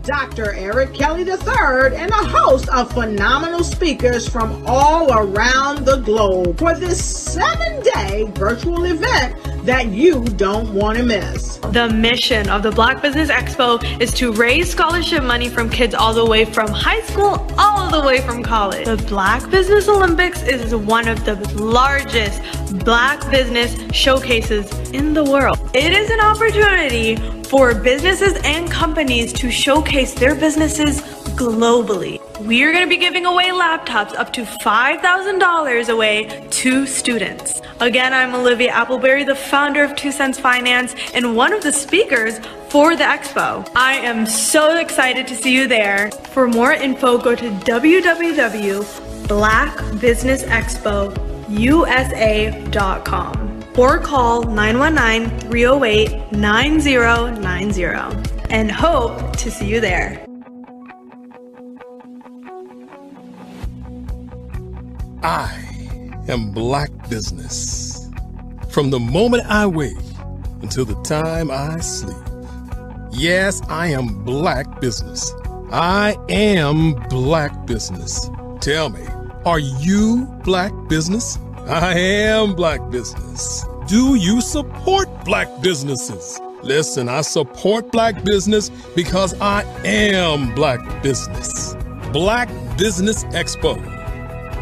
Dr. Eric Kelly III and a host of phenomenal speakers from all around the globe for this 7-day virtual event that you don't want to miss. The mission of the Black Business Expo is to raise scholarship money from kids all the way from high school, all the way from college. The Black Business Olympics is one of the largest Black business showcases in the world. It is an opportunity for businesses and companies to showcase their businesses globally. We are going to be giving away laptops up to $5,000 away to students. Again, I'm Olivia Appleberry, the founder of 2 Cents Finance and one of the speakers for the expo. I am so excited to see you there. For more info, go to www.blackbusinessexpousa.com or call 919-308-9090 and hope to see you there. I am Black Business. From the moment I wake until the time I sleep. Yes, I am Black Business. I am Black Business. Tell me, are you Black Business? I am Black Business. Do you support Black businesses? Listen, I support Black business because I am Black Business. Black Business Expo,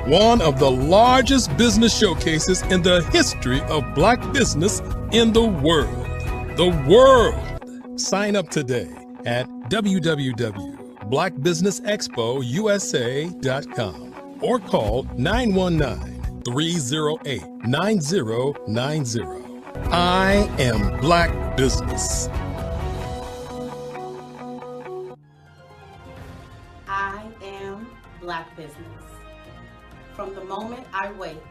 one of the largest business showcases in the history of Black business in the world. The world! Sign up today at www.blackbusinessexpousa.com or call 919-308-9090. I am Black Business. I am Black Business. From the moment I wake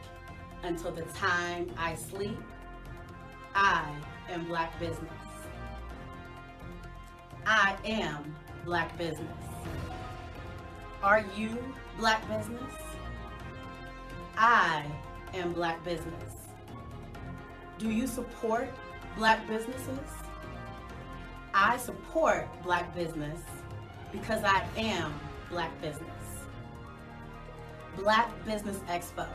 until the time I sleep, I am Black Business. I am Black Business. Are you Black Business? I am Black Business. Do you support Black businesses? I support Black business because I am Black Business. Black Business Expo,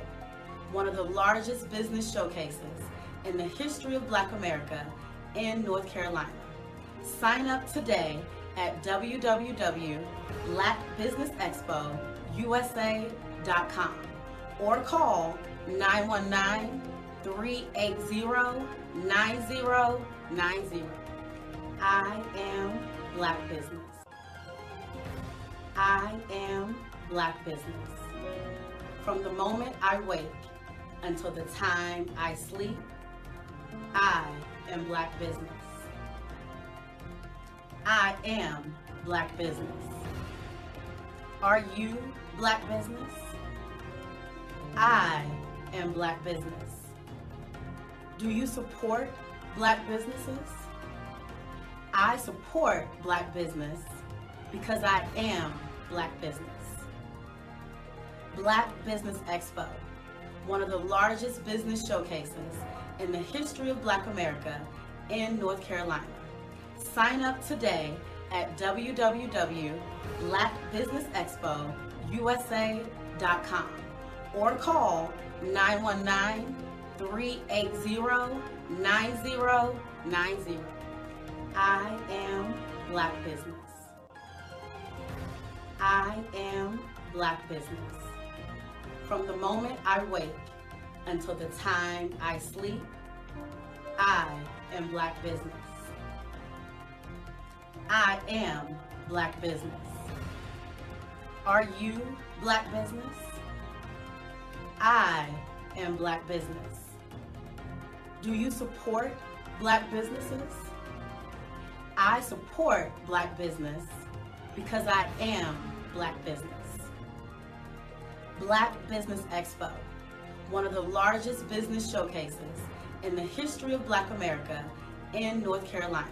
one of the largest business showcases in the history of Black America in North Carolina. Sign up today at www.blackbusinessexpousa.com or call 919-380-9090. I am Black Business. I am Black Business. From the moment I wake until the time I sleep, I am Black Business. I am Black Business. Are you Black Business? I am Black Business. Do you support Black businesses? I support Black business because I am Black Business. Black Business Expo, one of the largest business showcases in the history of Black America in North Carolina. Sign up today at www.blackbusinessexpousa.com or call 919-380-9090. I am Black Business. I am Black Business. From the moment I wake until the time I sleep, I am Black business. I am Black business. Are you Black business? I am Black business. Do you support Black businesses? I support Black business because I am Black business. Black Business Expo, one of the largest business showcases in the history of Black America in North Carolina.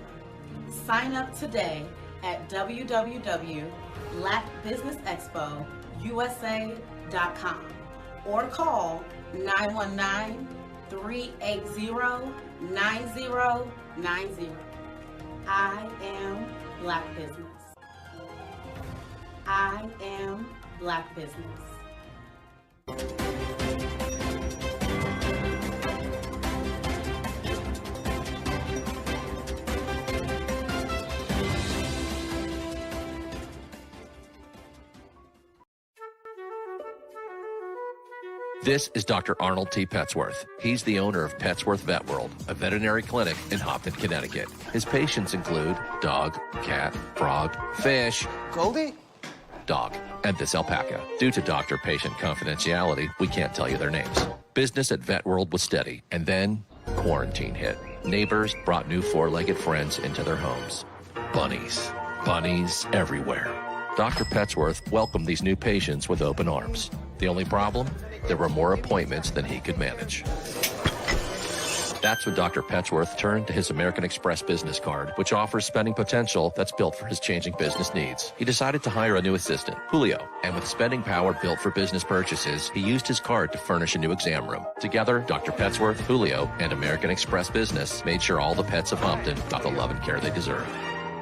Sign up today at www.blackbusinessexpousa.com or call 919-380-9090. I am Black business. I am Black business. This is Dr. Arnold T. Petsworth. He's the owner of Petsworth Vet World, a veterinary clinic in Hopton, Connecticut. His patients include dog, cat, frog, fish, Goldie? dog, and this alpaca. Due to doctor-patient confidentiality, we can't tell you their names. Business at Vet World was steady, and then quarantine hit. Neighbors brought new four-legged friends into their homes. Bunnies. Bunnies everywhere. Dr. Petsworth welcomed these new patients with open arms. The only problem? There were more appointments than he could manage. That's when Dr. Petsworth turned to his American Express business card, which offers spending potential that's built for his changing business needs. He decided to hire a new assistant, Julio, and with spending power built for business purchases, he used his card to furnish a new exam room. Together, Dr. Petsworth, Julio, and American Express Business made sure all the pets of Hopton got the love and care they deserved.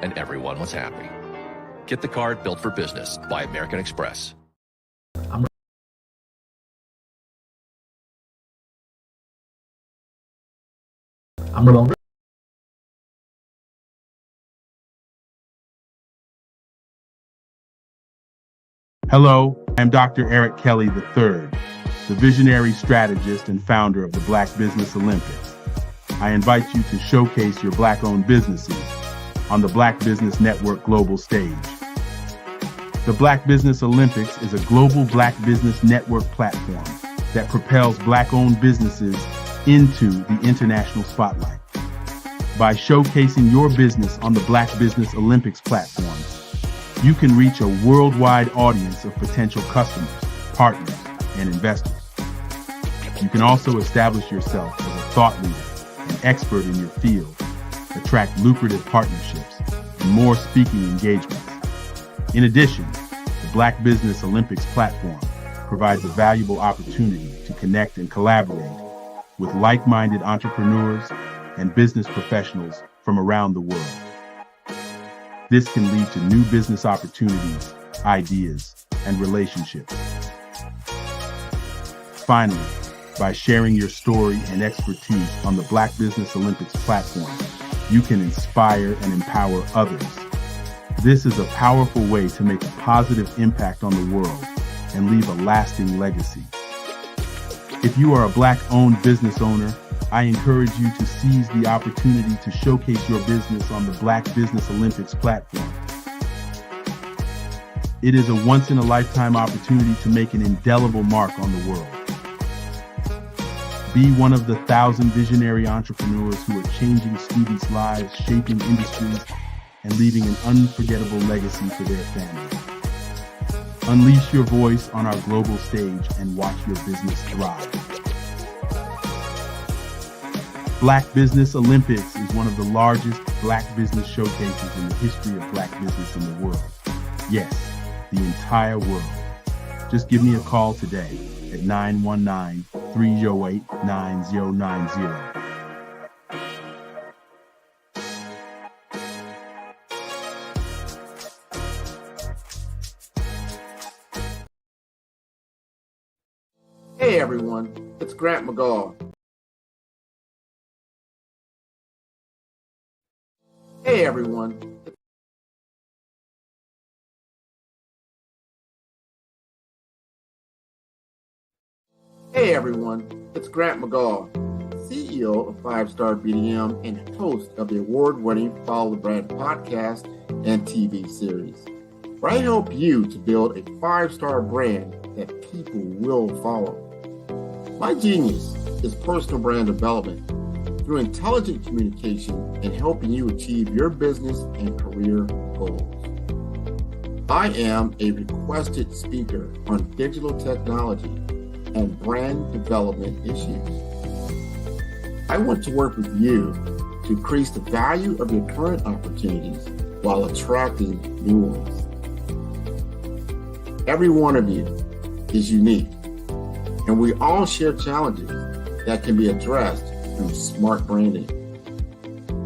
And everyone was happy. Get the card built for business by American Express. I'm Ramon. Hello, I'm Dr. Eric Kelly III, the visionary strategist and founder of the Black Business Olympics. I invite you to showcase your Black-owned businesses on the Black Business Network global stage. The Black Business Olympics is a global Black Business Network platform that propels Black-owned businesses into the international spotlight. By showcasing your business on the Black Business Olympics platforms, you can reach a worldwide audience of potential customers, partners, and investors. You can also establish yourself as a thought leader and expert in your field, attract lucrative partnerships, and more speaking engagements. In addition, the Black Business Olympics platform provides a valuable opportunity to connect and collaborate with like-minded entrepreneurs and business professionals from around the world. This can lead to new business opportunities, ideas, and relationships. Finally, by sharing your story and expertise on the Black Business Olympics platform, you can inspire and empower others. This is a powerful way to make a positive impact on the world and leave a lasting legacy. If you are a Black-owned business owner, I encourage you to seize the opportunity to showcase your business on the Black Business Olympics platform. It is a once-in-a-lifetime opportunity to make an indelible mark on the world. Be one of the 1,000 visionary entrepreneurs who are changing students' lives, shaping industries, and leaving an unforgettable legacy for their families. Unleash your voice on our global stage and watch your business thrive. Black Business Olympics is one of the largest Black business showcases in the history of Black business in the world. Yes, the entire world. Just give me a call today at 919-308-9090. Hey everyone, it's Grant McGaw. Hey everyone. Hey everyone, it's Grant McGaw, CEO CEO of 5 Star BDM and host of the award-winning Follow the Brand podcast and TV series, where I help you to build a 5-star brand that people will follow. My genius is personal brand development through intelligent communication and helping you achieve your business and career goals. I am a requested speaker on digital technology and brand development issues. I want to work with you to increase the value of your current opportunities while attracting new ones. Every one of you is unique, and we all share challenges that can be addressed through smart branding.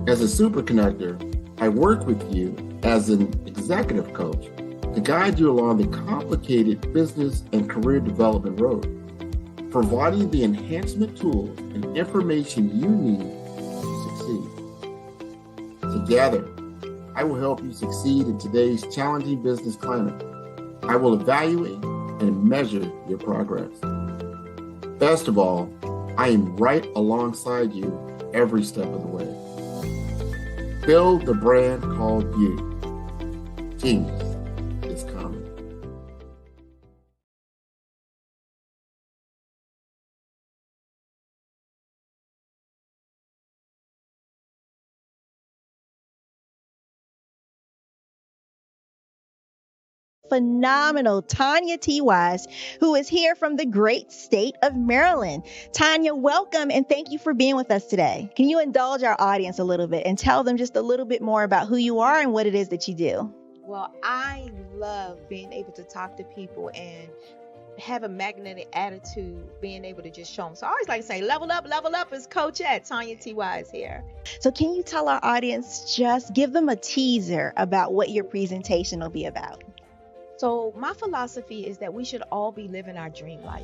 As a super connector, I work with you as an executive coach to guide you along the complicated business and career development road, providing the enhancement tools and information you need to succeed. Together, I will help you succeed in today's challenging business climate. I will evaluate and measure your progress. Best of all, I am right alongside you every step of the way. Build the brand called you. Genius is coming. Phenomenal Tanya T. Wise, who is here from the great state of Maryland. Tanya, welcome and thank you for being with us today. Can you indulge our audience a little bit and tell them just a little bit more about who you are and what it is that you do? Well, I love being able to talk to people and have a magnetic attitude, being able to just show them. So I always like to say, level up is Coach at Tanya T. Wise here. So can you tell our audience, just give them a teaser about what your presentation will be about? So my philosophy is that we should all be living our dream life.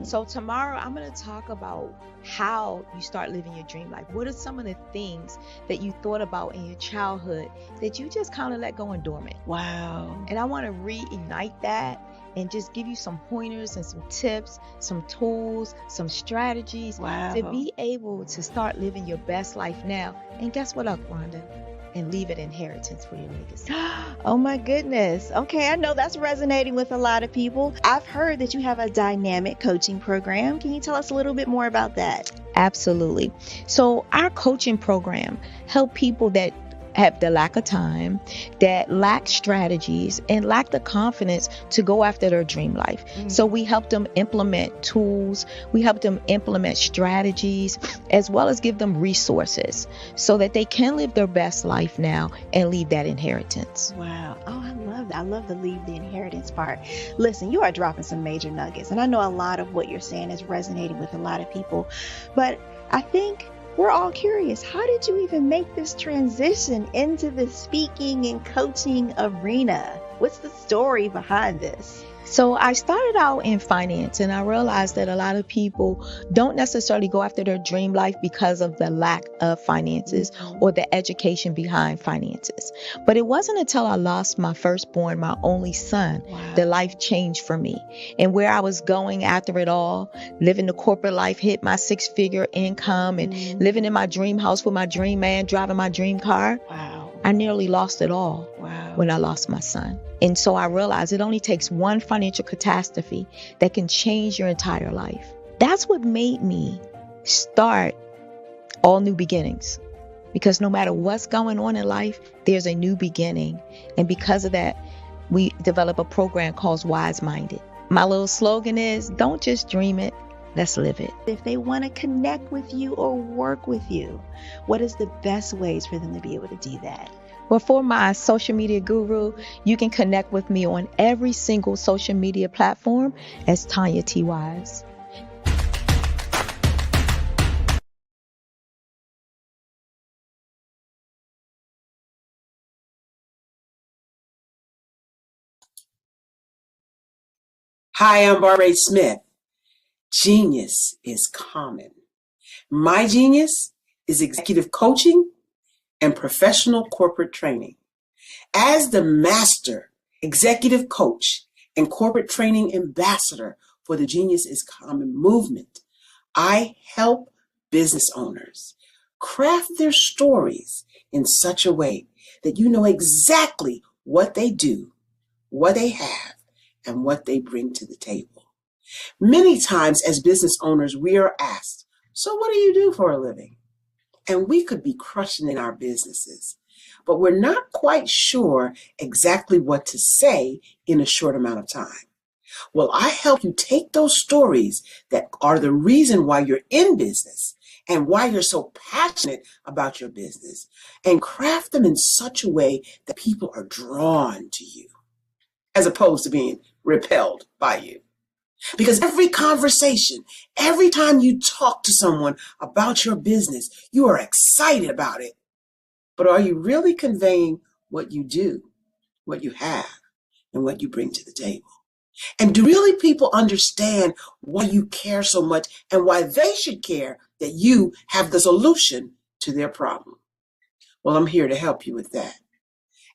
So tomorrow I'm going to talk about how you start living your dream life. What are some of the things that you thought about in your childhood that you just kind of let go and dormant? Wow. And I want to reignite that and just give you some pointers and some tips, some tools, some strategies to be able to start living your best life now. And guess what, Rhonda? And leave an inheritance for your legacy. Oh my goodness. Okay, I know that's resonating with a lot of people. I've heard that you have a dynamic coaching program. Can you tell us a little bit more about that? Absolutely. So our coaching program help people that have the lack of time, that lack strategies, and lack the confidence to go after their dream life. So we help them implement tools, we help them implement strategies, as well as give them resources so that they can live their best life now and leave that inheritance. Wow. Oh, I love that. I love the leave the inheritance part. Listen, you are dropping some major nuggets, and I know a lot of what you're saying is resonating with a lot of people, but I think we're all curious. How did you even make this transition into the speaking and coaching arena? What's the story behind this? So I started out in finance, and I realized that a lot of people don't necessarily go after their dream life because of the lack of finances or the education behind finances. But it wasn't until I lost my firstborn, my only son, that life changed for me. And where I was going after it all, living the corporate life, hit my 6-figure income and living in my dream house with my dream man, driving my dream car. I nearly lost it all when I lost my son. And so I realized it only takes one financial catastrophe that can change your entire life. That's what made me start All New Beginnings. Because no matter what's going on in life, there's a new beginning. And because of that, we develop a program called Wise Minded. My little slogan is, don't just dream it, let's live it. If they want to connect with you or work with you, what is the best ways for them to be able to do that? Well, for my social media guru, you can connect with me on every single social media platform as Tanya T. Wise. Hi, I'm Barbara Smith. Genius is common. My genius is executive coaching and professional corporate training. As the master executive coach and corporate training ambassador for the Genius is Common movement, I help business owners craft their stories in such a way that you know exactly what they do, what they have, and what they bring to the table. Many times as business owners, we are asked, so what do you do for a living? And we could be crushing in our businesses, but we're not quite sure exactly what to say in a short amount of time. Well, I help you take those stories that are the reason why you're in business and why you're so passionate about your business and craft them in such a way that people are drawn to you as opposed to being repelled by you. Because every conversation, every time you talk to someone about your business, you are excited about it. But are you really conveying what you do, what you have, and what you bring to the table? And do really people understand why you care so much and why they should care that you have the solution to their problem? Well, I'm here to help you with that.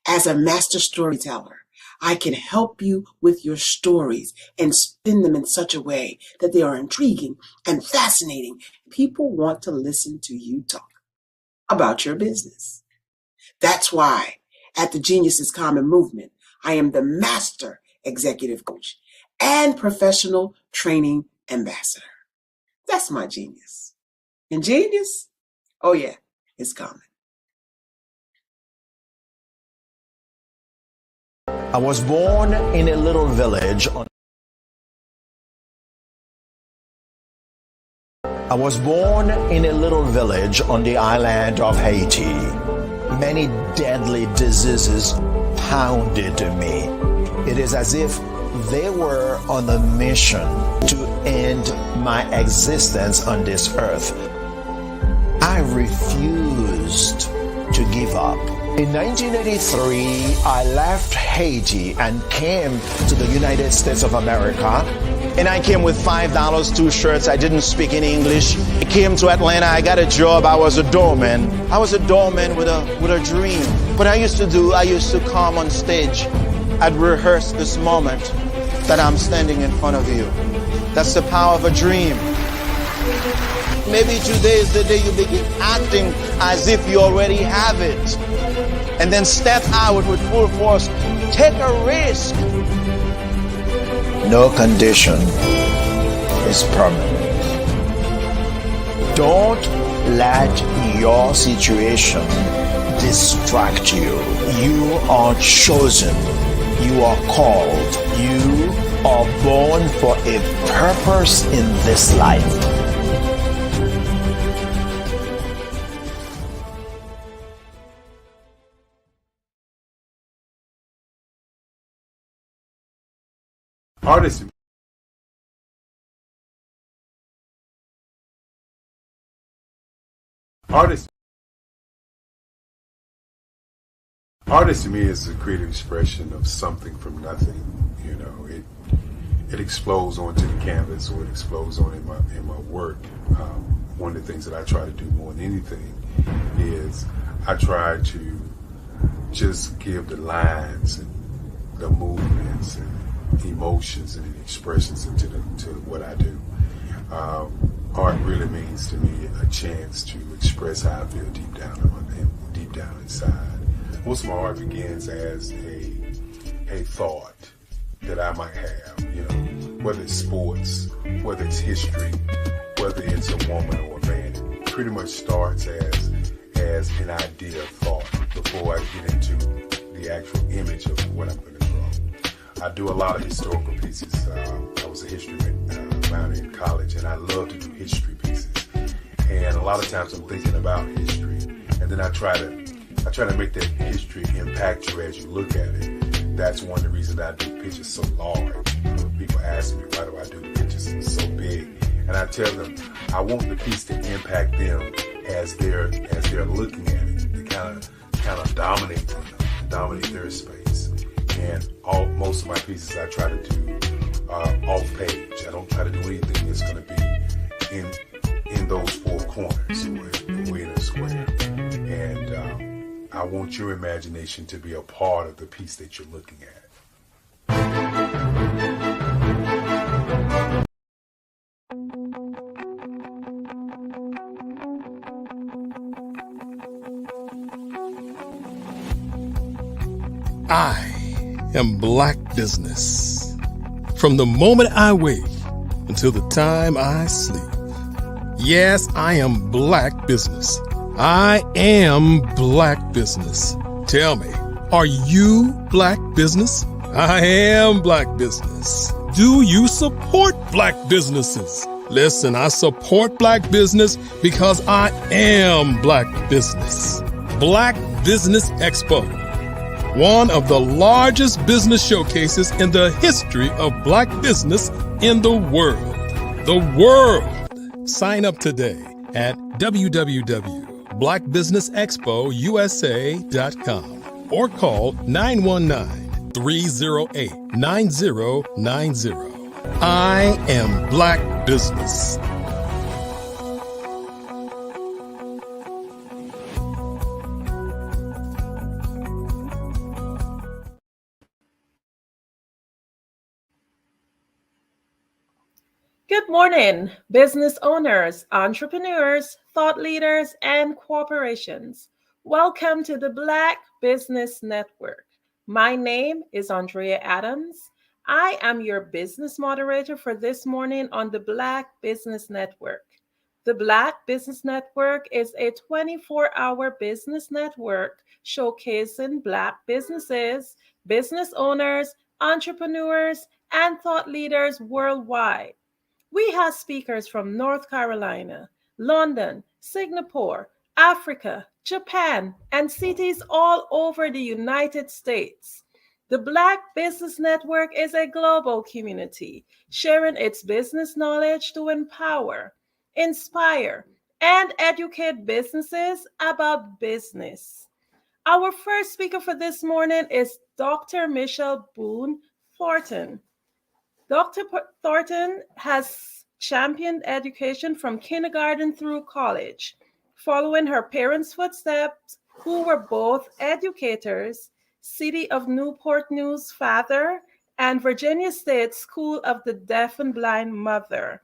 As a master storyteller, I can help you with your stories and spin them in such a way that they are intriguing and fascinating. People want to listen to you talk about your business. That's why at the Genius is Common movement, I am the master executive coach and professional training ambassador. That's my genius. And genius, oh yeah, it's common. I was born in a little village on the island of Haiti. Many deadly diseases pounded me. It is as if they were on a mission to end my existence on this earth. I refused to give up. In 1983, I left Haiti and came to the United States of America. And I came with $5, 2 shirts. I didn't speak in English. I came to Atlanta. I got a job. I was a doorman. I was a doorman with a dream. What I used to come on stage. I'd rehearse this moment that I'm standing in front of you. That's the power of a dream. Maybe today is the day you begin acting as if you already have it. And then step out with full force. Take a risk. No condition is permanent. Don't let your situation distract you. You are chosen. You are called. You are born for a purpose in this life. Artist to me is a creative expression of something from nothing. You know, it explodes onto the canvas, or it explodes on in my work. One of the things that I try to do more than anything is I try to just give the lines and the movements and emotions and expressions into what I do. Art really means to me a chance to express how I feel deep down inside. Most of my art begins as a thought that I might have, you know, whether it's sports, whether it's history, whether it's a woman or a man. It pretty much starts as an idea of thought before I get into the actual image of what I'm going to draw. I do a lot of historical pieces. I was a history minor in college, and I love to do history pieces. And a lot of times I'm thinking about history, and then I try to make that history impact you as you look at it. That's one of the reasons I do pictures so large. People ask me, why do I do the pictures so big? And I tell them, I want the piece to impact them as they're looking at it. To kind of dominate them, dominate their space. And most of my pieces I try to do off page. I don't try to do anything that's going to be in those four corners, or in a square. And I want your imagination to be a part of the piece that you're looking at. I am Black business. From the moment I wake until the time I sleep. Yes, I am Black business. I am Black business. Tell me, are you Black business? I am Black business. Do you support Black businesses? Listen, I support Black business because I am Black business. Black Business Expo, one of the largest business showcases in the history of Black business in the world. The world. Sign up today at www.blackbusinessexpousa.com or call 919-308-9090. I am Black business. Good morning, business owners, entrepreneurs, thought leaders, and corporations. Welcome to the Black Business Network. My name is Andrea Adams. I am your business moderator for this morning on the Black Business Network. The Black Business Network is a 24-hour business network showcasing Black businesses, business owners, entrepreneurs, and thought leaders worldwide. We have speakers from North Carolina, London, Singapore, Africa, Japan, and cities all over the United States. The Black Business Network is a global community sharing its business knowledge to empower, inspire, and educate businesses about business. Our first speaker for this morning is Dr. Michelle Boone Thornton. Dr. Thornton has championed education from kindergarten through college, following her parents' footsteps, who were both educators, City of Newport News father, and Virginia State School of the Deaf and Blind mother.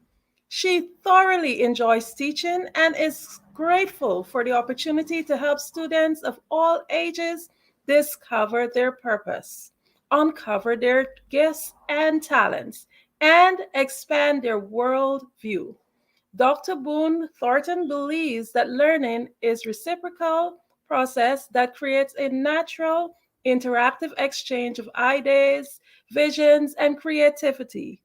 She thoroughly enjoys teaching and is grateful for the opportunity to help students of all ages discover their purpose, uncover their gifts and talents, and expand their world view. Dr. Boone Thornton believes that learning is a reciprocal process that creates a natural, interactive exchange of ideas, visions, and creativity.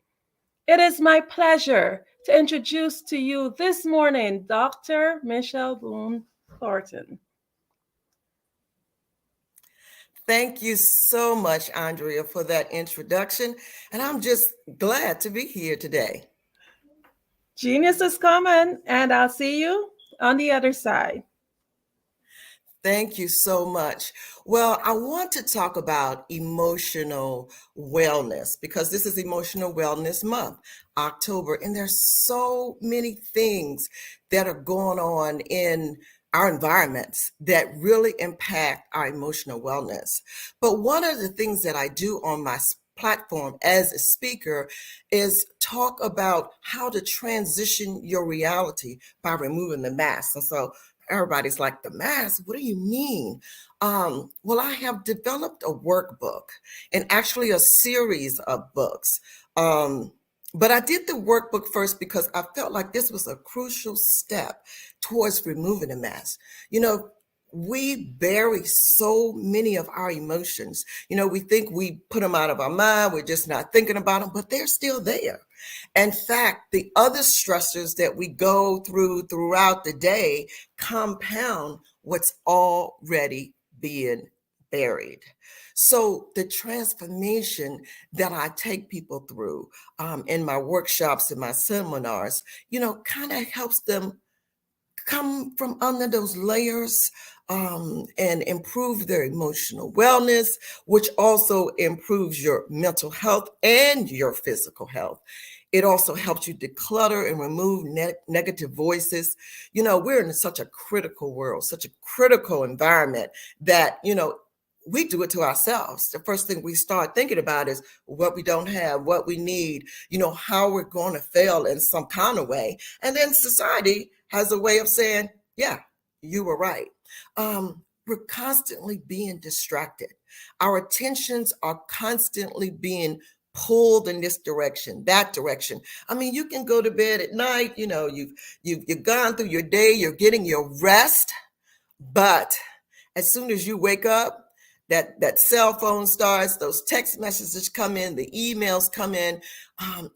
It is my pleasure to introduce to you this morning Dr. Michelle Boone Thornton. Thank you so much, Andrea, for that introduction. And I'm just glad to be here today. Genius is coming, and I'll see you on the other side. Thank you so much. Well, I want to talk about emotional wellness because this is Emotional Wellness Month, October, and there's so many things that are going on in our environments that really impact our emotional wellness. But one of the things that I do on my platform as a speaker is talk about how to transition your reality by removing the mask. And so everybody's like, the mask? What do you mean? Well, I have developed a workbook and actually a series of books. But I did the workbook first because I felt like this was a crucial step towards removing the mask. You know, we bury so many of our emotions. You know, we think we put them out of our mind. We're just not thinking about them, but they're still there. In fact, the other stressors that we go through throughout the day compound what's already being buried. So the transformation that I take people through in my workshops and my seminars, you know, kind of helps them come from under those layers and improve their emotional wellness, which also improves your mental health and your physical health. It also helps you declutter and remove negative voices. You know, we're in such a critical world, such a critical environment that, you know, we do it to ourselves. The first thing we start thinking about is what we don't have, what we need, you know, how we're going to fail in some kind of way. And then society has a way of saying, yeah, you were right. We're constantly being distracted. Our attentions are constantly being pulled in this direction, that direction. I mean, you can go to bed at night, you know, you've gone through your day, you're getting your rest, but as soon as you wake up, that cell phone starts, those text messages come in, the emails come in,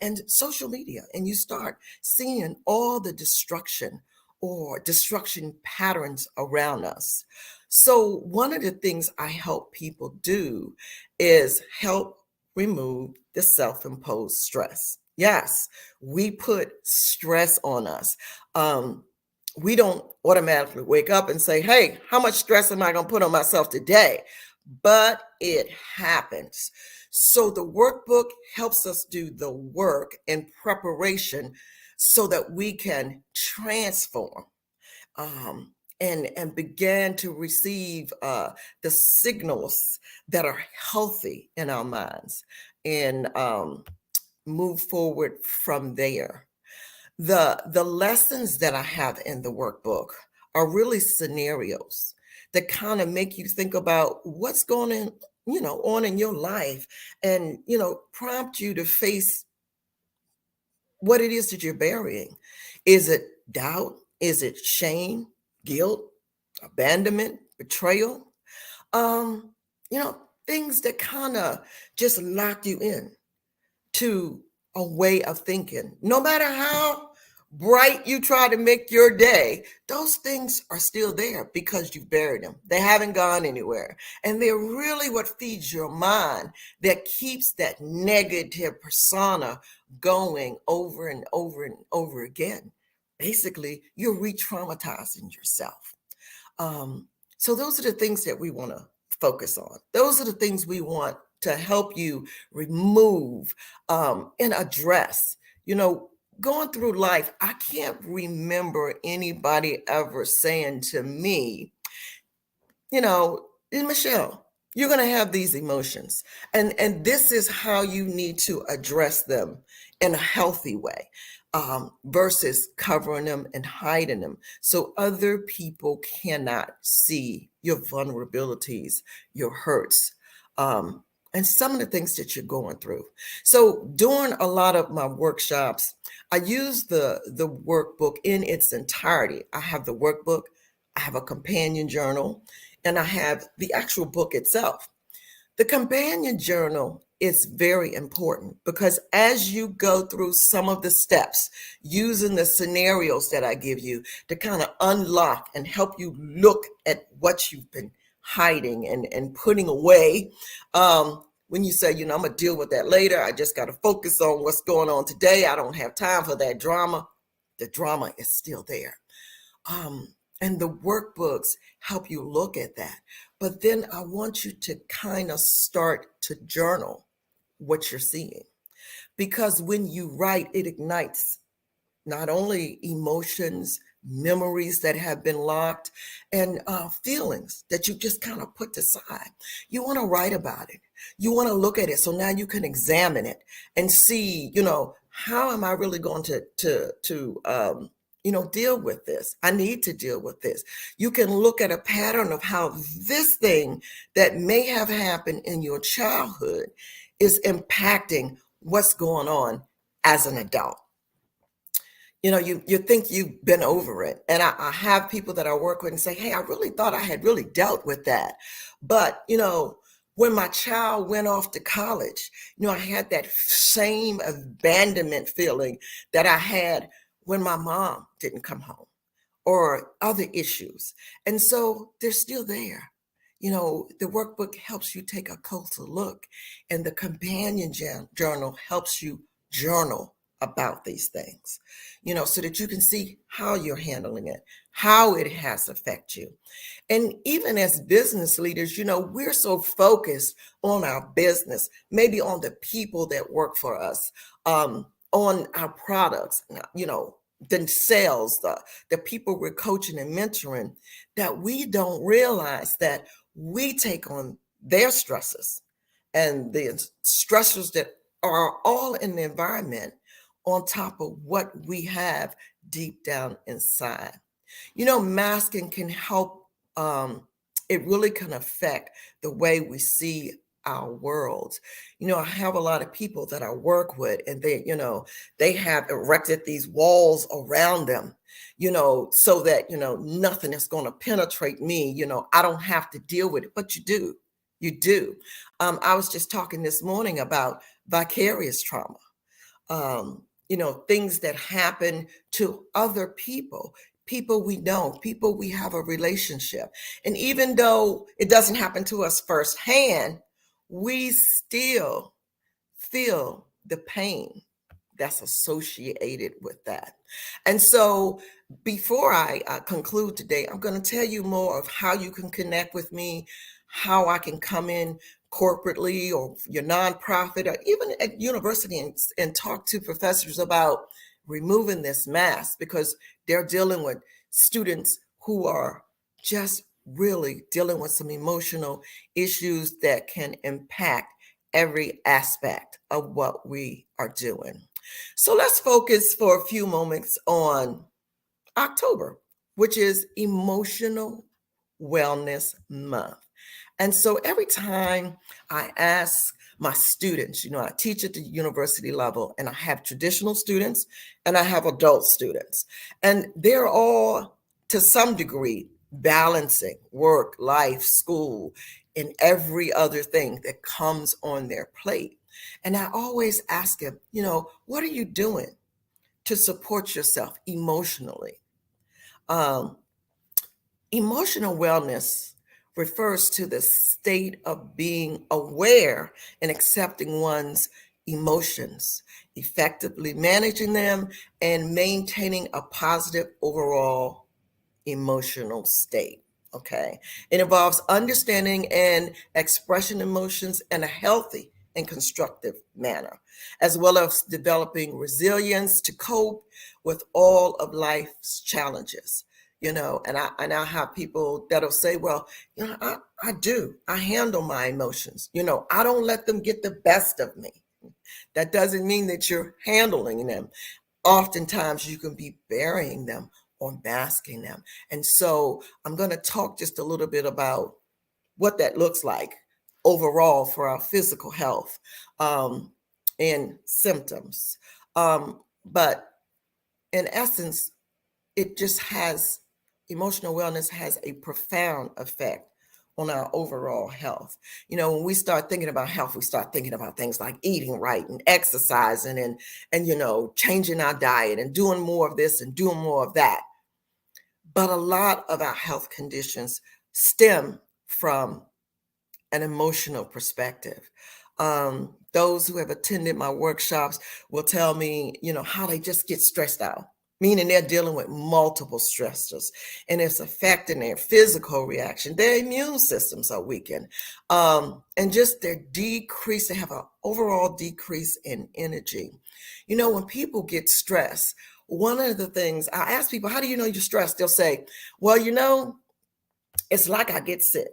and social media, and you start seeing all the destruction or destruction patterns around us. So one of the things I help people do is help remove the self-imposed stress. Yes, we put stress on us. We don't automatically wake up and say, hey, how much stress am I going to put on myself today? But it happens. So the workbook helps us do the work in preparation so that we can transform and begin to receive the signals that are healthy in our minds and move forward from there. The lessons that I have in the workbook are really scenarios that kind of make you think about what's going on in your life and, prompt you to face what it is that you're burying. Is it doubt? Is it shame, guilt, abandonment, betrayal? Things that kind of just lock you in to a way of thinking. No matter how bright you try to make your day, those things are still there because you've buried them. They haven't gone anywhere. And they're really what feeds your mind, that keeps that negative persona going over and over and over again. Basically, you're re-traumatizing yourself. So those are the things that we want to focus on. Those are the things we want to help you remove and address. Going through life, I can't remember anybody ever saying to me, Michelle, you're going to have these emotions, and this is how you need to address them in a healthy way, versus covering them and hiding them so other people cannot see your vulnerabilities, your hurts, and some of the things that you're going through. So during a lot of my workshops, I use the workbook in its entirety. I have the workbook, I have a companion journal, and I have the actual book itself. The companion journal is very important because as you go through some of the steps, using the scenarios that I give you to kind of unlock and help you look at what you've been hiding and putting away, when you say, I'm going to deal with that later, I just got to focus on what's going on today, I don't have time for that drama, the drama is still there. And the workbooks help you look at that. But then I want you to kind of start to journal what you're seeing. Because when you write, it ignites not only emotions, memories that have been locked, and feelings that you just kind of put aside. You want to write about it. You want to look at it. So now you can examine it and see, how am I really going to deal with this? I need to deal with this. You can look at a pattern of how this thing that may have happened in your childhood is impacting what's going on as an adult. You think you've been over it. And I have people that I work with and say, hey, I really thought I had really dealt with that. But, when my child went off to college, I had that same abandonment feeling that I had when my mom didn't come home, or other issues. And so they're still there. The workbook helps you take a closer look, and the companion journal helps you journal about these things, so that you can see how you're handling it, how it has affected you. And even as business leaders, we're so focused on our business, maybe on the people that work for us, on our products, the sales, the people we're coaching and mentoring, that we don't realize that we take on their stresses and the stressors that are all in the environment on top of what we have deep down inside. Masking can help it really can affect the way we see our world. I have a lot of people that I work with, and they have erected these walls around them, so that, nothing is going to penetrate me. I don't have to deal with it, but you do. You do. I was just talking this morning about vicarious trauma. Things that happen to other people we know, people we have a relationship. And even though it doesn't happen to us firsthand, we still feel the pain that's associated with that. And so before I conclude today, I'm going to tell you more of how you can connect with me, how I can come in corporately or your nonprofit or even at university and talk to professors about removing this mask, because they're dealing with students who are just really dealing with some emotional issues that can impact every aspect of what we are doing. So let's focus for a few moments on October, which is Emotional Wellness Month. And so every time I ask my students, I teach at the university level, and I have traditional students and I have adult students, and they're all to some degree balancing work, life, school, and every other thing that comes on their plate. And I always ask them, what are you doing to support yourself emotionally? Emotional wellness refers to the state of being aware and accepting one's emotions, effectively managing them, and maintaining a positive overall emotional state. Okay. It involves understanding and expressing emotions in a healthy and constructive manner, as well as developing resilience to cope with all of life's challenges. And I now have people that'll say, well, I handle my emotions. I don't let them get the best of me. That doesn't mean that you're handling them. Oftentimes you can be burying them or masking them. And so I'm going to talk just a little bit about what that looks like overall for our physical health and symptoms. But in essence, emotional wellness has a profound effect on our overall health. When we start thinking about health, we start thinking about things like eating right and exercising and changing our diet and doing more of this and doing more of that. But a lot of our health conditions stem from an emotional perspective. Those who have attended my workshops will tell me, how they just get stressed out, meaning they're dealing with multiple stressors, and it's affecting their physical reaction. Their immune systems are weakened, and just they have an overall decrease in energy. When people get stressed, one of the things I ask people, how do you know you're stressed? They'll say, well, it's like I get sick.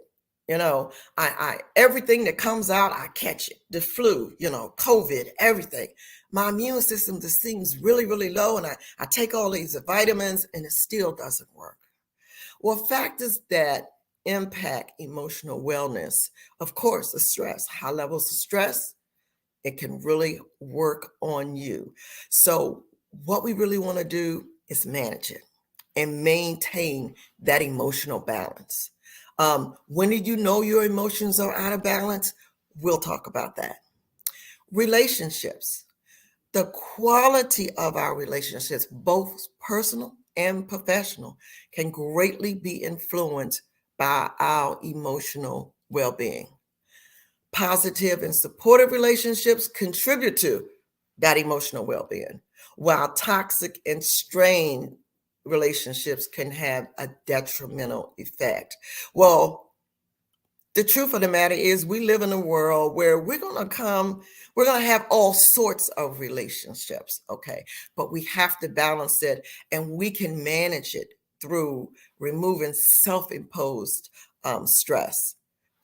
I everything that comes out, I catch it. The flu, COVID, everything. My immune system just seems really, really low, and I take all these vitamins and it still doesn't work. Well, factors that impact emotional wellness, of course, the stress, high levels of stress, it can really work on you. So what we really want to do is manage it and maintain that emotional balance. When did you know your emotions are out of balance? We'll talk about that. Relationships. The quality of our relationships, both personal and professional, can greatly be influenced by our emotional well-being. Positive and supportive relationships contribute to that emotional well-being, while toxic and strained relationships can have a detrimental effect. Well, the truth of the matter is we live in a world where we're going to have all sorts of relationships, okay? But we have to balance it, and we can manage it through removing self-imposed stress,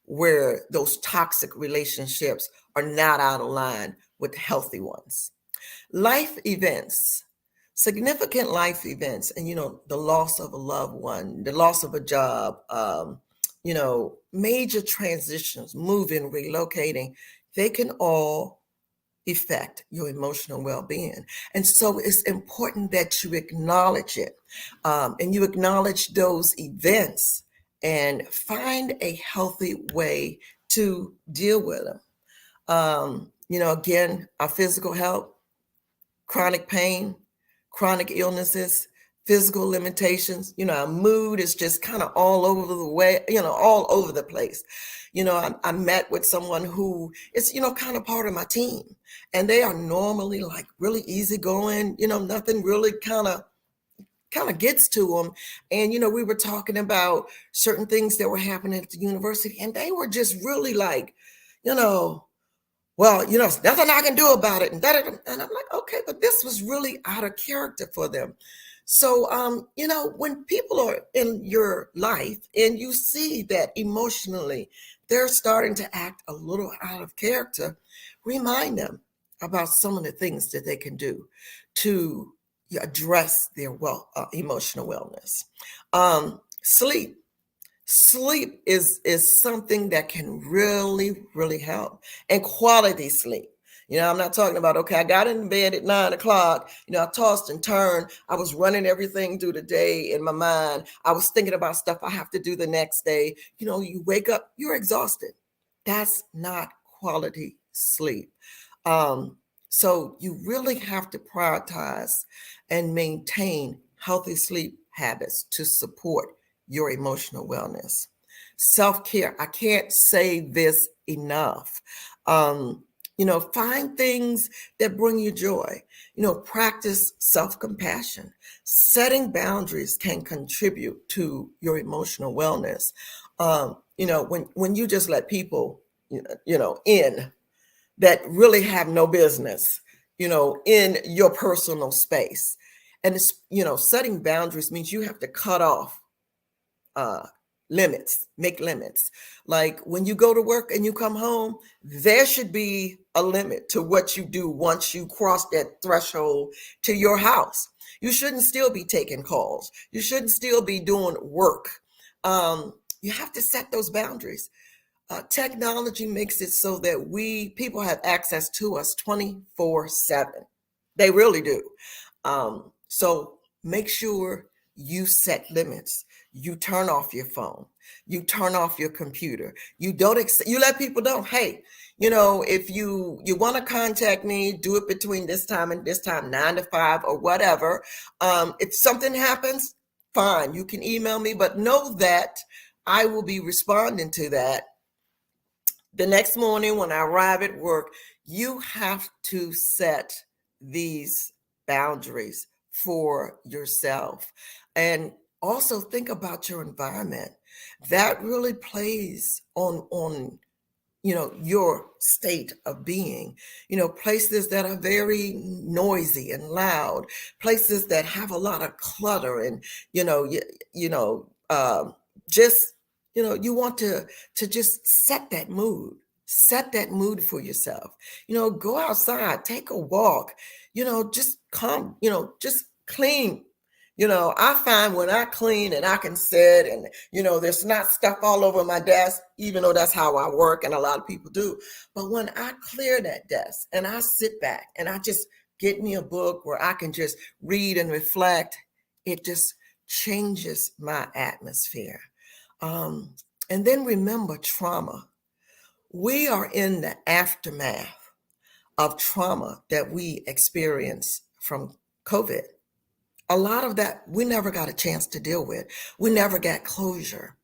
where those toxic relationships are not out of line with healthy ones. Life events. Significant life events, and the loss of a loved one, the loss of a job, major transitions, moving, relocating, they can all affect your emotional well-being. And so it's important that you acknowledge it, and you acknowledge those events and find a healthy way to deal with them. Again, our physical health, chronic pain, chronic illnesses, physical limitations, our mood is just kind of all over the way, all over the place. I met with someone who is, kind of part of my team, and they are normally like really easygoing, nothing really kind of gets to them. And, we were talking about certain things that were happening at the university, and they were just really like, well, there's nothing I can do about it. And I'm like, okay, but this was really out of character for them. So, when people are in your life and you see that emotionally they're starting to act a little out of character, remind them about some of the things that they can do to address their emotional wellness. Sleep is something that can really, really help, and quality sleep. I'm not talking about, okay, I got in bed at 9 o'clock, I tossed and turned. I was running everything through the day in my mind. I was thinking about stuff I have to do the next day. You wake up, you're exhausted. That's not quality sleep. So you really have to prioritize and maintain healthy sleep habits to support your emotional wellness. Self-care, I can't say this enough. Find things that bring you joy. Practice self-compassion. Setting boundaries can contribute to your emotional wellness. When you just let people, in that really have no business, in your personal space. And it's, setting boundaries means you have to cut off limits, make limits. Like when you go to work and you come home, there should be a limit to what you do once you cross that threshold to your house. You shouldn't still be taking calls. You shouldn't still be doing work. You have to set those boundaries. Technology makes it so that people have access to us 24/7. They really do. So make sure you set limits. You turn off your phone. You turn off your computer. You let people know, hey, if you want to contact me, do it between this time and this time, 9 to 5 or whatever. If something happens, fine, you can email me, but know that I will be responding to that. The next morning when I arrive at work, you have to set these boundaries for yourself. And also think about your environment. That really plays on your state of being. Places that are very noisy and loud, places that have a lot of clutter, and you want to just set that mood for yourself. Go outside, take a walk, just come, just clean. I find when I clean and I can sit and, there's not stuff all over my desk, even though that's how I work and a lot of people do. But when I clear that desk and I sit back and I just get me a book where I can just read and reflect, it just changes my atmosphere. And then remember trauma. We are in the aftermath of trauma that we experienced from COVID. A lot of that we never got a chance to deal with. We never got closure.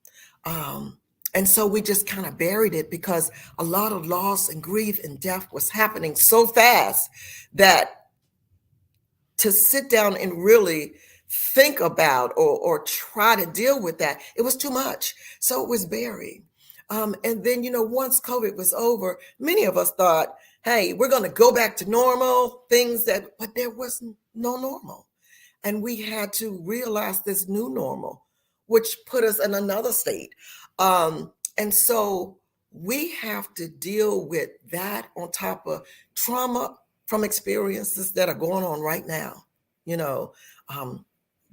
And so we just kind of buried it because a lot of loss and grief and death was happening so fast that to sit down and really think about or try to deal with that, it was too much. So it was buried. And then, once COVID was over, many of us thought, hey, we're going to go back to normal but there was no normal. And we had to realize this new normal, which put us in another state. And so we have to deal with that on top of trauma from experiences that are going on right now.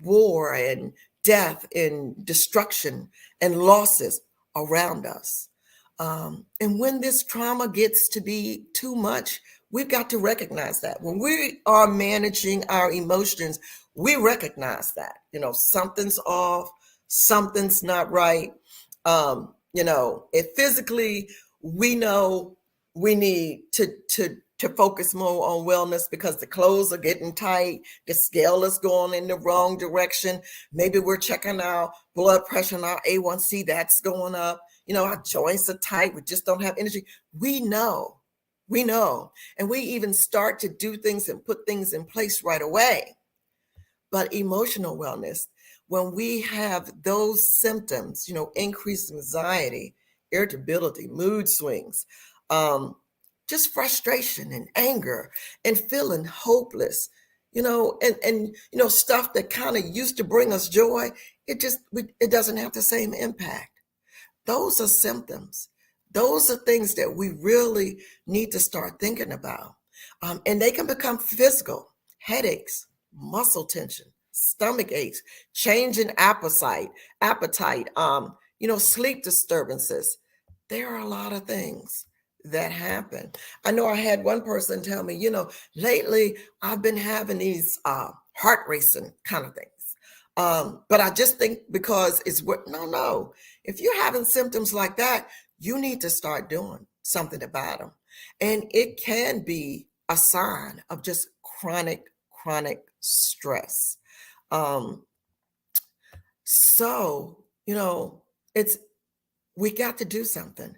War and death and destruction and losses around us. And when this trauma gets to be too much, we've got to recognize that. When we are managing our emotions, we recognize that, something's off, something's not right. If physically we know we need to focus more on wellness because the clothes are getting tight, the scale is going in the wrong direction. Maybe we're checking our blood pressure and our A1C, that's going up. Our joints are tight, we just don't have energy. We know, and we even start to do things and put things in place right away. But emotional wellness, when we have those symptoms, increased anxiety, irritability, mood swings, just frustration and anger and feeling hopeless, and stuff that kind of used to bring us joy, it doesn't have the same impact. Those are symptoms. Those are things that we really need to start thinking about. And they can become physical: headaches, muscle tension, stomach aches, change in appetite, sleep disturbances. There are a lot of things that happen. I know I had one person tell me, lately I've been having these heart racing kind of things. But I just think because it's no. If you're having symptoms like that, you need to start doing something about them. And it can be a sign of just chronic stress. We got to do something.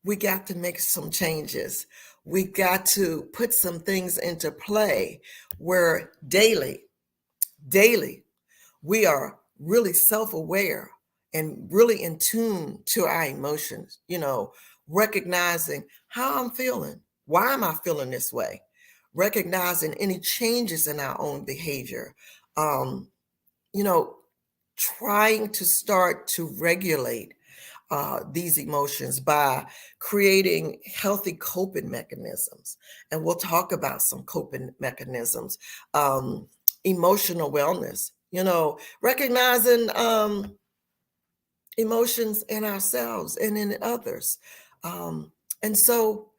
We got to make some changes. We got to put some things into play where daily, we are really self-aware and really in tune to our emotions, recognizing how I'm feeling. Why am I feeling this way? Recognizing any changes in our own behavior, trying to start to regulate these emotions by creating healthy coping mechanisms. And we'll talk about some coping mechanisms, emotional wellness, recognizing emotions in ourselves and in others. And so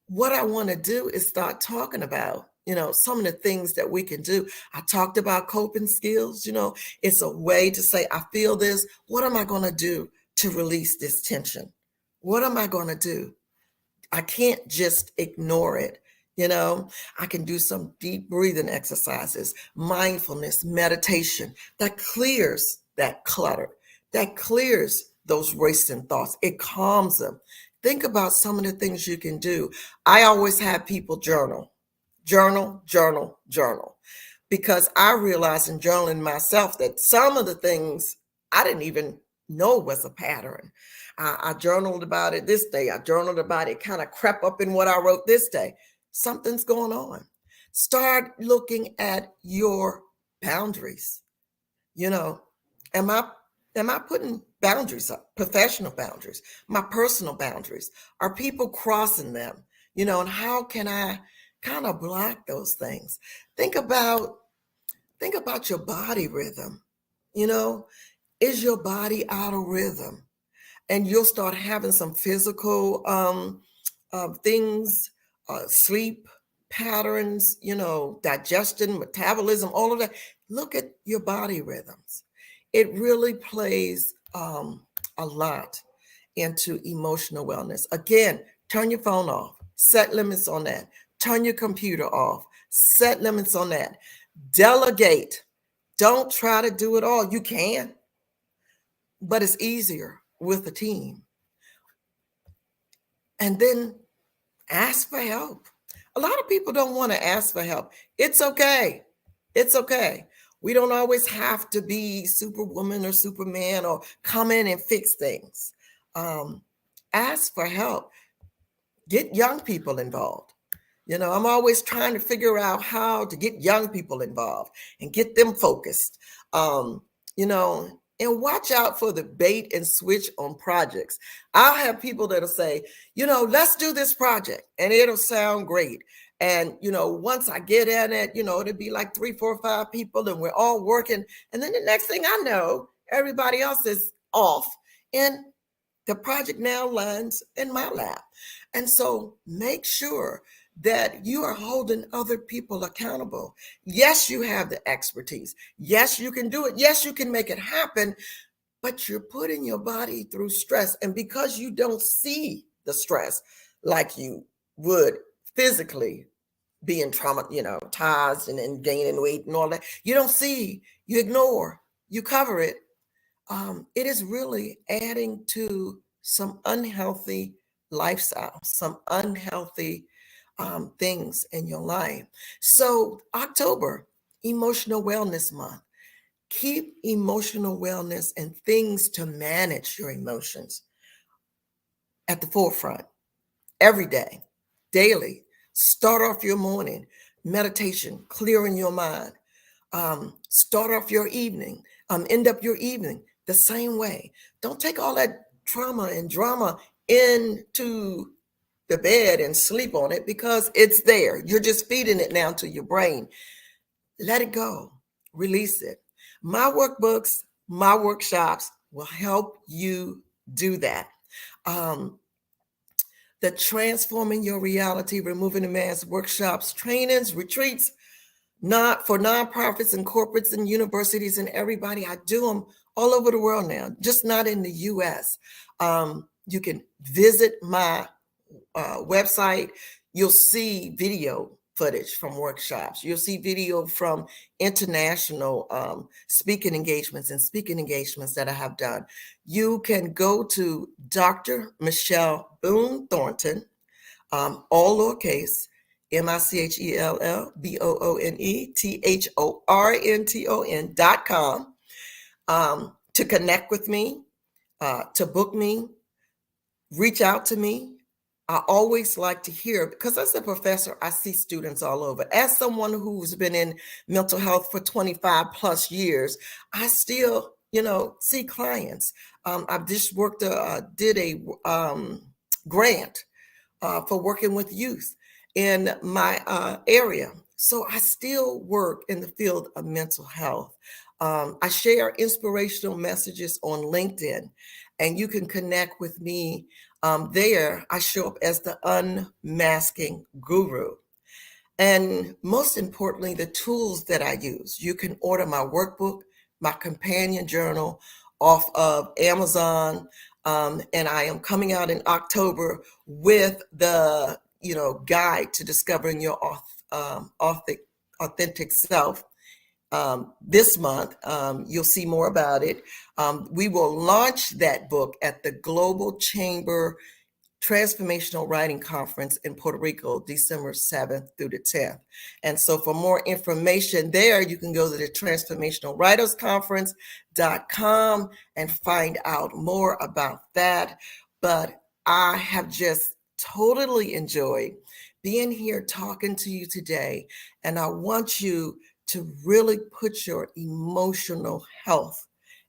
what I want to do is start talking about, some of the things that we can do. I talked about coping skills, it's a way to say, I feel this. What am I going to do to release this tension? What am I going to do? I can't just ignore it. I can do some deep breathing exercises, mindfulness, meditation that clears that clutter, that clears those racing thoughts. It calms them. Think about some of the things you can do. I always have people journal, because I realized in journaling myself that some of the things I didn't even know was a pattern. I journaled about it this day. I journaled about it, kind of crept up in what I wrote this day. Something's going on. Start looking at your boundaries. Am I putting boundaries up? Professional boundaries, my personal boundaries. Are people crossing them? And how can I kind of block those things? Think about your body rhythm. Is your body out of rhythm? And you'll start having some physical things, sleep patterns, digestion, metabolism, all of that. Look at your body rhythms. It really plays a lot into emotional wellness. Again, turn your phone off, set limits on that. Turn your computer off, set limits on that. Delegate. Don't try to do it all. You can, but it's easier with a team. And then ask for help. A lot of people don't want to ask for help. It's okay. It's okay. We don't always have to be Superwoman or Superman or come in and fix things. Ask for help. Get young people involved. I'm always trying to figure out how to get young people involved and get them focused. And watch out for the bait and switch on projects. I'll have people that'll say, let's do this project, and it'll sound great. And, once I get in it, it'll be like 3, 4, 5 people, and we're all working. And then the next thing I know, everybody else is off. And The project now lands in my lap. And so make sure that you are holding other people accountable. Yes, you have the expertise. Yes, you can do it. Yes, you can make it happen, but you're putting your body through stress. And because you don't see the stress like you would physically being traumatized and gaining weight and all that, you don't see, you ignore, you cover it. It is really adding to some unhealthy lifestyle, some unhealthy things in your life. So October, Emotional Wellness Month. Keep emotional wellness and things to manage your emotions at the forefront every day, daily. Start off your morning, meditation, clearing your mind. Start off your evening, end up your evening the same way. Don't take all that trauma and drama into the bed and sleep on it because it's there. You're just feeding it now to your brain. Let it go, release it. My workbooks, my workshops will help you do that. The Transforming Your Reality, Removing the Mask workshops, trainings, retreats, not for nonprofits and corporates and universities and everybody. I do them all over the world now, just not in the US. You can visit my website. You'll see video footage from workshops. You'll see video from international speaking engagements that I have done. You can go to Dr. Michelle Boone Thornton, all lowercase, MICHELLBOONETHORNTON.com to connect with me, to book me, reach out to me. I always like to hear, because as a professor, I see students all over. As someone who's been in mental health for 25 plus years, I still, see clients. I've just did a grant for working with youth in my area. So I still work in the field of mental health. I share inspirational messages on LinkedIn, and you can connect with me there. I show up as the Unmasking Guru. And most importantly, the tools that I use. You can order my workbook, my companion journal off of Amazon. And I am coming out in October with the, guide to discovering your authentic self. This month, you'll see more about it. We will launch that book at the Global Chamber Transformational Writing Conference in Puerto Rico, December 7th through the 10th. And so for more information there, you can go to the transformationalwritersconference.com and find out more about that. But I have just totally enjoyed being here talking to you today. And I want you to really put your emotional health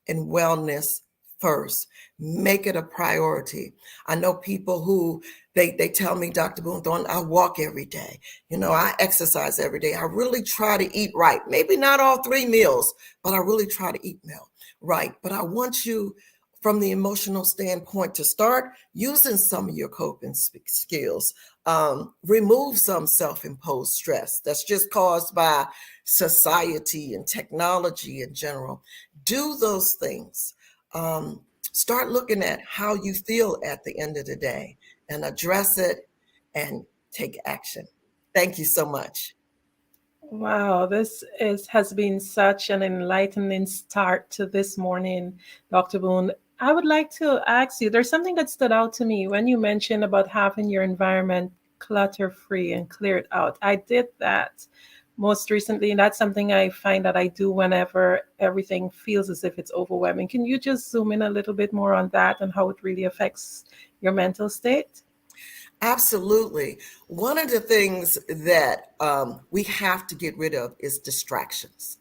and wellness first. Make it a priority. I know people who they tell me, Dr. Boone Thornton, I walk every day. I exercise every day. I really try to eat right. Maybe not all 3 meals, but I really try to eat right. But I want you, from the emotional standpoint, to start using some of your coping skills. Remove some self-imposed stress that's just caused by society and technology in general. Do those things. Start looking at how you feel at the end of the day and address it and take action. Thank you so much. Wow, this has been such an enlightening start to this morning, Dr. Boone. I would like to ask you, there's something that stood out to me when you mentioned about having your environment clutter-free and clear it out. I did that most recently, and that's something I find that I do whenever everything feels as if it's overwhelming. Can you just zoom in a little bit more on that and how it really affects your mental state? Absolutely. One of the things that we have to get rid of is distractions.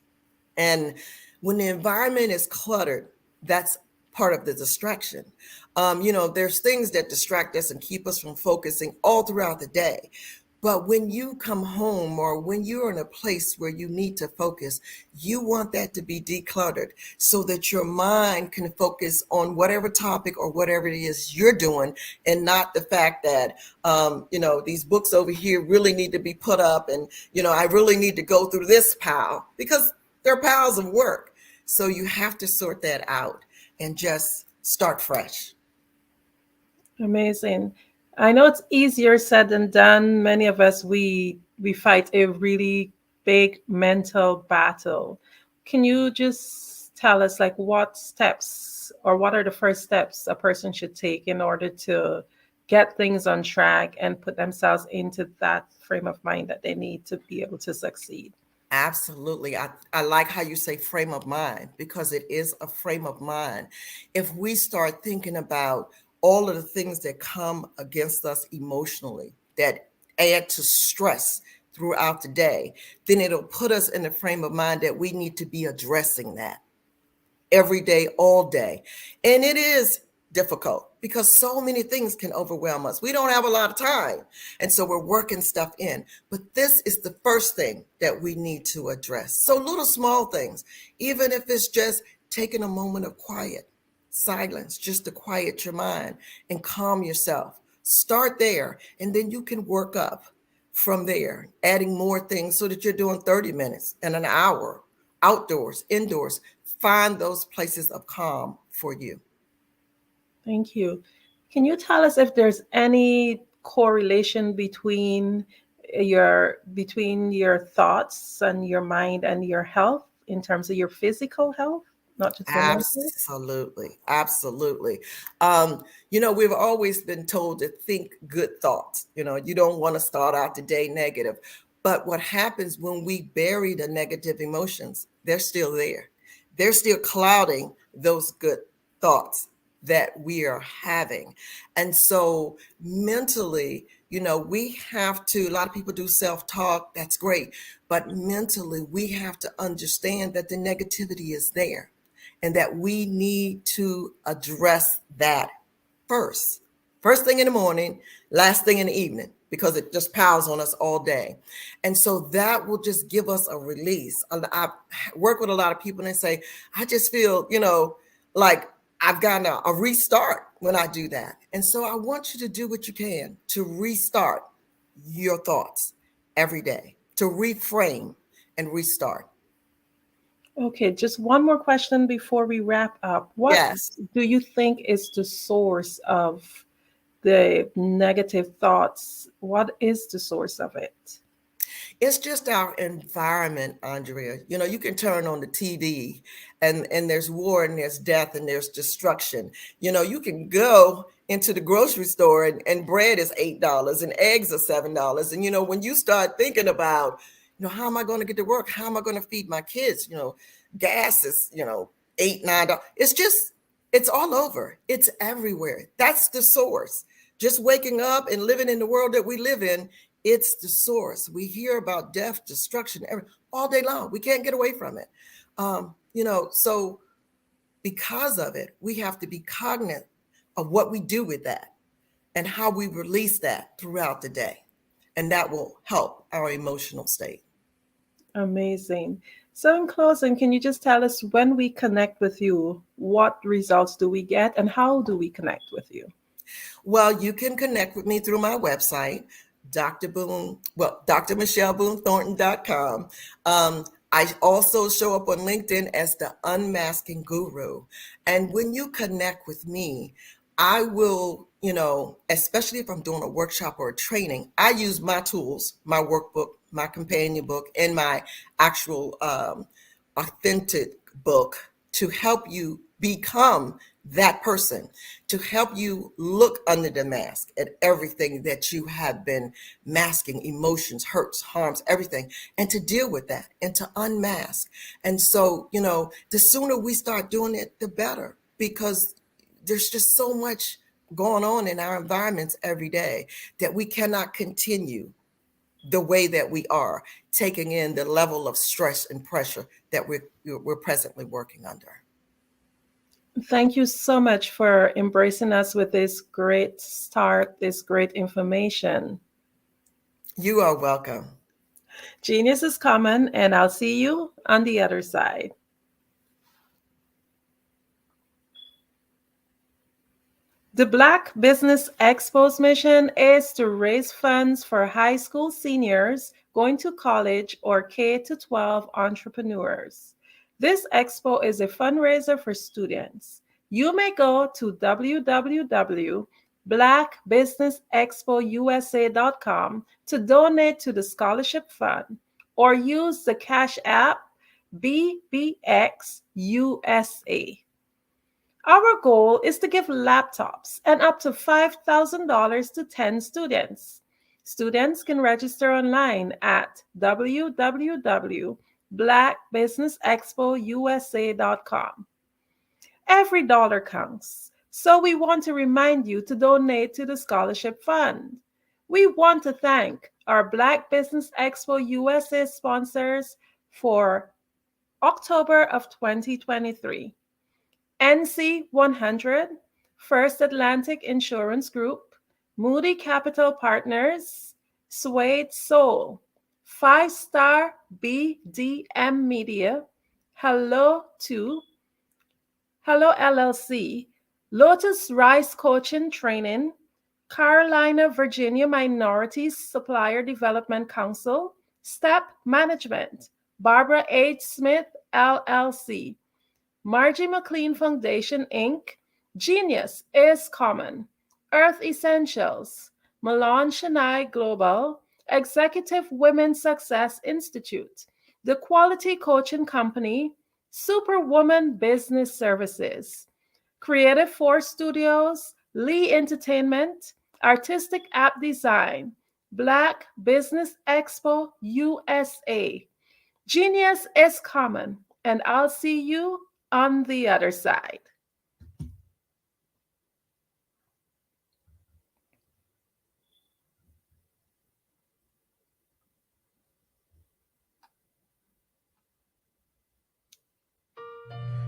And when the environment is cluttered, that's part of the distraction. There's things that distract us and keep us from focusing all throughout the day. But when you come home or when you're in a place where you need to focus, you want that to be decluttered so that your mind can focus on whatever topic or whatever it is you're doing, and not the fact that, these books over here really need to be put up, and, I really need to go through this pile, because they're piles of work. So you have to sort that out and just start fresh. Amazing. I know it's easier said than done. Many of us, we fight a really big mental battle. Can you just tell us, like, what steps or what are the first steps a person should take in order to get things on track and put themselves into that frame of mind that they need to be able to succeed? Absolutely. I like how you say frame of mind, because it is a frame of mind. If we start thinking about all of the things that come against us emotionally that add to stress throughout the day, then it'll put us in a frame of mind that we need to be addressing that every day, all day. And it is difficult because so many things can overwhelm us. We don't have a lot of time. And so we're working stuff in. But this is the first thing that we need to address. So little small things, even if it's just taking a moment of quiet, silence, just to quiet your mind and calm yourself. Start there, and then you can work up from there, adding more things so that you're doing 30 minutes and an hour, outdoors, indoors. Find those places of calm for you. Thank you. Can you tell us if there's any correlation between your thoughts and your mind and your health in terms of your physical health, not just your mental? Absolutely. We've always been told to think good thoughts. You don't want to start out the day negative. But what happens when we bury the negative emotions, they're still there. They're still clouding those good thoughts that we are having. And so mentally, we have to, a lot of people do self-talk, that's great. But mentally, we have to understand that the negativity is there and that we need to address that first. First thing in the morning, last thing in the evening, because it just piles on us all day. And so that will just give us a release. I work with a lot of people and they say, I just feel, like I've gotten a restart when I do that. And so I want you to do what you can to restart your thoughts every day, to reframe and restart. Okay, just one more question before we wrap up. What do you think is the source of the negative thoughts? What is the source of it? It's just our environment, Andrea. You can turn on the TV and there's war and there's death and there's destruction. You can go into the grocery store and bread is $8 and eggs are $7. And, when you start thinking about, how am I going to get to work? How am I going to feed my kids? Gas is, $8, $9. It's all over. It's everywhere. That's the source. Just waking up and living in the world that we live in, it's the source. We hear about death, destruction, all day long. We can't get away from it. So because of it, we have to be cognizant of what we do with that and how we release that throughout the day. And that will help our emotional state. Amazing. So in closing, can you just tell us, when we connect with you, what results do we get and how do we connect with you? Well, you can connect with me through my website, drmichelleBooneThornton.com. I also show up on LinkedIn as the Unmasking Guru. And when you connect with me, I will, especially if I'm doing a workshop or a training, I use my tools, my workbook, my companion book, and my actual authentic book to help you become that person, to help you look under the mask at everything that you have been masking, emotions, hurts, harms, everything, and to deal with that and to unmask. And so, the sooner we start doing it, the better, because there's just so much going on in our environments every day that we cannot continue the way that we are, taking in the level of stress and pressure that we're presently working under. Thank you so much for embracing us with this great start, this great information. You are welcome. Genius is coming, and I'll see you on the other side. The Black Business Expo's mission is to raise funds for high school seniors going to college or K-12 entrepreneurs. This expo is a fundraiser for students. You may go to www.blackbusinessexpousa.com to donate to the scholarship fund or use the Cash App BBXUSA. Our goal is to give laptops and up to $5,000 to 10 students. Students can register online at www.blackbusinessexpousa.com. Every dollar counts, so we want to remind you to donate to the scholarship fund. We want to thank our Black Business Expo USA sponsors for October of 2023. NC 100, First Atlantic Insurance Group, Moody Capital Partners, Suede Soul, 5-Star BDM Media, Hello LLC, Lotus Rice Coaching Training, Carolina, Virginia Minorities Supplier Development Council, Step Management, Barbara H. Smith LLC, Margie McLean Foundation, Inc., Genius is Common, Earth Essentials, Milan Shania Global, Executive Women Success Institute, The Quality Coaching Company, Superwoman Business Services, Creative Force Studios, Lee Entertainment, Artistic App Design, Black Business Expo USA. Genius is Common, and I'll see you on the other side.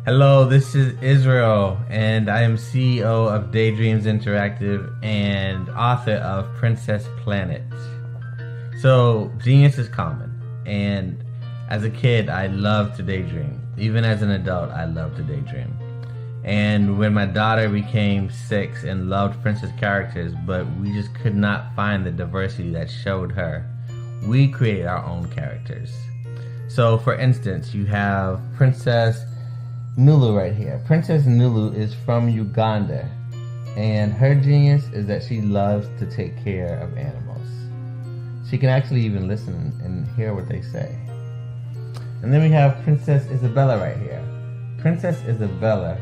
Hello, this is Israel, and I am CEO of Daydreams Interactive and author of Princess Planet. So, genius is common, and as a kid, I loved to daydream. Even as an adult, I loved to daydream. And when my daughter became 6 and loved princess characters, but we just could not find the diversity that showed her, we created our own characters. So, for instance, you have Princess Nulu right here. Princess Nulu is from Uganda, and her genius is that she loves to take care of animals. She can actually even listen and hear what they say. And then we have Princess Isabella right here. Princess Isabella,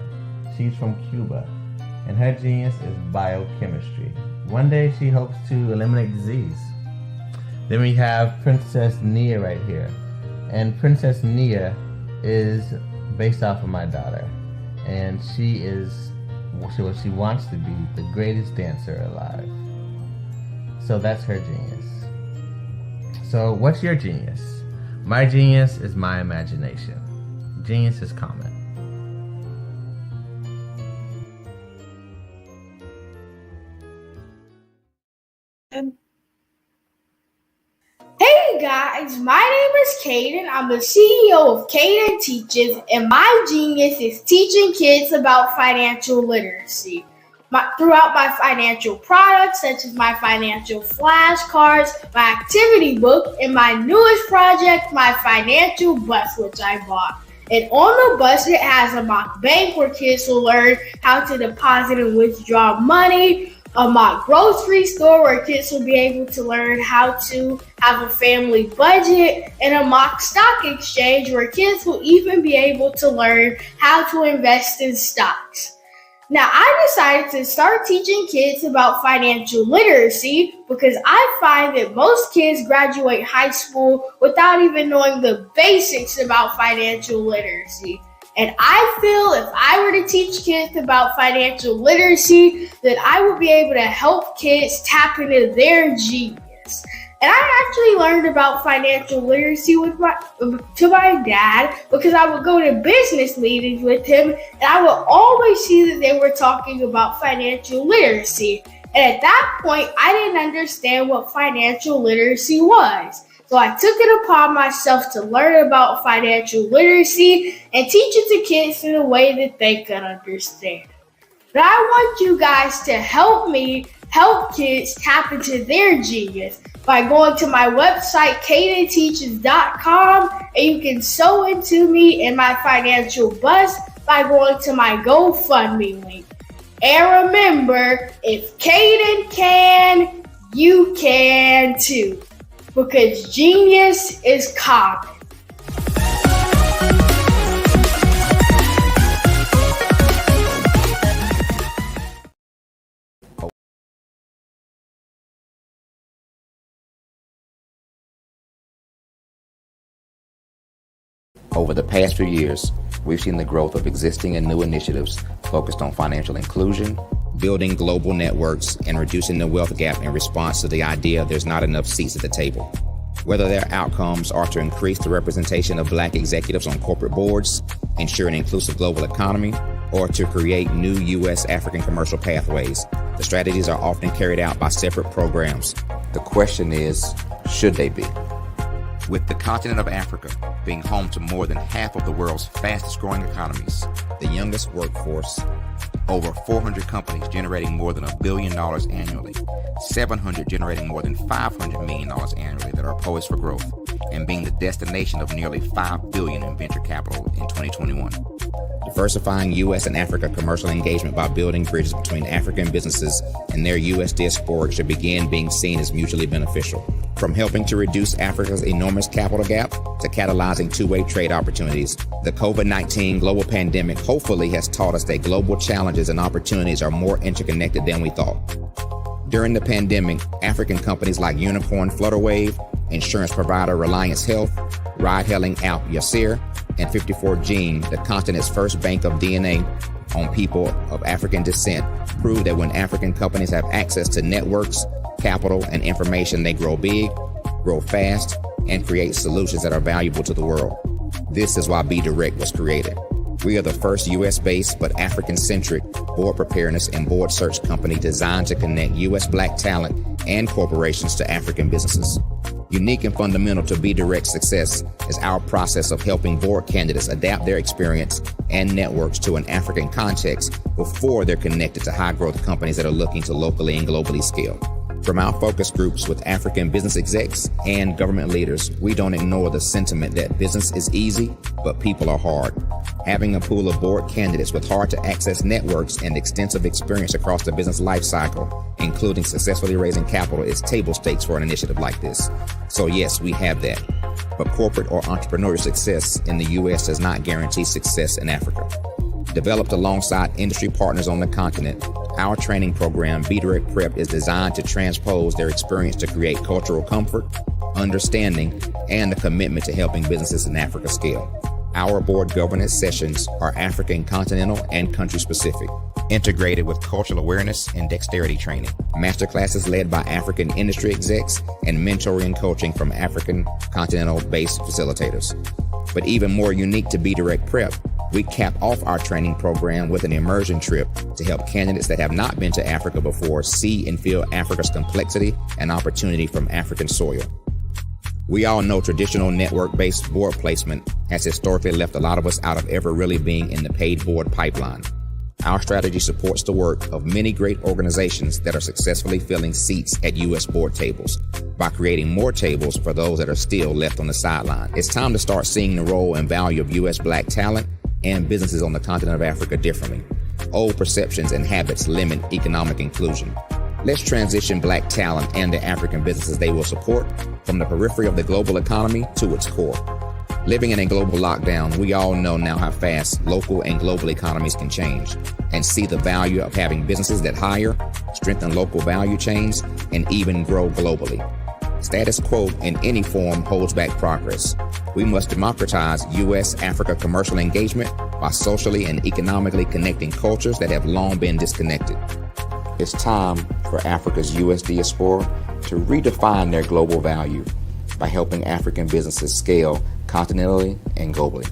she's from Cuba, and her genius is biochemistry. One day she hopes to eliminate disease. Then we have Princess Nia right here, and Princess Nia is based off of my daughter, and she is what she wants to be, the greatest dancer alive. So that's her genius. So what's your genius? My genius is my imagination. Genius is common. Hey guys, my name is Caden. I'm the CEO of Caden Teaches, and my genius is teaching kids about financial literacy. Throughout my financial products, such as my financial flashcards, my activity book, and my newest project, my financial bus, which I bought. And on the bus, it has a mock bank where kids will learn how to deposit and withdraw money, a mock grocery store where kids will be able to learn how to have a family budget, and a mock stock exchange where kids will even be able to learn how to invest in stocks. Now, I decided to start teaching kids about financial literacy because I find that most kids graduate high school without even knowing the basics about financial literacy. And I feel if I were to teach kids about financial literacy, that I would be able to help kids tap into their genius. And I actually learned about financial literacy to my dad because I would go to business meetings with him, and I would always see that they were talking about financial literacy. And at that point, I didn't understand what financial literacy was. So I took it upon myself to learn about financial literacy and teach it to kids in a way that they could understand. But I want you guys to help me help kids tap into their genius by going to my website, cadenteaches.com, and you can sew into me in my financial bust by going to my GoFundMe link. And remember, if Caden can, you can too. Because genius is common. Over the past few years, we've seen the growth of existing and new initiatives focused on financial inclusion, building global networks, and reducing the wealth gap in response to the idea there's not enough seats at the table. Whether their outcomes are to increase the representation of Black executives on corporate boards, ensure an inclusive global economy, or to create new U.S. African commercial pathways, the strategies are often carried out by separate programs. The question is, should they be? With the continent of Africa being home to more than half of the world's fastest growing economies, the youngest workforce, over 400 companies generating more than $1 billion annually, 700 generating more than $500 million annually that are poised for growth, and being the destination of nearly $5 billion in venture capital in 2021. Diversifying U.S. and Africa commercial engagement by building bridges between African businesses and their U.S. diaspora should begin being seen as mutually beneficial. From helping to reduce Africa's enormous capital gap to catalyzing two-way trade opportunities, the COVID-19 global pandemic hopefully has taught us that global challenges and opportunities are more interconnected than we thought. During the pandemic, African companies like Unicorn Flutterwave, insurance provider Reliance Health, ride-hailing app Yasir, and 54Gene, the continent's first bank of DNA on people of African descent, proved that when African companies have access to networks, capital, and information, they grow big, grow fast, and create solutions that are valuable to the world. This is why BDirect was created. We are the first U.S.-based but African-centric board preparedness and board search company designed to connect U.S. Black talent and corporations to African businesses. Unique and fundamental to BDirect's success is our process of helping board candidates adapt their experience and networks to an African context before they're connected to high-growth companies that are looking to locally and globally scale. From our focus groups with African business execs and government leaders, we don't ignore the sentiment that business is easy, but people are hard. Having a pool of board candidates with hard-to-access networks and extensive experience across the business life cycle, including successfully raising capital, is table stakes for an initiative like this. So yes, we have that. But corporate or entrepreneurial success in the U.S. does not guarantee success in Africa. Developed alongside industry partners on the continent, our training program, BDirect Prep, is designed to transpose their experience to create cultural comfort, understanding, and a commitment to helping businesses in Africa scale. Our board governance sessions are African, continental, and country-specific, integrated with cultural awareness and dexterity training, masterclasses led by African industry execs, and mentoring and coaching from African continental-based facilitators. But even more unique to BDirect Prep, we cap off our training program with an immersion trip to help candidates that have not been to Africa before see and feel Africa's complexity and opportunity from African soil. We all know traditional network-based board placement has historically left a lot of us out of ever really being in the paid board pipeline. Our strategy supports the work of many great organizations that are successfully filling seats at U.S. board tables by creating more tables for those that are still left on the sideline. It's time to start seeing the role and value of U.S. Black talent and businesses on the continent of Africa differently. Old perceptions and habits limit economic inclusion. Let's transition Black talent and the African businesses they will support from the periphery of the global economy to its core. Living in a global lockdown, we all know now how fast local and global economies can change, and see the value of having businesses that hire, strengthen local value chains, and even grow globally. Status quo in any form holds back progress. We must democratize U.S.-Africa commercial engagement by socially and economically connecting cultures that have long been disconnected. It's time for Africa's U.S. diaspora to redefine their global value by helping African businesses scale continentally and globally.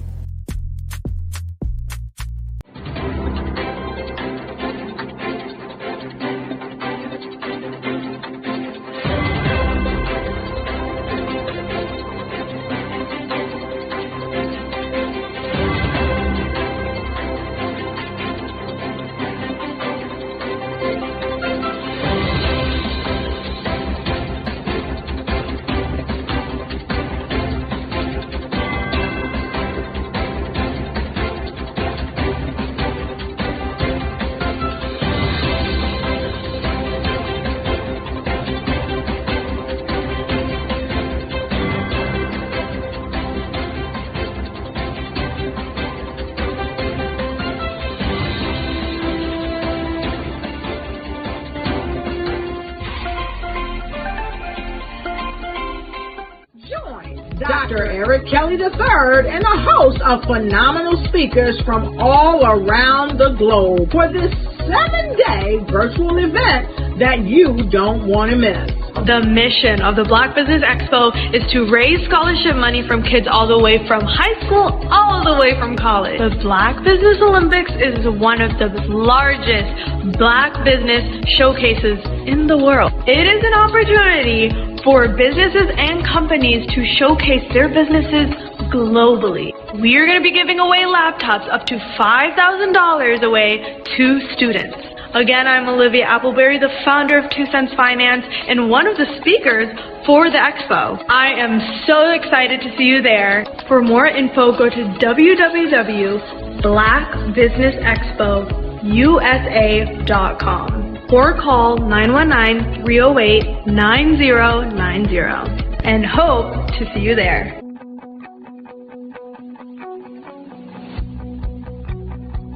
Dr. Eric Kelly III and a host of phenomenal speakers from all around the globe for this 7-day virtual event that you don't want to miss. The mission of the Black Business Expo is to raise scholarship money from kids all the way from high school all the way from college. The Black Business Olympics is one of the largest Black business showcases in the world. It is an opportunity for businesses and companies to showcase their businesses globally. We are going to be giving away laptops up to $5,000 away to students. Again, I'm Olivia Appleberry, the founder of 2 Cents Finance and one of the speakers for the expo. I am so excited to see you there. For more info, go to www.blackbusinessexpousa.com or call 919-308-9090 and hope to see you there.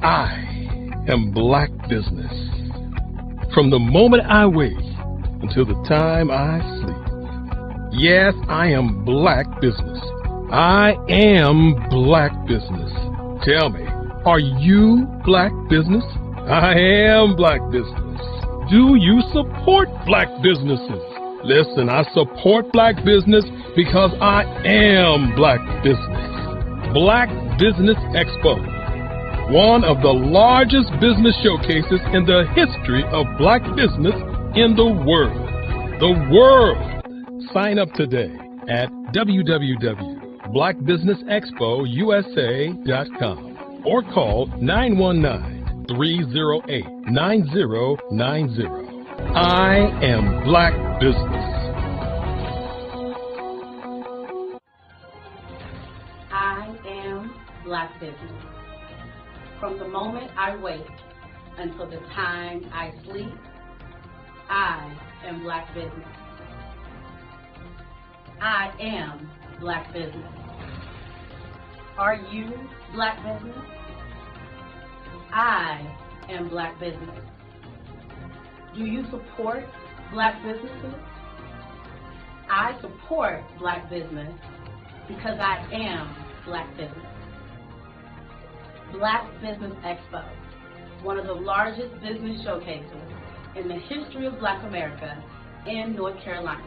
I am Black business. From the moment I wake until the time I sleep. Yes, I am Black business. I am Black business. Tell me, are you Black business? I am Black business. Do you support Black businesses? Listen, I support Black business because I am Black business. Black Business Expo, one of the largest business showcases in the history of Black business in the world. The world! Sign up today at www.blackbusinessexpousa.com or call 919-308-9090. I am Black business. I am Black business. From the moment I wake until the time I sleep, I am Black business. I am Black business. Are you Black business? I am Black business. Do you support Black businesses? I support Black business because I am Black business. Black Business Expo, one of the largest business showcases in the history of Black America in North Carolina.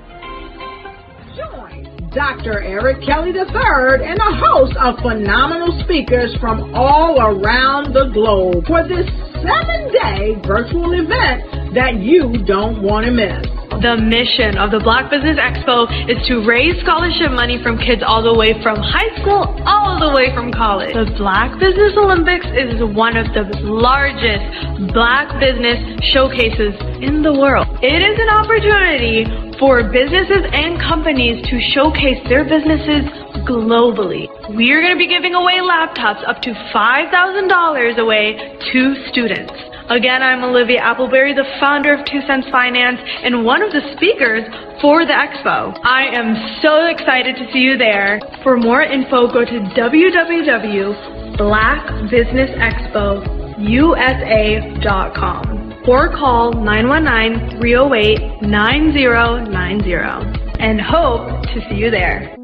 Join Dr. Eric Kelly III and a host of phenomenal speakers from all around the globe for this 7-day virtual event that you don't want to miss. The mission of the Black Business Expo is to raise scholarship money from kids all the way from high school all the way from college. The Black Business Olympics is one of the largest Black business showcases in the world. It is an opportunity for businesses and companies to showcase their businesses globally. We are going to be giving away laptops up to $5,000 away to students. Again, I'm Olivia Appleberry, the founder of 2 Cents Finance and one of the speakers for the expo. I am so excited to see you there. For more info, go to www.blackbusinessexpousa.com or call 919-308-9090 and hope to see you there.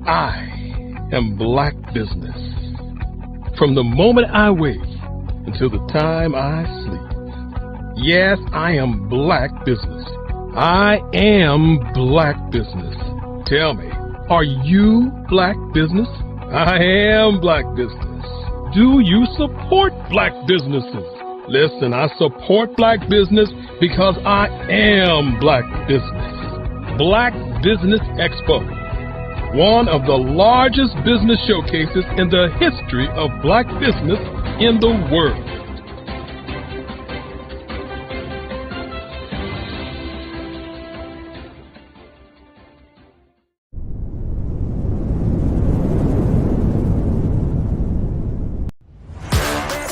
I am Black business. From the moment I wake until the time I sleep. Yes, I am Black business. I am Black business. Tell me, are you Black business? I am Black business. Do you support Black businesses? Listen, I support Black business because I am Black business. Black Business Expo, one of the largest business showcases in the history of Black business in the world.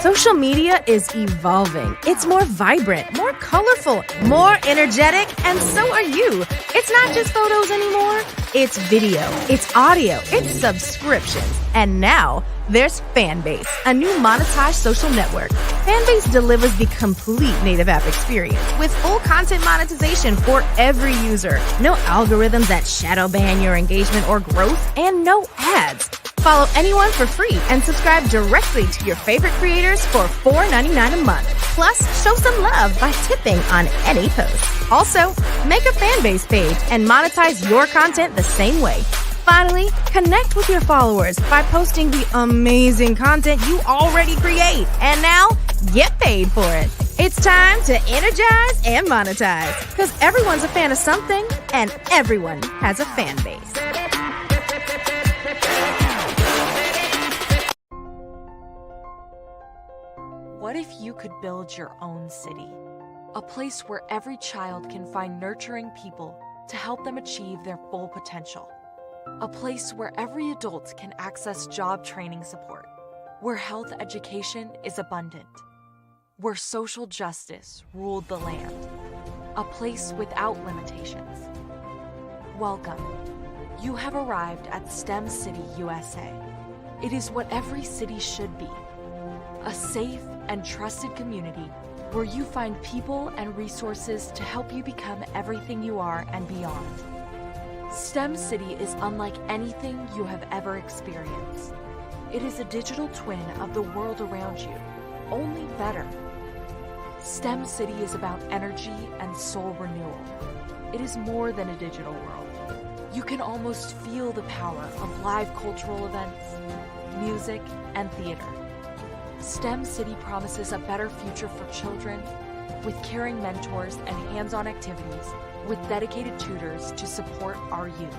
Social Social media is evolving. It's more vibrant, more colorful, more energetic, and so are you. It's not just photos anymore. It's video, it's audio, it's subscriptions. And now there's Fanbase, a new monetized social network. Fanbase delivers the complete native app experience with full content monetization for every user. No algorithms that shadow ban your engagement or growth, and no ads. Follow anyone for free and subscribe directly to your favorite creators for $4.99 a month. Plus, show some love by tipping on any post. Also, make a Fanbase page and monetize your content the same way. Finally, connect with your followers by posting the amazing content you already create. And now, get paid for it. It's time to energize and monetize, because everyone's a fan of something and everyone has a fan base. What if you could build your own city? A place where every child can find nurturing people to help them achieve their full potential. A place where every adult can access job training support. Where health education is abundant. Where social justice ruled the land. A place without limitations. Welcome. You have arrived at STEM City, USA. It is what every city should be. A safe and trusted community where you find people and resources to help you become everything you are and beyond. STEM City is unlike anything you have ever experienced. It is a digital twin of the world around you, only better. STEM City is about energy and soul renewal. It is more than a digital world. You can almost feel the power of live cultural events, music, and theater. STEM City promises a better future for children with caring mentors and hands-on activities with dedicated tutors to support our youth.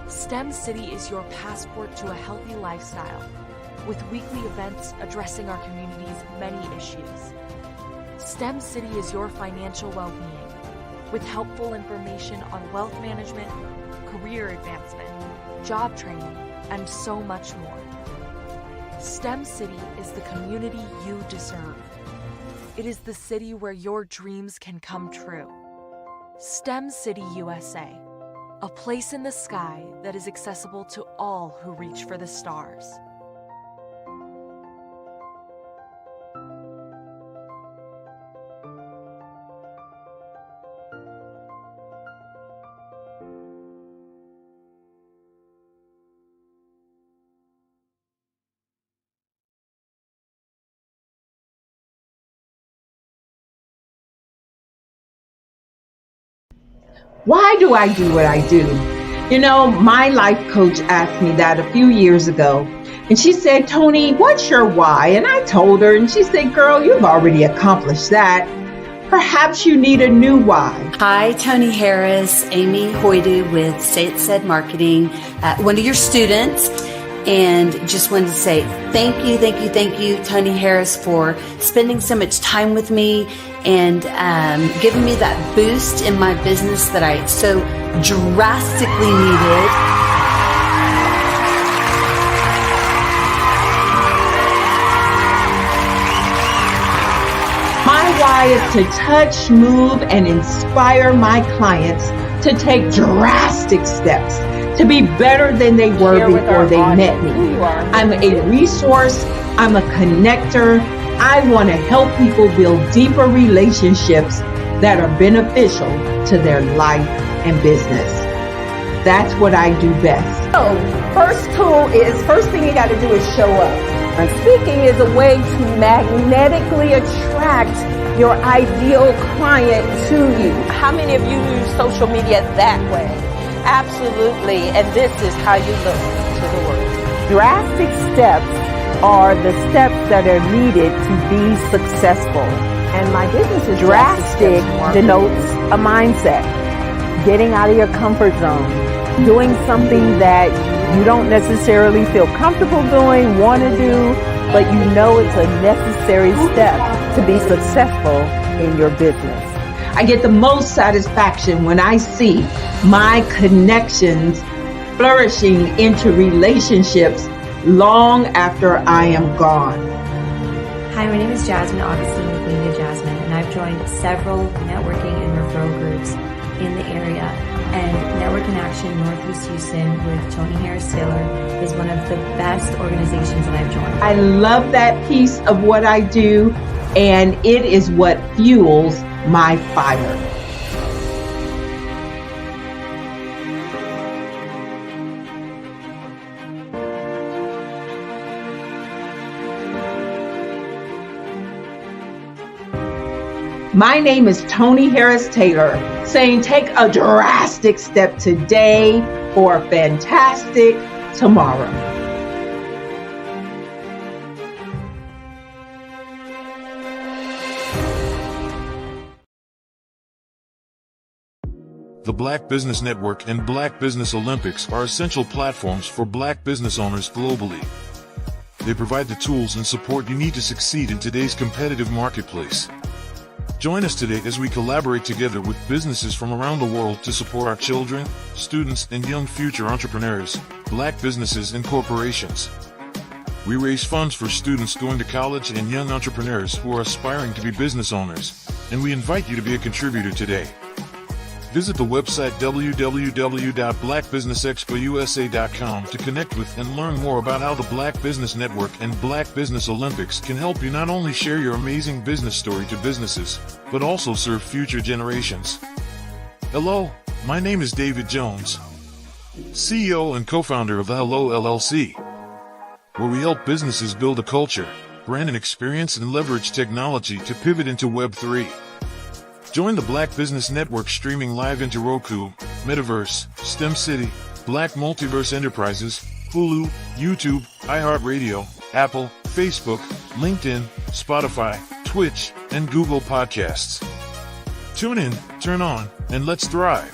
STEM City is your passport to a healthy lifestyle with weekly events addressing our community's many issues. STEM City is your financial well-being with helpful information on wealth management, career advancement, job training, and so much more. STEM City is the community you deserve. It is the city where your dreams can come true. STEM City USA, a place in the sky that is accessible to all who reach for the stars. Why do I do what I do? You know, my life coach asked me that a few years ago. And she said, Tony, what's your why? And I told her, and she said, girl, you've already accomplished that. Perhaps you need a new why. Hi, Tony Harris, Amy Hoydu with Say It Said Marketing, one of your students. And just wanted to say thank you, Tony Harris, for spending so much time with me and giving me that boost in my business that I so drastically needed. My why is to touch, move, and inspire my clients to take drastic steps to be better than they were before they met me. I'm a resource, I'm a connector. I want to help people build deeper relationships that are beneficial to their life and business. That's what I do best. So, first thing you got to do is show up. And speaking is a way to magnetically attract your ideal client to you. How many of you use social media that way? Absolutely, and this is how you look to the world. Drastic steps are the steps that are needed to be successful. And my business is drastic denotes a mindset. Getting out of your comfort zone. Doing something that you don't necessarily feel comfortable doing, want to do, but you know it's a necessary step to be successful in your business. I get the most satisfaction when I see my connections flourishing into relationships long after I am gone. Hi, my name is Jasmine Augustine with Media Jasmine, and I've joined several networking and referral groups in the area. And Network in Action Northeast Houston with Tony Harris Taylor is one of the best organizations that I've joined. I love that piece of what I do, and it is what fuels my fire. My name is Tony Harris Taylor, saying take a drastic step today for a fantastic tomorrow. The Black Business Network and Black Business Olympics are essential platforms for Black business owners globally. They provide the tools and support you need to succeed in today's competitive marketplace. Join us today as we collaborate together with businesses from around the world to support our children, students, and young future entrepreneurs, Black businesses and corporations. We raise funds for students going to college and young entrepreneurs who are aspiring to be business owners, and we invite you to be a contributor today. Visit the website www.blackbusinessexpousa.com to connect with and learn more about how the Black Business Network and Black Business Olympics can help you not only share your amazing business story to businesses, but also serve future generations. Hello, my name is David Jones, CEO and co-founder of the Hello LLC, where we help businesses build a culture, brand and experience, and leverage technology to pivot into Web3. Join the Black Business Network streaming live into Roku, Metaverse, STEM City, Black Multiverse Enterprises, Hulu, YouTube, iHeartRadio, Apple, Facebook, LinkedIn, Spotify, Twitch, and Google Podcasts. Tune in, turn on, and let's thrive.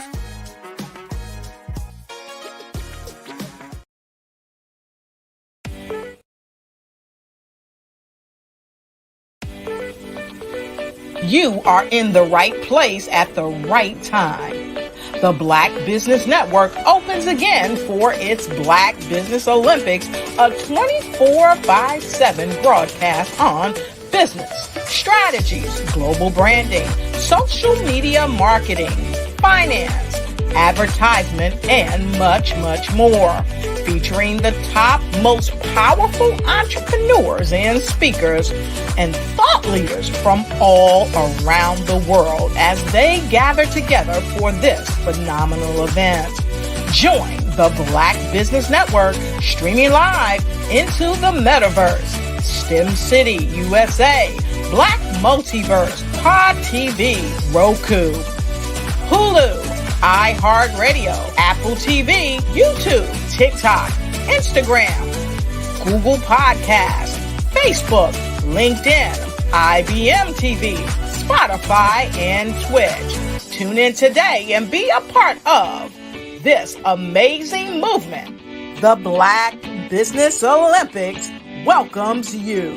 You are in the right place at the right time. The Black Business Network opens again for its Black Business Olympics, a 24/7 broadcast on business, strategies, global branding, social media marketing, finance, advertisement, and much, much more. Featuring the top, most powerful entrepreneurs and speakers and thought leaders from all around the world as they gather together for this phenomenal event. Join the Black Business Network streaming live into the Metaverse, STEM City, USA, Black Multiverse, Pod TV, Roku, Hulu, iHeartRadio, Apple TV, YouTube, TikTok, Instagram, Google Podcasts, Facebook, LinkedIn, IBM TV, Spotify, and Twitch. Tune in today and be a part of this amazing movement. The Black Business Olympics welcomes you.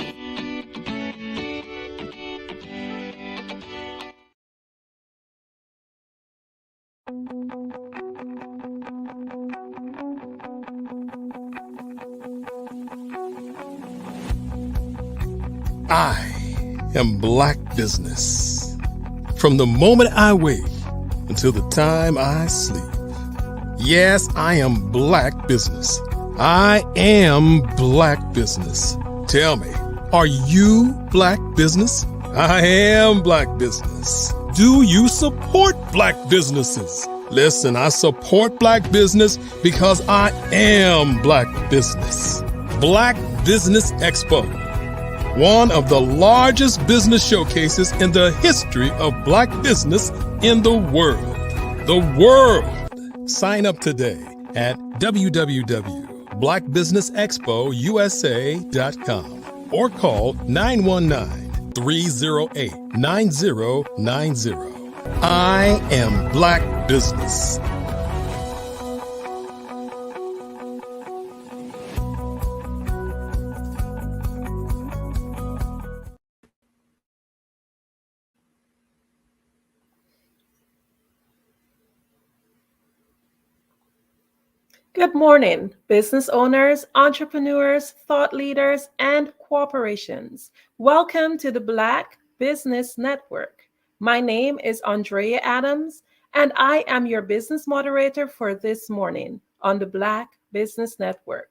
I am Black Business. From the moment I wake until the time I sleep. Yes, I am Black Business. I am Black Business. Tell me, are you Black Business? I am Black Business. Do you support Black businesses? Listen, I support Black business because I am Black Business. Black Business Expo, one of the largest business showcases in the history of Black business in the world. The world! Sign up today at www.blackbusinessexpousa.com or call 919-308-9090. I am Black Business. Good morning, business owners, entrepreneurs, thought leaders, and corporations. Welcome to the Black Business Network. My name is Andrea Adams, and I am your business moderator for this morning on the Black Business Network.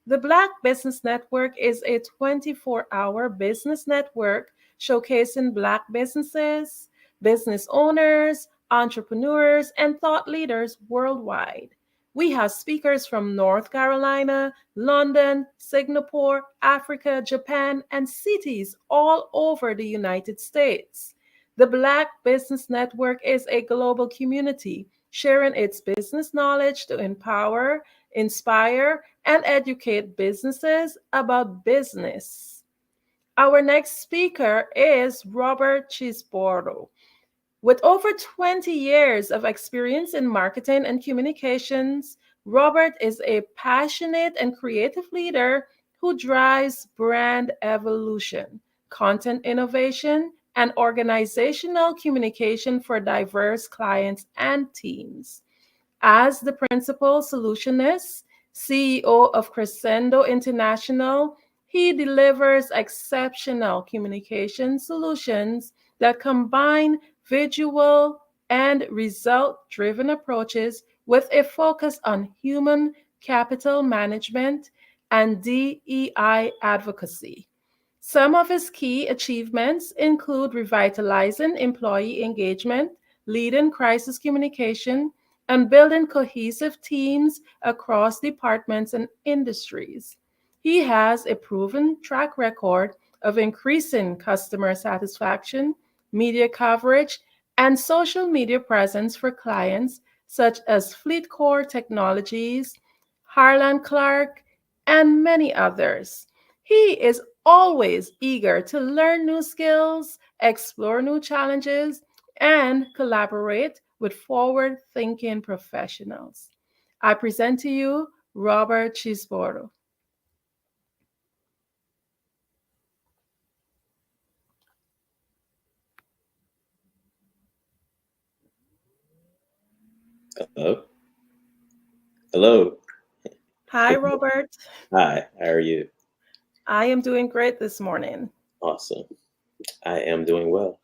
The Black Business Network is a 24-hour business network showcasing Black businesses, business owners, entrepreneurs, and thought leaders worldwide. We have speakers from North Carolina, London, Singapore, Africa, Japan, and cities all over the United States. The Black Business Network is a global community sharing its business knowledge to empower, inspire, and educate businesses about business. Our next speaker is Robert Chisboro. With over 20 years of experience in marketing and communications, Robert is a passionate and creative leader who drives brand evolution, content innovation, and organizational communication for diverse clients and teams. As the principal solutionist, CEO of Crescendo International, he delivers exceptional communication solutions that combine visual and result-driven approaches with a focus on human capital management and DEI advocacy. Some of his key achievements include revitalizing employee engagement, leading crisis communication, and building cohesive teams across departments and industries. He has a proven track record of increasing customer satisfaction, media coverage, and social media presence for clients such as FleetCor Technologies, Harlan Clark, and many others. He is always eager to learn new skills, explore new challenges, and collaborate with forward-thinking professionals. I present to you Robert Chisboro. Hello. Hello. Hi, Robert. Hi, how are you? I am doing great this morning. Awesome. I am doing well.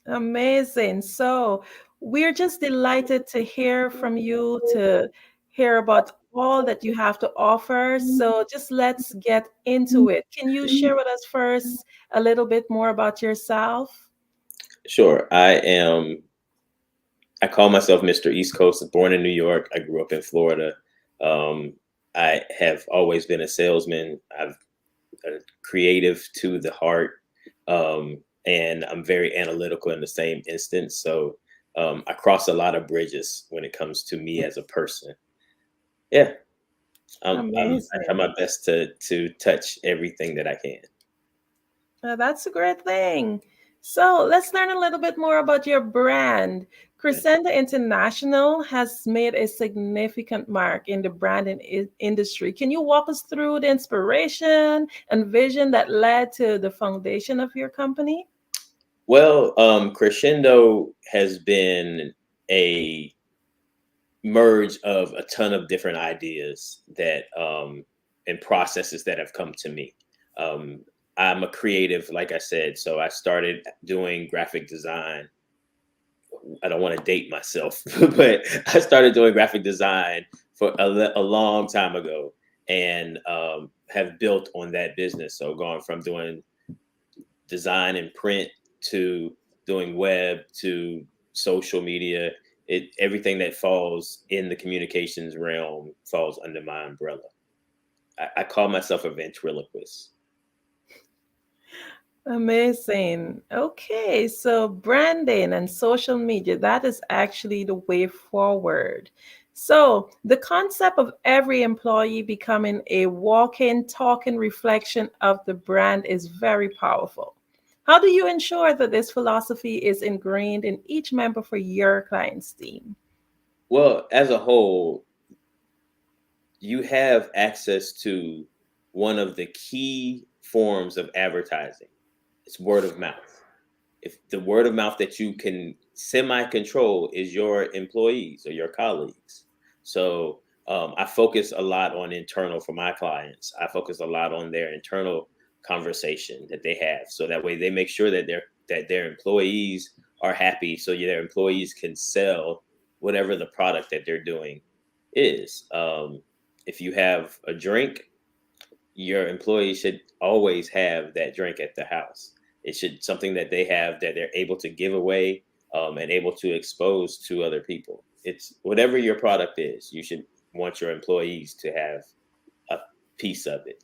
Amazing. So we're just delighted to hear from you, to hear about all that you have to offer. So just let's get into it. Can you share with us first a little bit more about yourself? Sure. I call myself Mr. East Coast, born in New York. I grew up in Florida. I have always been a salesman. I'm a creative to the heart. And I'm very analytical in the same instance. So I cross a lot of bridges when it comes to me as a person. Yeah. I try my best to touch everything that I can. That's a great thing. So let's learn a little bit more about your brand. Crescendo International has made a significant mark in the branding industry. Can you walk us through the inspiration and vision that led to the foundation of your company? Well, Crescendo has been a merge of a ton of different ideas that and processes that have come to me. I'm a creative, like I said, so I started doing graphic design. I don't want to date myself, but I started doing graphic design for a long time ago and have built on that business. So going from doing design and print to doing web to social media, everything that falls in the communications realm falls under my umbrella. I call myself a ventriloquist. Amazing. Okay, so branding and social media, that is actually the way forward. So the concept of every employee becoming a walking, talking reflection of the brand is very powerful. How do you ensure that this philosophy is ingrained in each member for your client's team? Well, as a whole, you have access to one of the key forms of advertising. It's word of mouth. If the word of mouth that you can semi-control is your employees or your colleagues. So I focus a lot on internal for my clients. I focus a lot on their internal conversation that they have, so that way they make sure that their employees are happy, so their employees can sell whatever the product that they're doing is. If you have a drink, your employees should always have that drink at the house. It should something that they have that they're able to give away, and able to expose to other people. It's whatever your product is, you should want your employees to have a piece of it.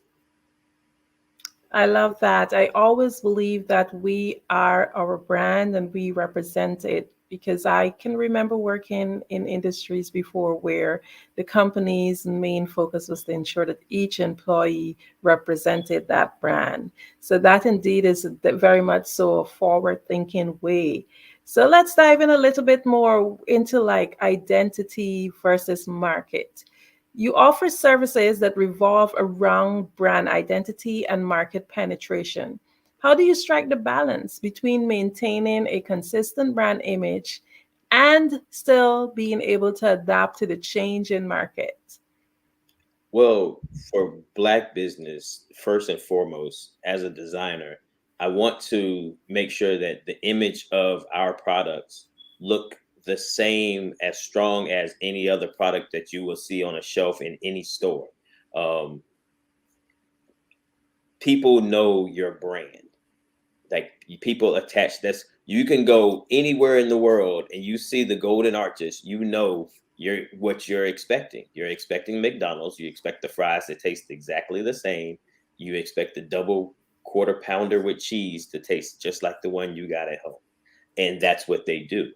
I love that. I always believe that we are our brand and we represent it, because I can remember working in industries before where the company's main focus was to ensure that each employee represented that brand. So that indeed is very much so a forward-thinking way. So let's dive in a little bit more into like identity versus market. You offer services that revolve around brand identity and market penetration. How do you strike the balance between maintaining a consistent brand image and still being able to adapt to the change in market? Well, for Black business, first and foremost, as a designer, I want to make sure that the image of our products look the same, as strong as any other product that you will see on a shelf in any store. People know your brand. Like, people attach this. You can go anywhere in the world and you see the golden arches, you know what you're expecting. You're expecting McDonald's. You expect the fries to taste exactly the same. You expect the double quarter pounder with cheese to taste just like the one you got at home. And that's what they do.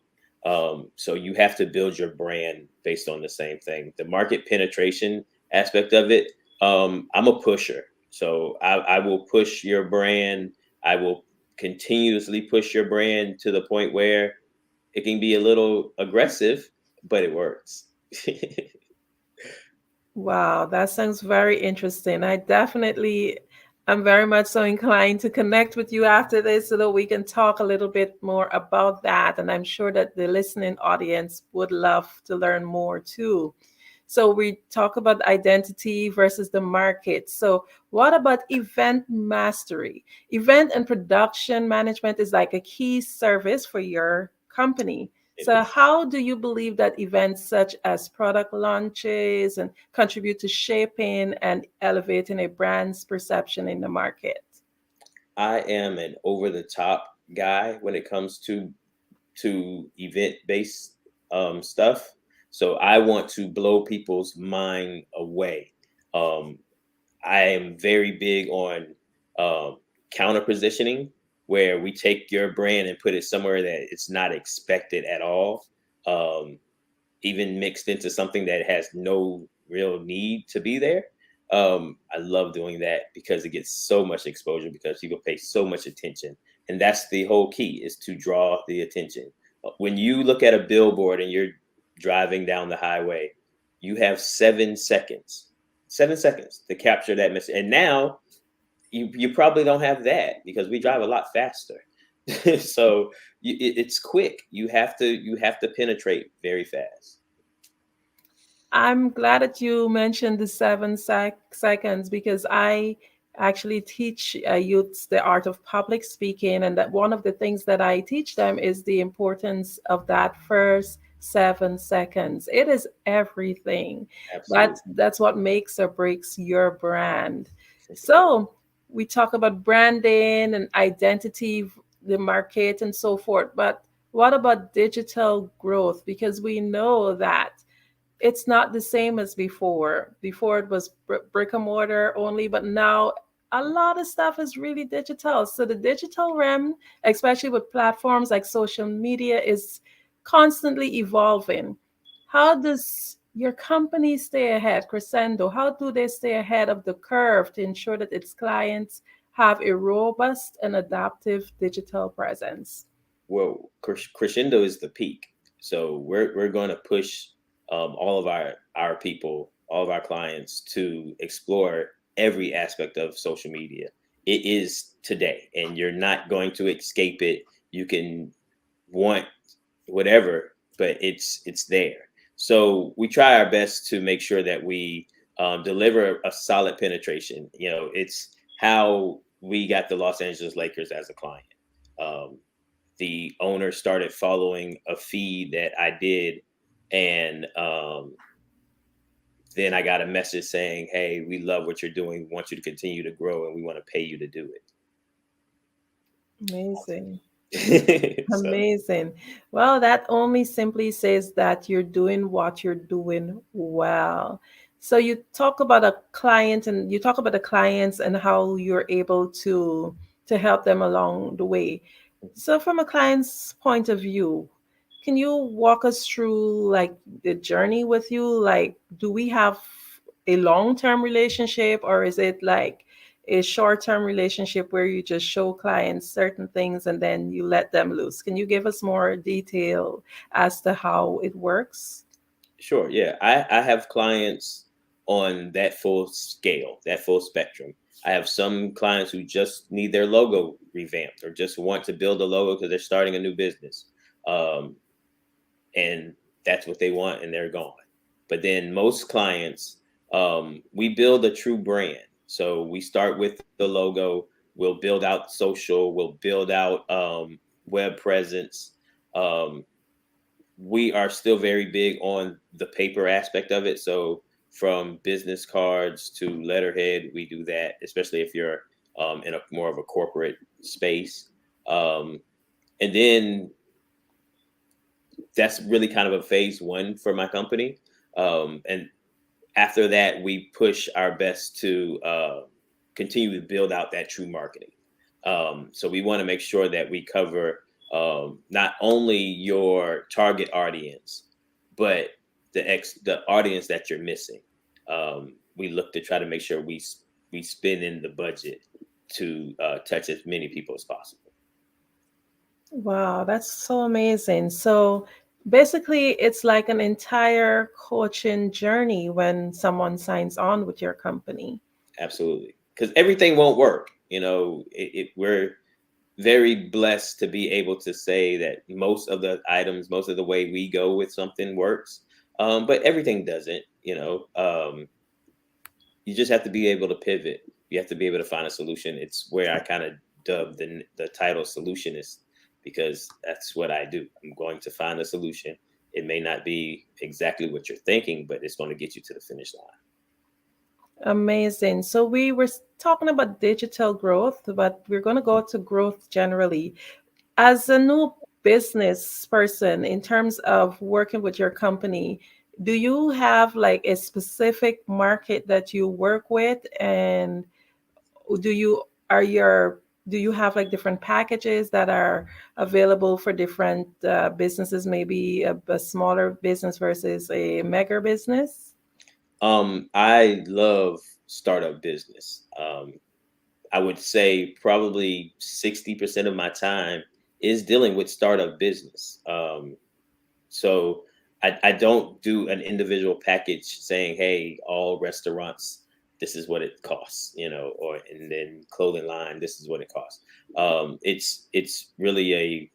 So you have to build your brand based on the same thing. The market penetration aspect of it, I'm a pusher. So I will push your brand. I will continuously push your brand to the point where it can be a little aggressive, but it works. Wow, that sounds very interesting. I'm very much so inclined to connect with you after this so that we can talk a little bit more about that. And I'm sure that the listening audience would love to learn more too. So we talk about identity versus the market. So what about event mastery? Event and production management is like a key service for your company. So how do you believe that events such as product launches and contribute to shaping and elevating a brand's perception in the market? I am an over-the-top guy when it comes to event-based stuff. So I want to blow people's mind away. I am very big on counter positioning, where we take your brand and put it somewhere that it's not expected at all, even mixed into something that has no real need to be there. I love doing that because it gets so much exposure, because people pay so much attention. And that's the whole key, is to draw the attention. When you look at a billboard and you're driving down the highway, you have 7 seconds to capture that message. And now you probably don't have that, because we drive a lot faster. So it's quick. You have to penetrate very fast. I'm glad that you mentioned the 7 seconds, because I actually teach youths the art of public speaking, and that one of the things that I teach them is the importance of that first 7 seconds. It is everything. That's what makes or breaks your brand. So we talk about branding and identity, the market, and so forth. But what about digital growth? Because we know that it's not the same as before. Before it was brick and mortar only, but now a lot of stuff is really digital. So the digital realm, especially with platforms like social media, is constantly evolving. How does your company stay ahead, Crescendo? How do they stay ahead of the curve to ensure that its clients have a robust and adaptive digital presence? Well, Crescendo is the peak. So we're going to push all of our people, all of our clients, to explore every aspect of social media. It is today, and you're not going to escape it. You can want whatever, but it's there. So we try our best to make sure that we deliver a solid penetration. You know, it's how we got the Los Angeles Lakers as a client. The owner started following a feed that I did, and then I got a message saying, "Hey, we love what you're doing. We want you to continue to grow, and we want to pay you to do it." Amazing. So, Amazing. Well, that only simply says that you're doing what you're doing well. So you talk about a client and you talk about the clients and how you're able to help them along the way. So from a client's point of view, can you walk us through like the journey with you? Like, do we have a long-term relationship, or is it like a short-term relationship where you just show clients certain things and then you let them loose? Can you give us more detail as to how it works? sure, yeah, I have clients on that full scale, that full spectrum. I have some clients who just need their logo revamped or just want to build a logo because they're starting a new business. And that's what they want, and they're gone. But then most clients, we build a true brand. So we start with the logo, we'll build out social, we'll build out web presence. We are still very big on the paper aspect of it. So from business cards to letterhead, we do that, especially if you're in a more of a corporate space. And then that's really kind of a phase one for my company. And after that, we push our best to continue to build out that true marketing. So we want to make sure that we cover not only your target audience, but the audience that you're missing. We look to try to make sure we spend in the budget to touch as many people as possible. Wow, that's so amazing. So basically, it's like an entire coaching journey when someone signs on with your company. Absolutely, because everything won't work. You know, we're very blessed to be able to say that most of the items, most of the way we go with something works, but everything doesn't. You know, you just have to be able to pivot. You have to be able to find a solution. It's where I kind of dubbed the title solutionist, because that's what I do. I'm going to find a solution. It may not be exactly what you're thinking, but it's going to get you to the finish line. Amazing. So we were talking about digital growth, but we're going to go to growth generally. As a new business person, in terms of working with your company, do you have like a specific market that you work with, and do you have like different packages that are available for different businesses, maybe a smaller business versus a mega business? I love startup business. I would say probably 60% of my time is dealing with startup business. So I don't do an individual package saying, hey, all restaurants, this is what it costs, you know, and then clothing line, this is what it costs. It's really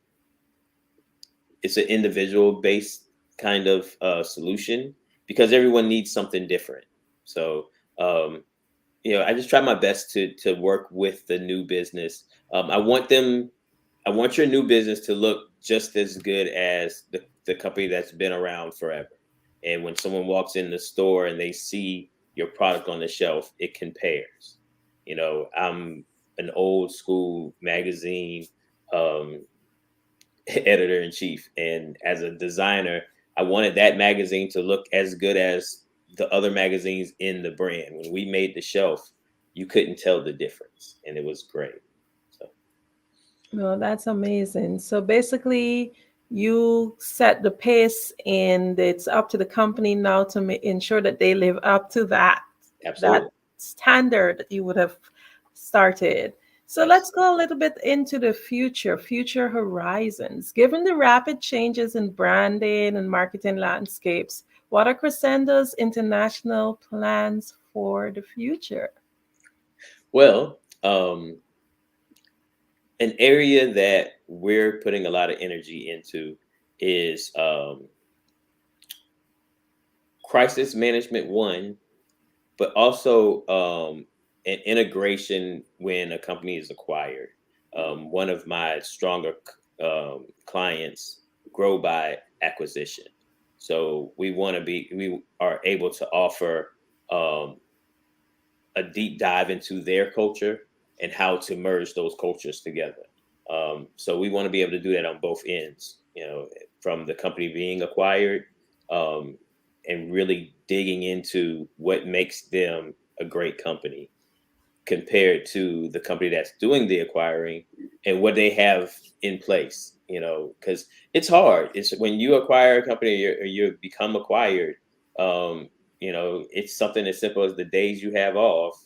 it's an individual based kind of solution, because everyone needs something different. So, you know, I just try my best to work with the new business. I want your new business to look just as good as the company that's been around forever. And when someone walks in the store and they see your product on the shelf, it compares. You know, I'm an old school magazine editor in chief, and as a designer, I wanted that magazine to look as good as the other magazines in the brand. When we made the shelf, you couldn't tell the difference, and it was great. So, Well, that's amazing. So basically, you set the pace, and it's up to the company now to ensure that they live up to that standard that you would have started. So let's go a little bit into the future horizons. Given the rapid changes in branding and marketing landscapes, what are Crescendo's international plans for the future? well, an area that we're putting a lot of energy into is crisis management one, but also an integration when a company is acquired. One of my stronger clients grow by acquisition. So we are able to offer a deep dive into their culture and how to merge those cultures together. So we want to be able to do that on both ends, from the company being acquired, and really digging into what makes them a great company compared to the company that's doing the acquiring and what they have in place, because it's hard. It's when you acquire a company or you become acquired, it's something as simple as the days you have off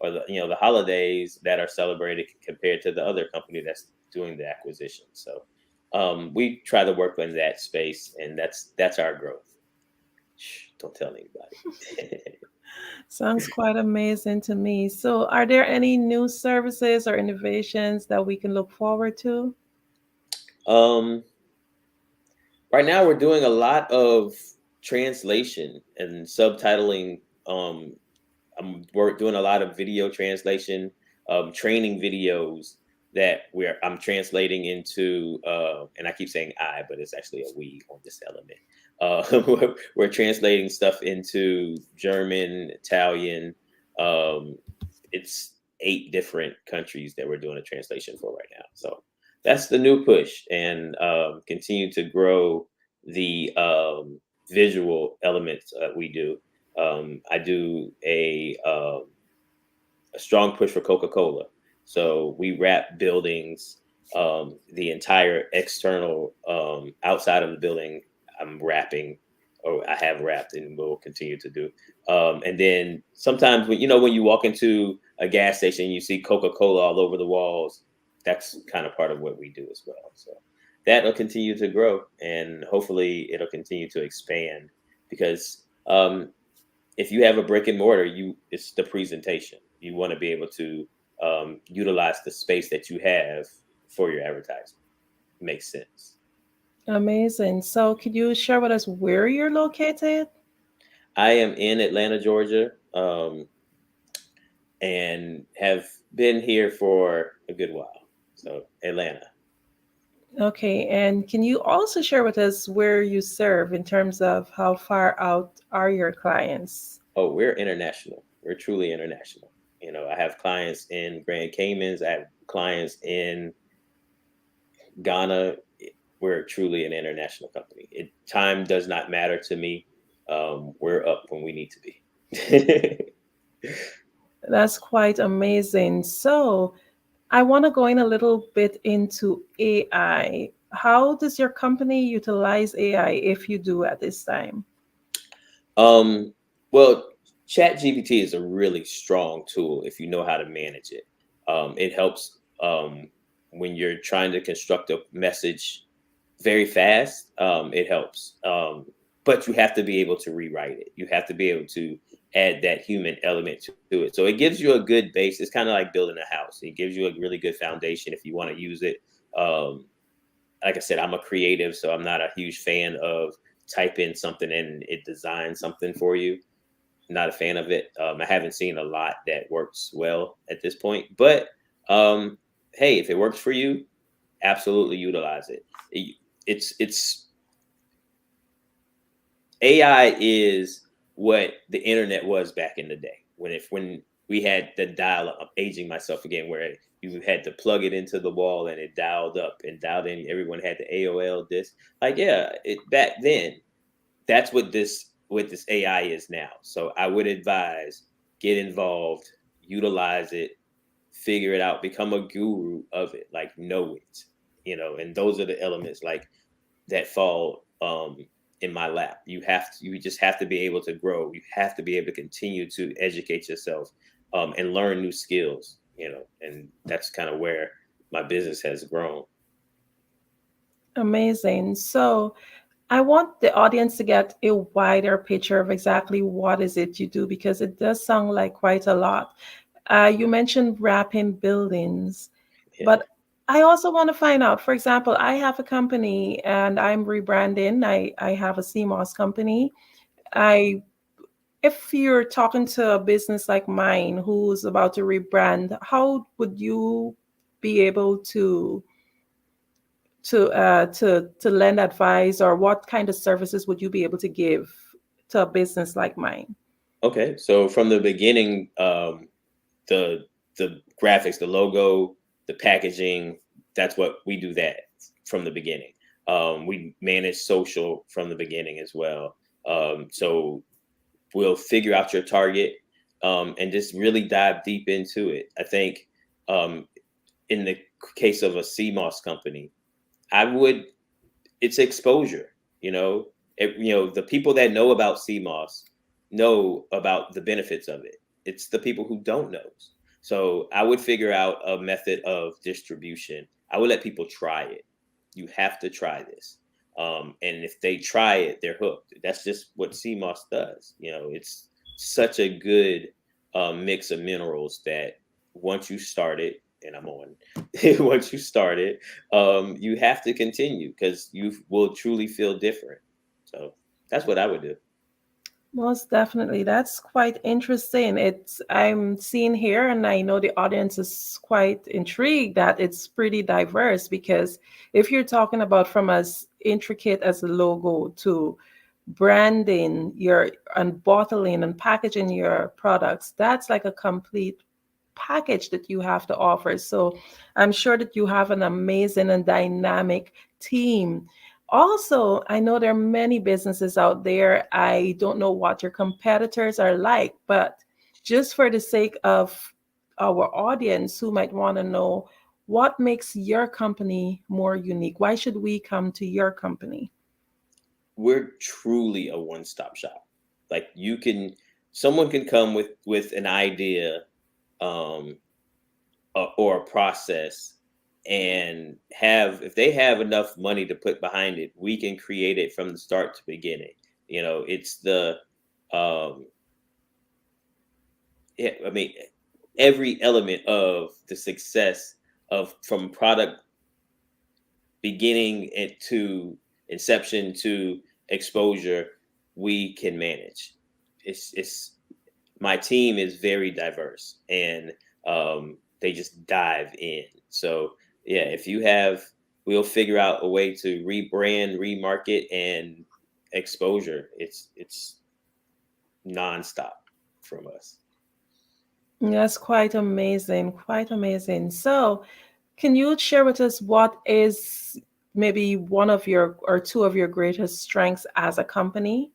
or the holidays that are celebrated compared to the other company that's doing the acquisition. So we try to work in that space, and that's our growth. Shh, don't tell anybody. Sounds quite amazing to me. So are there any new services or innovations that we can look forward to? Right now we're doing a lot of translation and subtitling. We're doing a lot of video translation, training videos that I'm translating into, and I keep saying I, but it's actually a we on this element. We're translating stuff into German, Italian. It's 8 different countries that we're doing a translation for right now. So that's the new push, and continue to grow the visual elements we do. I do a strong push for Coca-Cola. So we wrap buildings, the entire external outside of the building. I'm wrapping, or I have wrapped, and will continue to do. And then sometimes when you walk into a gas station, and you see Coca-Cola all over the walls. That's kind of part of what we do as well. So that'll continue to grow, and hopefully it'll continue to expand, because if you have a brick and mortar, it's the presentation. You want to be able to utilize the space that you have for your advertising. Makes sense. Amazing. So could you share with us where you're located? I am in Atlanta, Georgia, and have been here for a good while. So Atlanta. Okay. And can you also share with us where you serve in terms of how far out are your clients? Oh, we're international. We're truly international. I have clients in Grand Caymans. I have clients in Ghana. We're truly an international company. Time does not matter to me. We're up when we need to be. That's quite amazing. So I want to go in a little bit into AI. How does your company utilize AI, if you do at this time? Well, ChatGPT is a really strong tool if you know how to manage it. It helps when you're trying to construct a message very fast. It helps. But you have to be able to rewrite it. You have to be able to add that human element to it. So it gives you a good base. It's kind of like building a house. It gives you a really good foundation if you want to use it. Like I said, I'm a creative, so I'm not a huge fan of type in something and it designs something for you. Not a fan of it. I haven't seen a lot that works well at this point. But hey, if it works for you, absolutely utilize it. It's AI is what the internet was back in the day when we had the dial-up. I'm aging myself again, where you had to plug it into the wall and it dialed up and dialed in. Everyone had the AOL disc. Back then, that's what this AI is now. So I would advise, get involved, utilize it, figure it out, become a guru of it, know it, and those are the elements that fall in my lap. You just have to be able to grow. You have to be able to continue to educate yourself and learn new skills, and that's kind of where my business has grown. Amazing. So I want the audience to get a wider picture of exactly what is it you do, because it does sound like quite a lot. You mentioned wrapping buildings, but I also want to find out, for example, I have a company and I'm rebranding. I have a CMOS company. if you're talking to a business like mine who's about to rebrand, how would you be able to lend advice, or what kind of services would you be able to give to a business like mine? Okay, so from the beginning, the graphics, the logo, the packaging, that's what we do that from the beginning. We manage social from the beginning as well. So we'll figure out your target and just really dive deep into it. I think in the case of a CMOS company, it's exposure. The people that know about CMOS know about the benefits of it. It's the people who don't know. So I would figure out a method of distribution. I would let people try it. You have to try this. And if they try it, they're hooked. That's just what CMOS does. It's such a good mix of minerals that once you start it, and I'm on, once you start it, you have to continue because you will truly feel different. So that's what I would do. Most definitely. That's quite interesting. I'm seeing here, and I know the audience is quite intrigued that it's pretty diverse, because if you're talking about from as intricate as a logo to branding and bottling and packaging your products, that's like a complete package that you have to offer. So I'm sure that you have an amazing and dynamic team. Also, I know there are many businesses out there. I don't know what your competitors are like, but just for the sake of our audience who might want to know, what makes your company more unique? Why should we come to your company? We're truly a one-stop shop. Like someone can come with an idea or a process, and if they have enough money to put behind it, we can create it from the start to beginning. It's every element of the success from product beginning to inception to exposure, we can manage. My team is very diverse, and they just dive in. So yeah, we'll figure out a way to rebrand, remarket, and exposure. It's nonstop from us. That's quite amazing. Quite amazing. So can you share with us what is maybe one of your or two of your greatest strengths as a company?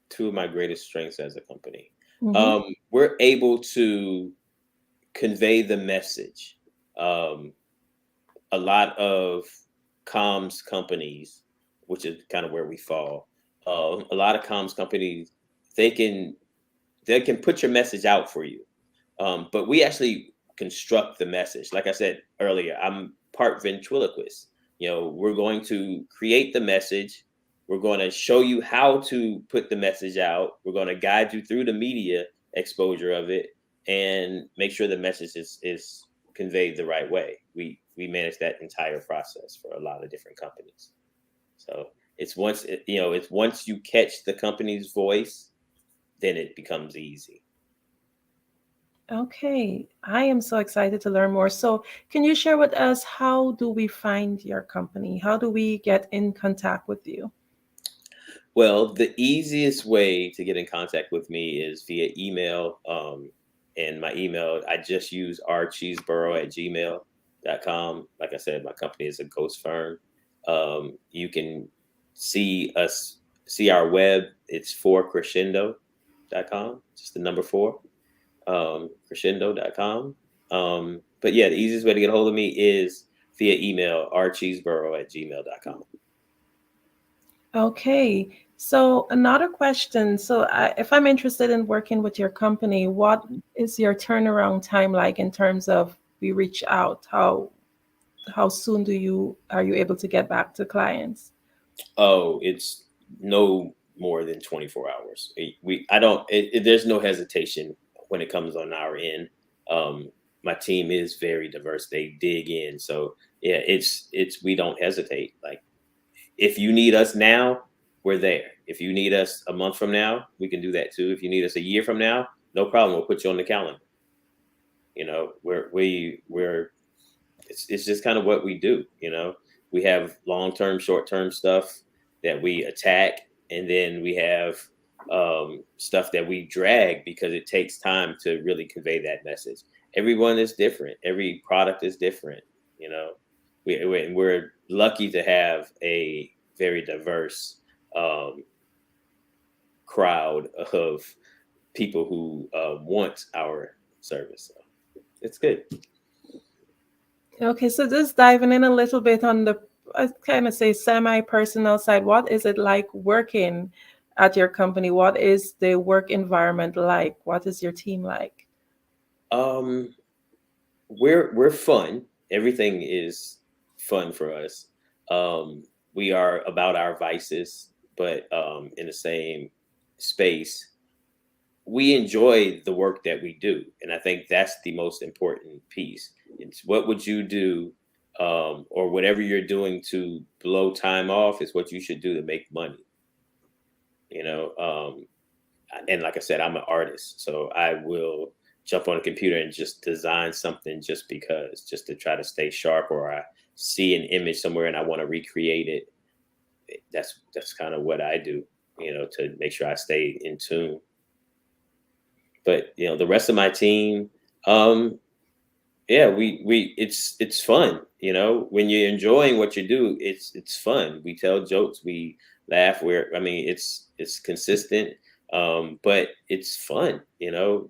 Two of my greatest strengths as a company. Mm-hmm. We're able to convey the message. A lot of comms companies, which is kind of where we fall, a lot of comms companies, they can put your message out for you, but we actually construct the message. Like I said earlier, I'm part ventriloquist. We're going to create the message. We're going to show you how to put the message out. We're going to guide you through the media exposure of it and make sure the message is conveyed the right way. We manage that entire process for a lot of different companies. So it's once you catch the company's voice, then it becomes easy. Okay, I am so excited to learn more. So can you share with us, how do we find your company? How do we get in contact with you? Well, the easiest way to get in contact with me is via email. And my email, I just use rcheeseborough@gmail.com. Like I said, my company is a ghost firm. You can see our web. It's 4crescendo.com, just the number 4, crescendo.com. But yeah, the easiest way to get a hold of me is via email, rcheeseborough@gmail.com. Okay, so another question. So if I'm interested in working with your company, what is your turnaround time like in terms of we reach out? How soon are you able to get back to clients? Oh, it's no more than 24 hours. There's no hesitation when it comes on our end. My team is very diverse. They dig in. So yeah, we don't hesitate. Like, if you need us now, we're there. If you need us a month from now, we can do that too. If you need us a year from now, no problem. We'll put you on the calendar. You know, it's just kind of what we do. You know, we have long-term, short-term stuff that we attack, and then we have stuff that we drag because it takes time to really convey that message. Everyone is different. Every product is different. You know, we're lucky to have a very diverse crowd of people who want our service. So it's good. Okay, so just diving in a little bit on the, I kind of say semi-personal side, what is it like working at your company? What is the work environment like? What is your team like? We're fun. Everything is fun for us. We are about our vices, but in the same space. We enjoy the work that we do. And I think that's the most important piece. It's what would you do, or whatever you're doing to blow time off is what you should do to make money. You know, and like I said, I'm an artist, so I will jump on a computer and just design something just because, just to try to stay sharp, or I see an image somewhere and I want to recreate it. That's kind of what I do, you know, to make sure I stay in tune. But you know, the rest of my team, yeah, it's fun. You know, when you're enjoying what you do, it's fun. We tell jokes, we laugh. It's consistent, but it's fun. You know,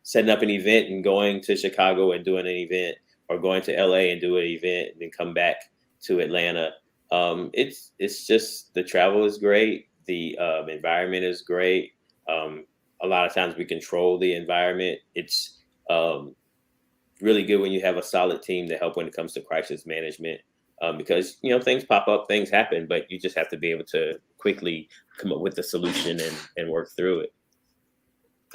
setting up an event and going to Chicago and doing an event, or going to LA and do an event and then come back to Atlanta. It's just, the travel is great. The environment is great. A lot of times we control the environment. It's really good when you have a solid team to help when it comes to crisis management, because, you know, things pop up, things happen, but you just have to be able to quickly come up with a solution and work through it.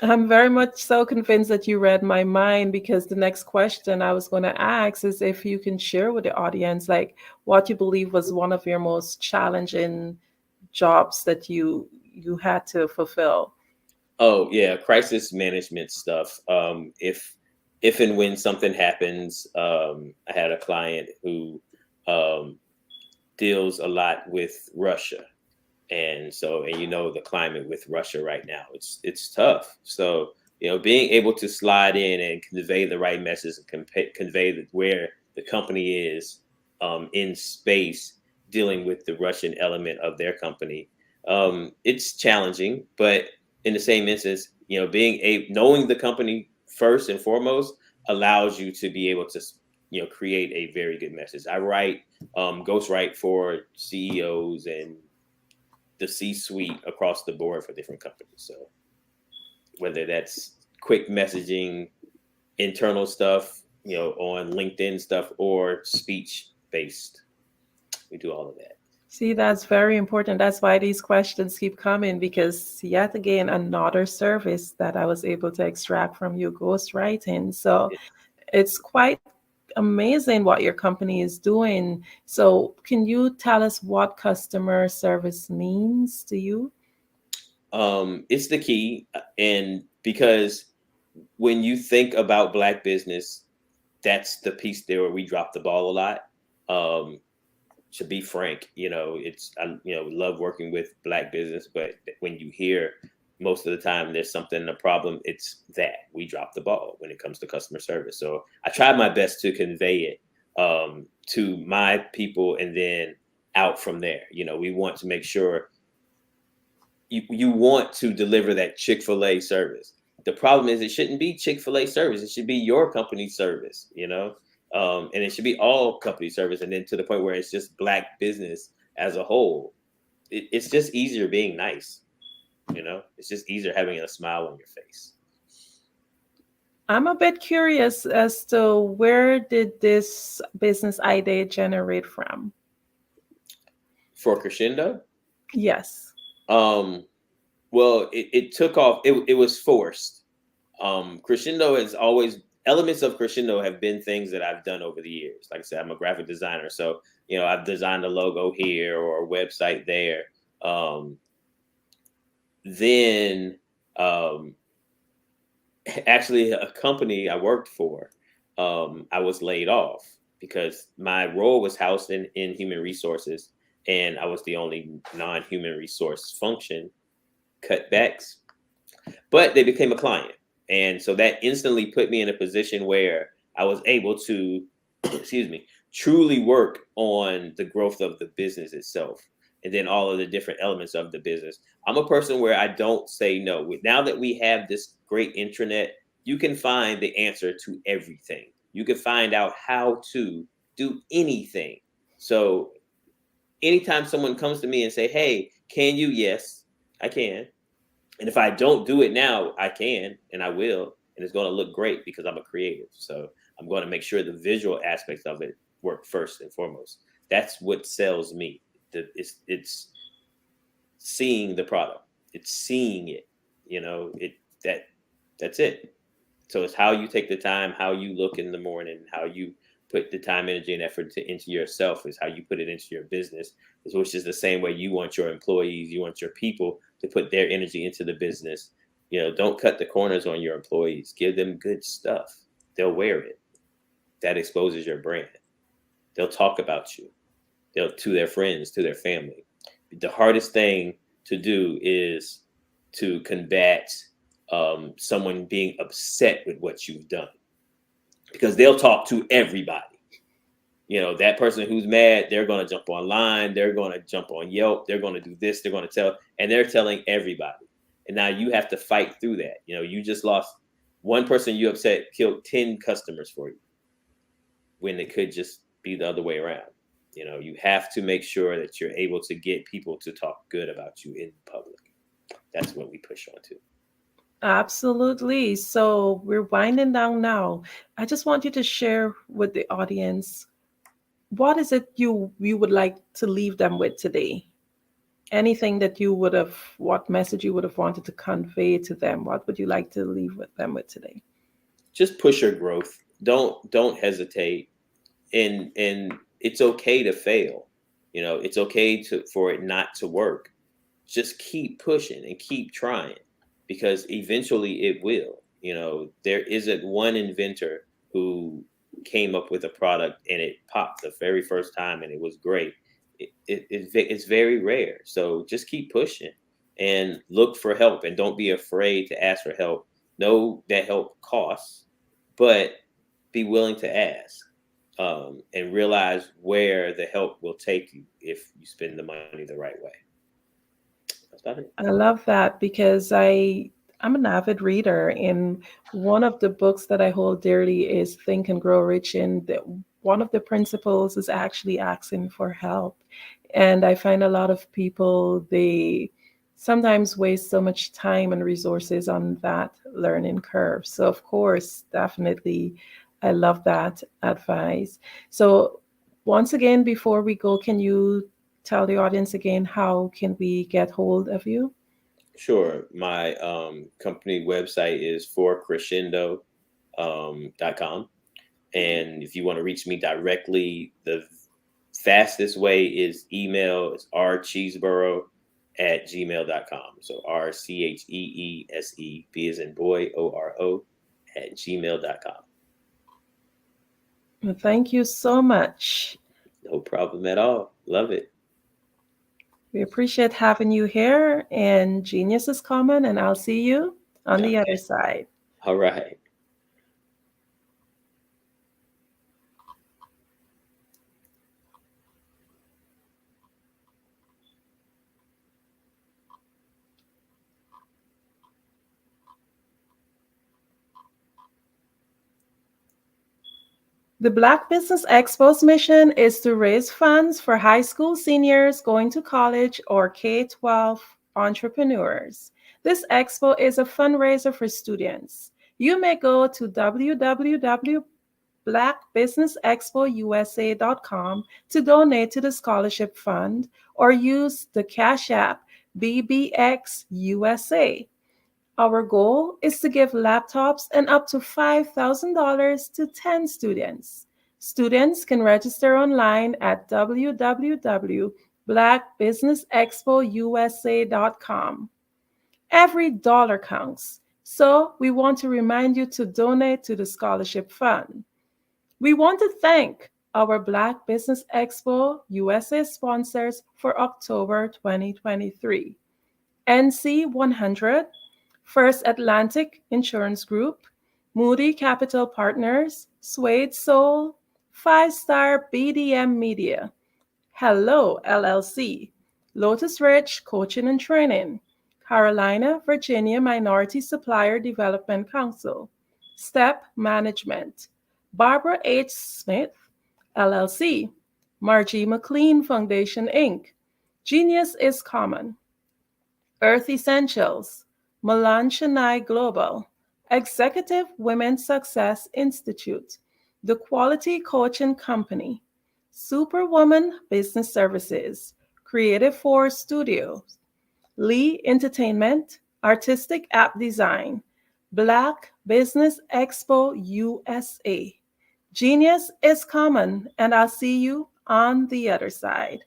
I'm very much so convinced that you read my mind, because the next question I was going to ask is if you can share with the audience, like, what you believe was one of your most challenging jobs that you had to fulfill. Oh yeah, crisis management stuff. If and when something happens, I had a client who deals a lot with Russia, and you know, the climate with Russia right now, it's tough. So, you know, being able to slide in and convey the right message and convey where the company is in space, dealing with the Russian element of their company, it's challenging, but in the same instance, you know, knowing the company first and foremost allows you to be able to, you know, create a very good message. I ghostwrite for CEOs and the C-suite across the board for different companies. So whether that's quick messaging, internal stuff, you know, on LinkedIn stuff, or speech based, we do all of that. See, that's very important. That's why these questions keep coming, because yet again, another service that I was able to extract from you, ghostwriting. So it's quite amazing what your company is doing. So can you tell us what customer service means to you? It's the key. And because when you think about Black business, that's the piece there where we drop the ball a lot. To be frank, you know, love working with Black business, but when you hear most of the time there's something, a problem, it's that we drop the ball when it comes to customer service. So I tried my best to convey it to my people, and then out from there. You know, we want to make sure you want to deliver that Chick-fil-A service. The problem is, it shouldn't be Chick-fil-A service. It should be your company service, you know? And it should be all company service, and then to the point where it's just Black business as a whole. It's just easier being nice, you know. It's just easier having a smile on your face. I'm a bit curious as to where did this business idea generate from? For Crescendo? Yes. Well, it took off. It was forced. Crescendo has always. Elements of Crescendo have been things that I've done over the years. Like I said, I'm a graphic designer. So, you know, I've designed a logo here or a website there. Then actually a company I worked for, I was laid off because my role was housed in human resources, and I was the only non-human resource function. Cutbacks, but they became a client. And so that instantly put me in a position where I was able to, excuse me, truly work on the growth of the business itself, and then all of the different elements of the business. I'm a person where I don't say no. Now that we have this great intranet, you can find the answer to everything. You can find out how to do anything. So anytime someone comes to me and say, hey, can you? Yes, I can. And if I don't do it now, I can, and I will, and it's going to look great because I'm a creative. So I'm going to make sure the visual aspects of it work first and foremost. That's what sells me. It's seeing the product. It's seeing it. That's it. So it's how you take the time, how you look in the morning, how you put the time, energy, and effort into yourself is how you put it into your business, which is the same way you want your employees, you want your people to put their energy into the business. Don't cut the corners on your employees. Give them good stuff. They'll wear it. That exposes your brand. They'll talk about you. To their friends, to their family. The hardest thing to do is to combat someone being upset with what you've done, because they'll talk to everybody. That person who's mad, they're going to jump online, they're going to jump on Yelp, they're going to do this, they're going to tell, and they're telling everybody. And now you have to fight through that. You just lost one person you upset, killed 10 customers for you, when it could just be the other way around. You have to make sure that you're able to get people to talk good about you in public. That's what we push on to. Absolutely. So we're winding down now. I just want you to share with the audience, what is it you would like to leave them with today? Anything that what message you would have wanted to convey to them? What would you like to leave them with today? Just push your growth. Don't hesitate. And it's okay to fail. It's okay for it not to work. Just keep pushing and keep trying, because eventually it will. There isn't one inventor who came up with a product and it popped the very first time and it was great. It's very rare. So just keep pushing and look for help, and don't be afraid to ask for help. Know that help costs, but be willing to ask. And realize where the help will take you if you spend the money the right way. That's about it. I love that, because I'm an avid reader, and one of the books that I hold dearly is Think and Grow Rich, and one of the principles is actually asking for help. And I find a lot of people, they sometimes waste so much time and resources on that learning curve. So of course, definitely, I love that advice. So once again, before we go, can you tell the audience again, how can we get hold of you? Sure. My company website is forcrescendo.com. And if you want to reach me directly, the fastest way is email. It's rcheeseboro@gmail.com. So RCHEESE, B as in boy, ORO @gmail.com. Thank you so much. No problem at all. Love it. We appreciate having you here, and Genius is coming, and I'll see you on the other side. All right. The Black Business Expo's mission is to raise funds for high school seniors going to college or K-12 entrepreneurs. This expo is a fundraiser for students. You may go to www.blackbusinessexpousa.com to donate to the scholarship fund, or use the Cash App BBXUSA. Our goal is to give laptops and up to $5,000 to 10 students. Students can register online at www.blackbusinessexpo.com blackbusinessexpousa.com. Every dollar counts, so we want to remind you to donate to the scholarship fund. We want to thank our Black Business Expo USA sponsors for October 2023. NC 100, First Atlantic Insurance Group, Moody Capital Partners, Suede Soul, 5-Star BDM Media, Hello LLC, Lotus Ridge Coaching and Training, Carolina, Virginia Minority Supplier Development Council, Step Management, Barbara H. Smith, LLC, Margie McLean Foundation, Inc., Genius is Common, Earth Essentials, Milan Chennai Global, Executive Women's Success Institute, The Quality Coaching Company, Superwoman Business Services, Creative Force Studios, Lee Entertainment, Artistic App Design, Black Business Expo USA. Genius is Common, and I'll see you on the other side.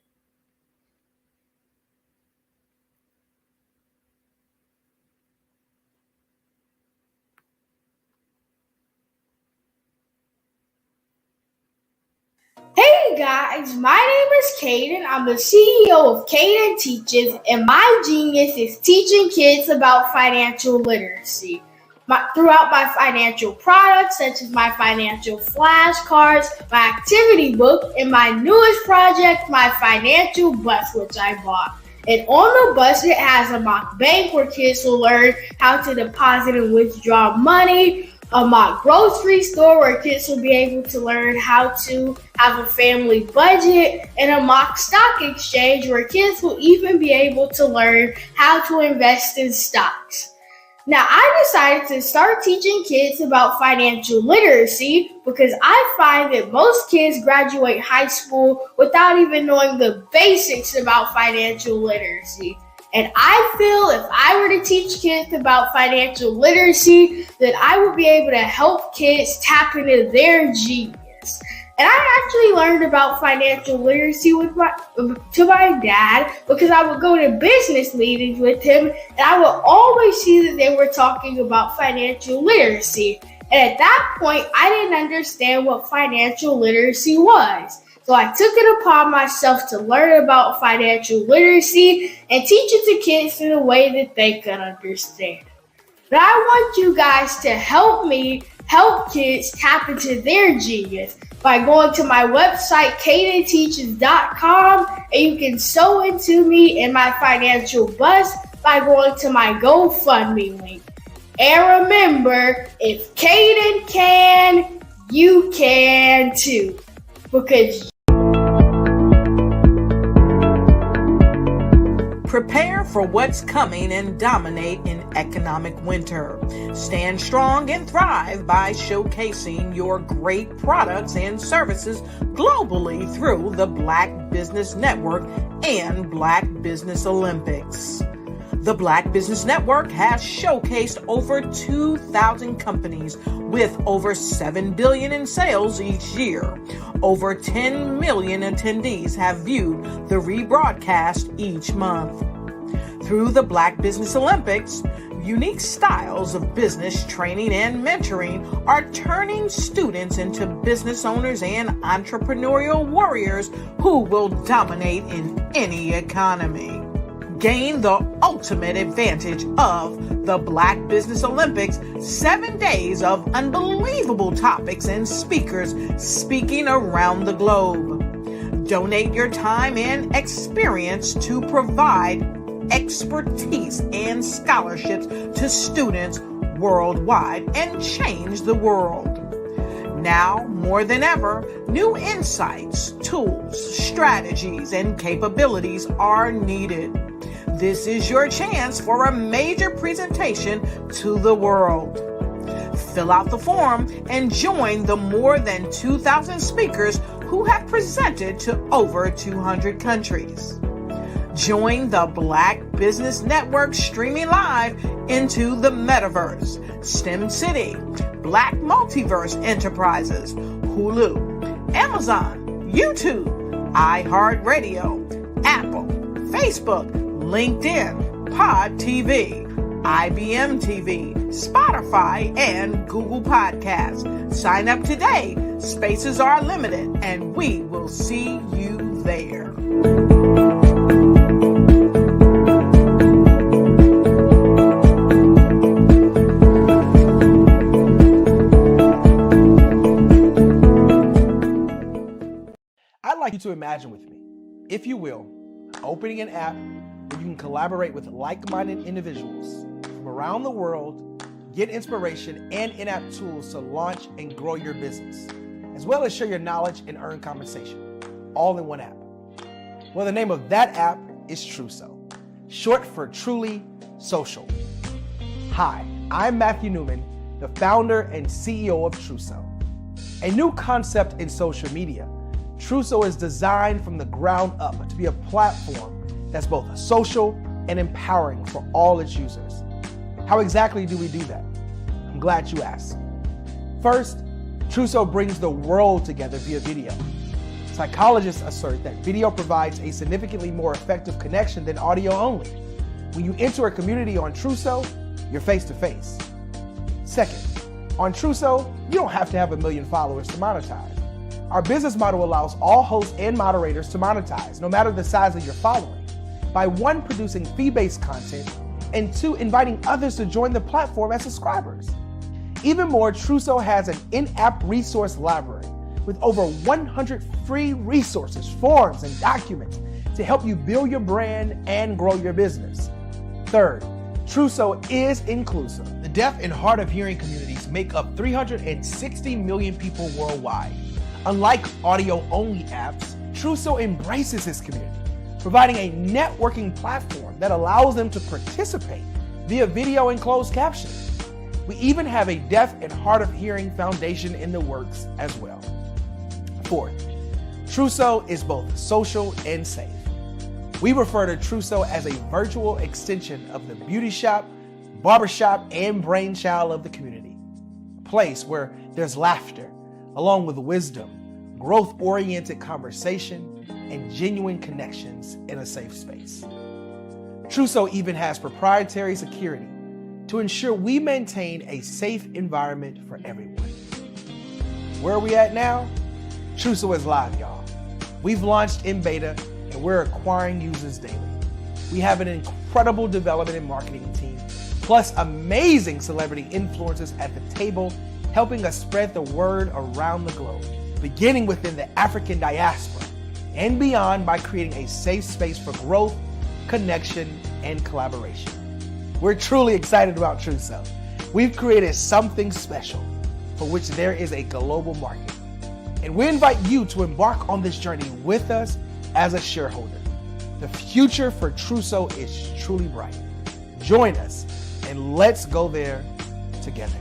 Hey guys, my name is Caden. I'm the CEO of Caden Teaches, and my genius is teaching kids about financial literacy. Throughout my financial products, such as my financial flashcards, my activity book, and my newest project, my financial bus, which I bought. And on the bus, it has a mock bank where kids will learn how to deposit and withdraw money, a mock grocery store where kids will be able to learn how to have a family budget, and a mock stock exchange where kids will even be able to learn how to invest in stocks. Now, I decided to start teaching kids about financial literacy because I find that most kids graduate high school without even knowing the basics about financial literacy. And I feel if I were to teach kids about financial literacy, that I would be able to help kids tap into their genius. And I actually learned about financial literacy to my dad because I would go to business meetings with him, and I would always see that they were talking about financial literacy. And at that point, I didn't understand what financial literacy was. So I took it upon myself to learn about financial literacy and teach it to kids in a way that they could understand. But I want you guys to help me help kids tap into their genius by going to my website, cadenteaches.com, and you can sew into me in my financial bus by going to my GoFundMe link. And remember, if Caden can, you can too. Because prepare for what's coming and dominate in economic winter. Stand strong and thrive by showcasing your great products and services globally through the Black Business Network and Black Business Olympics. The Black Business Network has showcased over 2,000 companies with over $7 billion in sales each year. Over 10 million attendees have viewed the rebroadcast each month. Through the Black Business Olympics, unique styles of business training and mentoring are turning students into business owners and entrepreneurial warriors who will dominate in any economy. Gain the ultimate advantage of the Black Business Olympics, 7 days of unbelievable topics and speakers speaking around the globe. Donate your time and experience to provide expertise and scholarships to students worldwide and change the world. Now, more than ever, new insights, tools, strategies, and capabilities are needed. This is your chance for a major presentation to the world. Fill out the form and join the more than 2,000 speakers who have presented to over 200 countries. Join the Black Business Network streaming live into the Metaverse, STEM City, Black Multiverse Enterprises, Hulu, Amazon, YouTube, iHeartRadio, Apple, Facebook, LinkedIn, Pod TV, IBM TV, Spotify, and Google Podcasts. Sign up today. Spaces are limited, and we will see you there. I'd like you to imagine with me, if you will, opening an app where you can collaborate with like-minded individuals from around the world, get inspiration and in-app tools to launch and grow your business, as well as share your knowledge and earn compensation, all in one app. Well, the name of that app is Truso, short for Truly Social. Hi, I'm Matthew Newman, the founder and CEO of Truso. A new concept in social media, Truso is designed from the ground up to be a platform that's both social and empowering for all its users. How exactly do we do that? I'm glad you asked. First, Truso brings the world together via video. Psychologists assert that video provides a significantly more effective connection than audio only. When you enter a community on Truso, you're face to face. Second, on Truso, you don't have to have 1 million followers to monetize. Our business model allows all hosts and moderators to monetize, no matter the size of your following, by 1, producing fee-based content, and 2, inviting others to join the platform as subscribers. Even more, Truso has an in-app resource library with over 100 free resources, forms, and documents to help you build your brand and grow your business. Third, Truso is inclusive. The deaf and hard of hearing communities make up 360 million people worldwide. Unlike audio-only apps, Truso embraces this community, providing a networking platform that allows them to participate via video and closed captioning. We even have a deaf and hard of hearing foundation in the works as well. Fourth, Truso is both social and safe. We refer to Truso as a virtual extension of the beauty shop, barbershop, and brainchild of the community. A place where there's laughter, along with wisdom, growth-oriented conversation, and genuine connections in a safe space. Truso even has proprietary security to ensure we maintain a safe environment for everyone. Where are we at now? Truso is live, y'all. We've launched in beta, and we're acquiring users daily. We have an incredible development and marketing team, plus amazing celebrity influencers at the table, helping us spread the word around the globe, beginning within the African diaspora and beyond by creating a safe space for growth, connection, and collaboration. We're truly excited about Truso. We've created something special for which there is a global market. And we invite you to embark on this journey with us as a shareholder. The future for Truso is truly bright. Join us and let's go there together.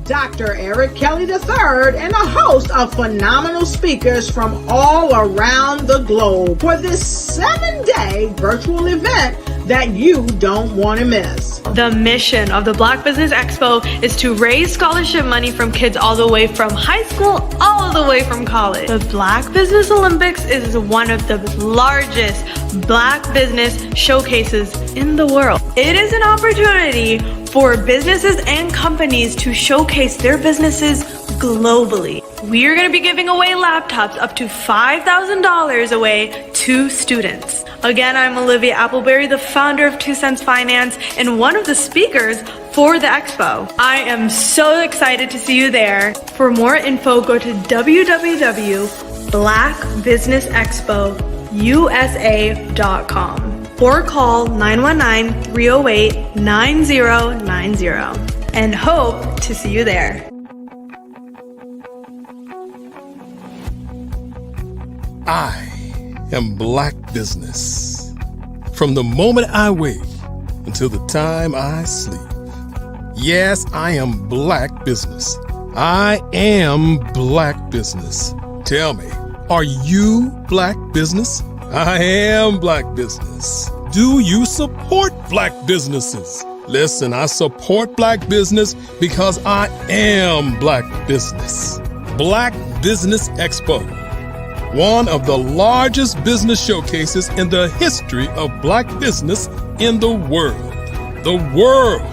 Dr. Eric Kelly III and a host of phenomenal speakers from all around the globe for this 7-day virtual event that you don't want to miss. The mission of the Black Business Expo is to raise scholarship money from kids all the way from high school, all the way from college. The Black Business Olympics is one of the largest Black business showcases in the world. It is an opportunity for businesses and companies to showcase their businesses globally. we are going to be giving away laptops up to $5,000 away to students. Again, I'm Olivia Appleberry, the founder of 2 Cents Finance and one of the speakers for the expo. I am so excited to see you there. For more info, go to www.blackbusinessexpousa.com or call 919-308-9090 and hope to see you there. I am Black business. From the moment I wake until the time I sleep. Yes, I am Black business. I am Black business. Tell me, are you Black business? I am Black business. Do you support Black businesses? Listen, I support Black business because I am Black business. Black Business Expo, one of the largest business showcases in the history of Black business in the world. The world.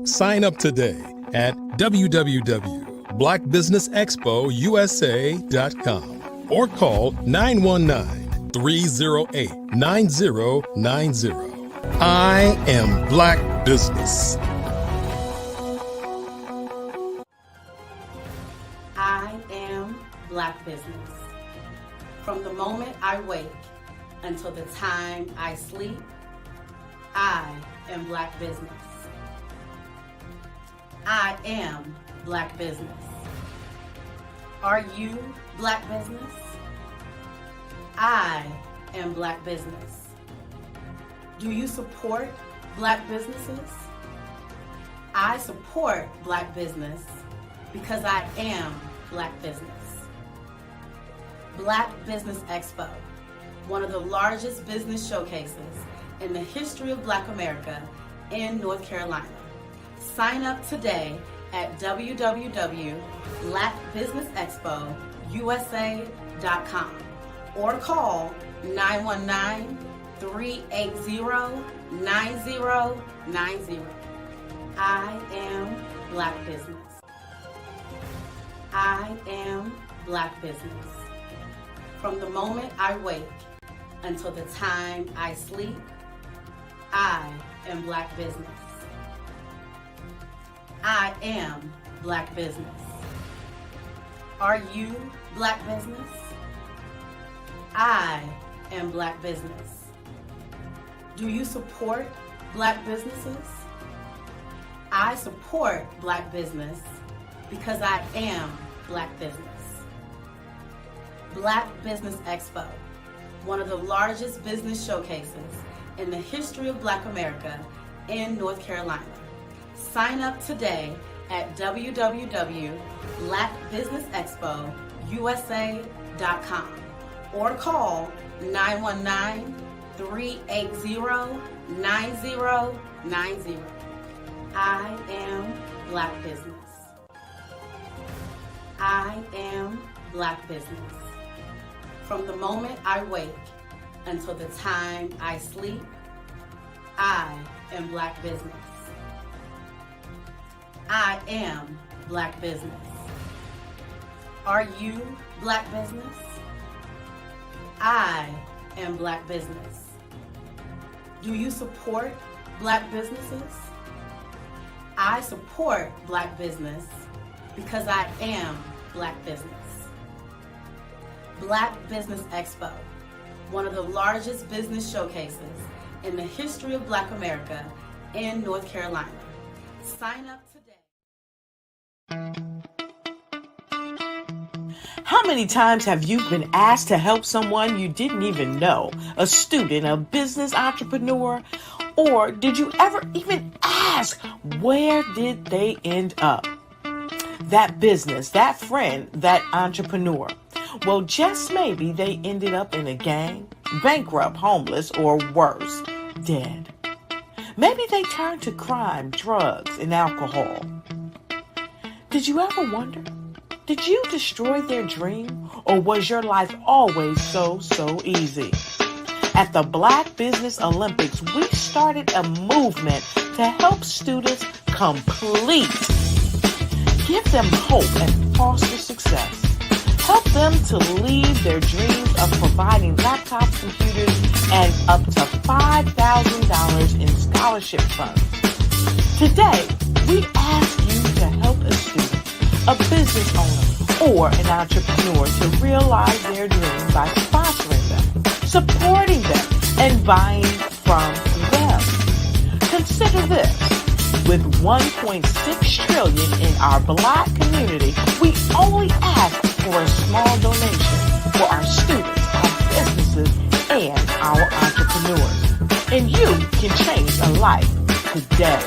Sign up today at www.blackbusinessexpousa.com or call 919-308-9090. I am Black business. I am Black business. From the moment I wake until the time I sleep, I am Black business. I am Black business. Are you Black business? I am Black business. Do you support Black businesses? I support Black business because I am Black business. Black Business Expo, one of the largest business showcases in the history of Black America in North Carolina. Sign up today at www.blackbusinessexpousa.com or call 919-380-9090. I am Black business. I am Black business. From the moment I wake until the time I sleep, I am Black business. I am Black business. Are you Black business? I am Black business. Do you support Black businesses? I support Black business because I am Black business. Black Business Expo, one of the largest business showcases in the history of Black America in North Carolina. Sign up today at www.blackbusinessexpousa.com or call 919-380-9090. I am Black business. I am Black business. From the moment I wake until the time I sleep, I am Black business. I am Black business. Are you Black business? I am Black business. Do you support Black businesses? I support Black business because I am Black business. Black Business Expo, one of the largest business showcases in the history of Black America in North Carolina. Sign up today. How many times have you been asked to help someone you didn't even know, a student, a business entrepreneur? Or did you ever even ask, where did they end up? That business, that friend, that entrepreneur. Well, just maybe they ended up in a gang, bankrupt, homeless, or worse, dead. Maybe they turned to crime, drugs, and alcohol. Did you ever wonder? Did you destroy their dream, or was your life always so easy? At the Black Business Olympics, we started a movement to help students complete. Give them hope and foster success. Help them to leave their dreams of providing laptops, computers, and up to $5,000 in scholarship funds. Today, we ask you to help a student, a business owner, or an entrepreneur to realize their dream by sponsoring them, supporting them, and buying from them. Consider this. With $1.6 trillion in our Black community, we only ask for a small donation for our students, our businesses, and our entrepreneurs. And you can change a life today.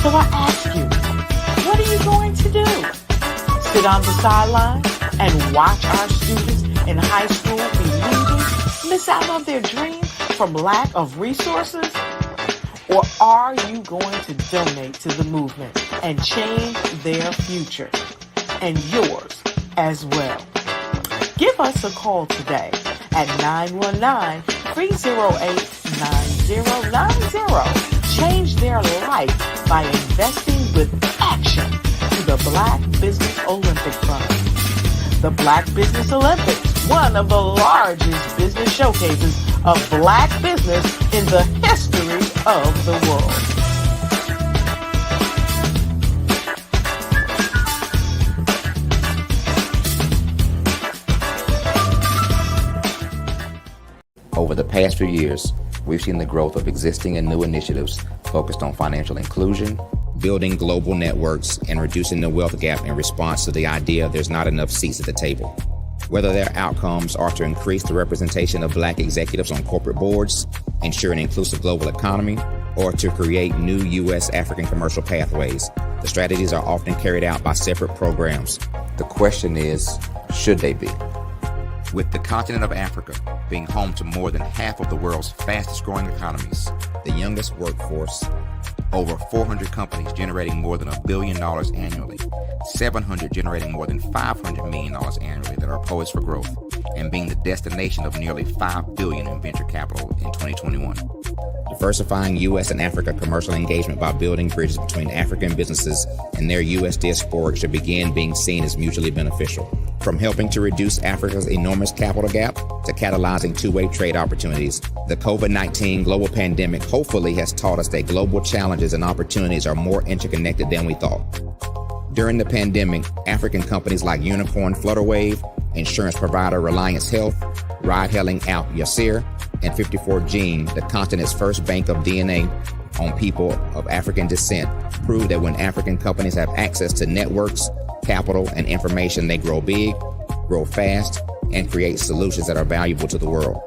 So I ask you, what are you going to do? Sit on the sideline and watch our students in high school be leaving, miss out on their dream from lack of resources? Or are you going to donate to the movement and change their future and yours as well? Give us a call today at 919-308-9090. Change their life by investing with action to the Black Business Olympic Fund. The Black Business Olympics, one of the largest business showcases of Black business in the history of the world. Over the past few years, we've seen the growth of existing and new initiatives focused on financial inclusion, building global networks, and reducing the wealth gap in response to the idea there's not enough seats at the table. Whether their outcomes are to increase the representation of Black executives on corporate boards, ensure an inclusive global economy, or to create new U.S. African commercial pathways, the strategies are often carried out by separate programs. The question is, should they be? With the continent of Africa being home to more than half of the world's fastest growing economies, the youngest workforce, over 400 companies generating more than $1 billion annually, 700 generating more than $500 million annually that are poised for growth, and being the destination of nearly $5 billion in venture capital in 2021. Diversifying U.S. and Africa commercial engagement by building bridges between African businesses and their U.S. diaspora should begin being seen as mutually beneficial. From helping to reduce Africa's enormous capital gap to catalyzing two-way trade opportunities, the COVID-19 global pandemic hopefully has taught us that global challenges and opportunities are more interconnected than we thought. During the pandemic, African companies like Unicorn Flutterwave, insurance provider Reliance Health, ride-hailing app Yasir, and 54Gene, the continent's first bank of DNA on people of African descent, proved that when African companies have access to networks, capital, and information, they grow big, grow fast, and create solutions that are valuable to the world.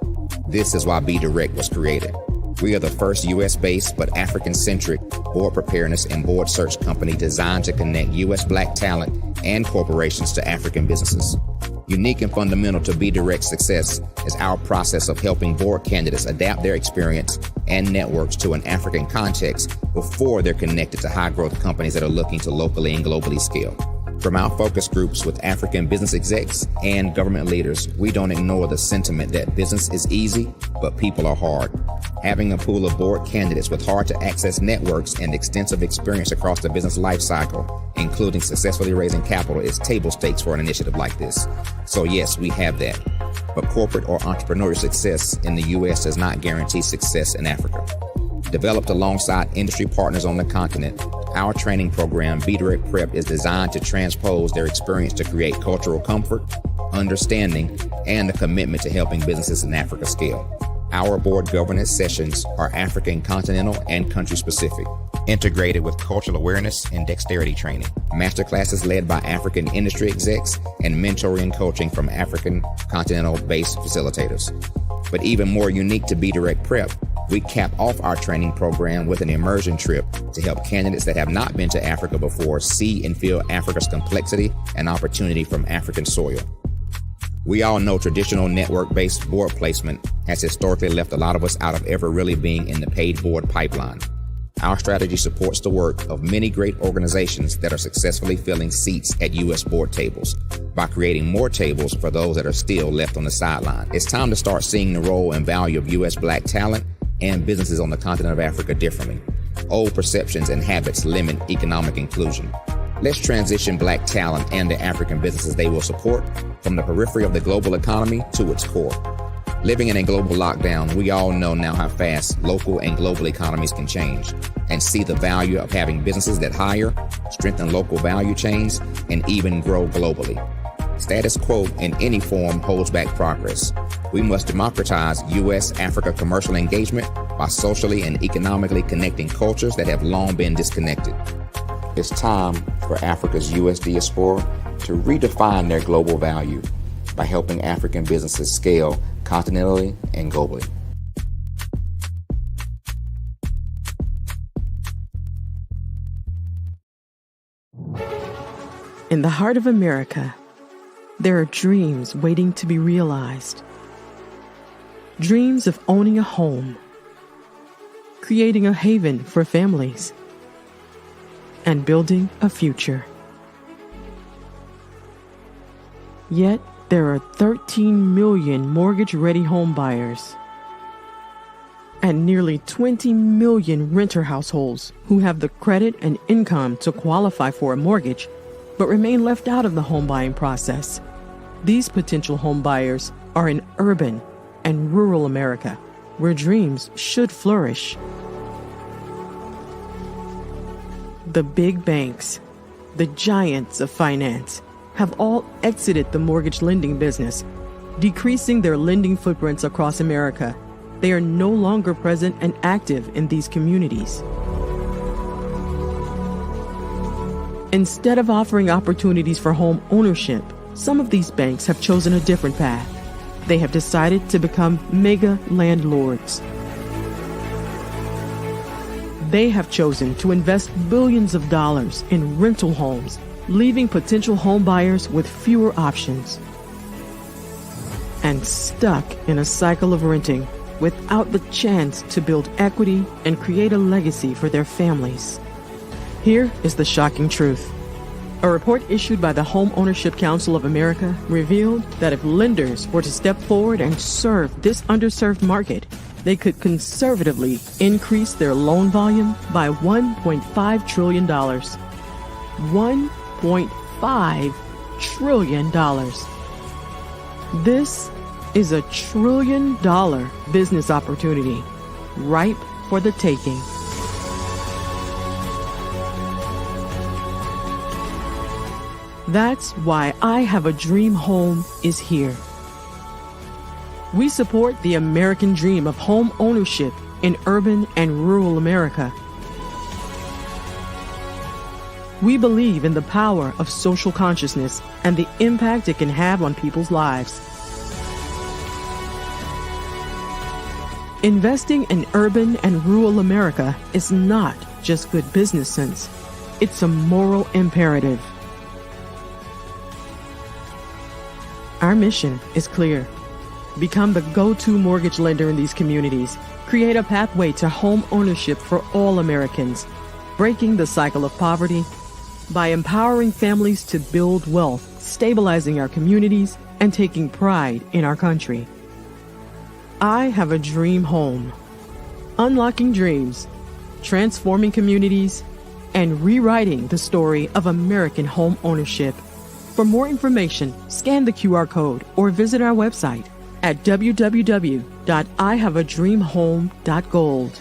This is why BDirect was created. We are the first U.S.-based but African-centric board preparedness and board search company designed to connect U.S. Black talent and corporations to African businesses. Unique and fundamental to BDirect's success is our process of helping board candidates adapt their experience and networks to an African context before they're connected to high-growth companies that are looking to locally and globally scale. From our focus groups with African business execs and government leaders, we don't ignore the sentiment that business is easy, but people are hard. Having a pool of board candidates with hard-to-access networks and extensive experience across the business life cycle, including successfully raising capital, is table stakes for an initiative like this. So yes, we have that. But corporate or entrepreneurial success in the U.S. does not guarantee success in Africa. Developed alongside industry partners on the continent, our training program, BDirect Prep, is designed to transpose their experience to create cultural comfort, understanding, and a commitment to helping businesses in Africa scale. Our board governance sessions are African, continental, and country-specific, integrated with cultural awareness and dexterity training, masterclasses led by African industry execs, and mentoring and coaching from African continental-based facilitators. But even more unique to BDirect Prep, we cap off our training program with an immersion trip to help candidates that have not been to Africa before see and feel Africa's complexity and opportunity from African soil. We all know traditional network-based board placement has historically left a lot of us out of ever really being in the paid board pipeline. Our strategy supports the work of many great organizations that are successfully filling seats at U.S. board tables by creating more tables for those that are still left on the sideline. It's time to start seeing the role and value of U.S. Black talent and businesses on the continent of Africa differently. Old perceptions and habits limit economic inclusion. Let's transition Black talent and the African businesses they will support from the periphery of the global economy to its core. Living in a global lockdown, we all know now how fast local and global economies can change, and see the value of having businesses that hire, strengthen local value chains, and even grow globally. Status quo in any form holds back progress. We must democratize U.S.-Africa commercial engagement by socially and economically connecting cultures that have long been disconnected. It's time for Africa's U.S. diaspora to redefine their global value by helping African businesses scale continentally and globally. In the heart of America, there are dreams waiting to be realized. Dreams of owning a home, creating a haven for families, and building a future. Yet, there are 13 million mortgage-ready home buyers and nearly 20 million renter households who have the credit and income to qualify for a mortgage but remain left out of the home buying process. These potential home buyers are in urban and rural America, where dreams should flourish. The big banks, the giants of finance, have all exited the mortgage lending business, decreasing their lending footprints across America. They are no longer present and active in these communities. Instead of offering opportunities for home ownership, some of these banks have chosen a different path. They have decided to become mega landlords. They have chosen to invest billions of dollars in rental homes, leaving potential home buyers with fewer options and stuck in a cycle of renting without the chance to build equity and create a legacy for their families. Here is the shocking truth. A report issued by the Home Ownership Council of America revealed that if lenders were to step forward and serve this underserved market, they could conservatively increase their loan volume by $1.5 trillion. $1.5 trillion. This is $1 trillion business opportunity, ripe for the taking. That's why I Have a Dream Home is here. We support the American dream of home ownership in urban and rural America. We believe in the power of social consciousness and the impact it can have on people's lives. Investing in urban and rural America is not just good business sense. It's a moral imperative. Our mission is clear. Become the go-to mortgage lender in these communities. Create a pathway to home ownership for all Americans, breaking the cycle of poverty by empowering families to build wealth, stabilizing our communities, and taking pride in our country. I Have a Dream Home. Unlocking dreams, transforming communities, and rewriting the story of American home ownership. For more information, scan the QR code or visit our website at www.ihaveadreamhome.gold.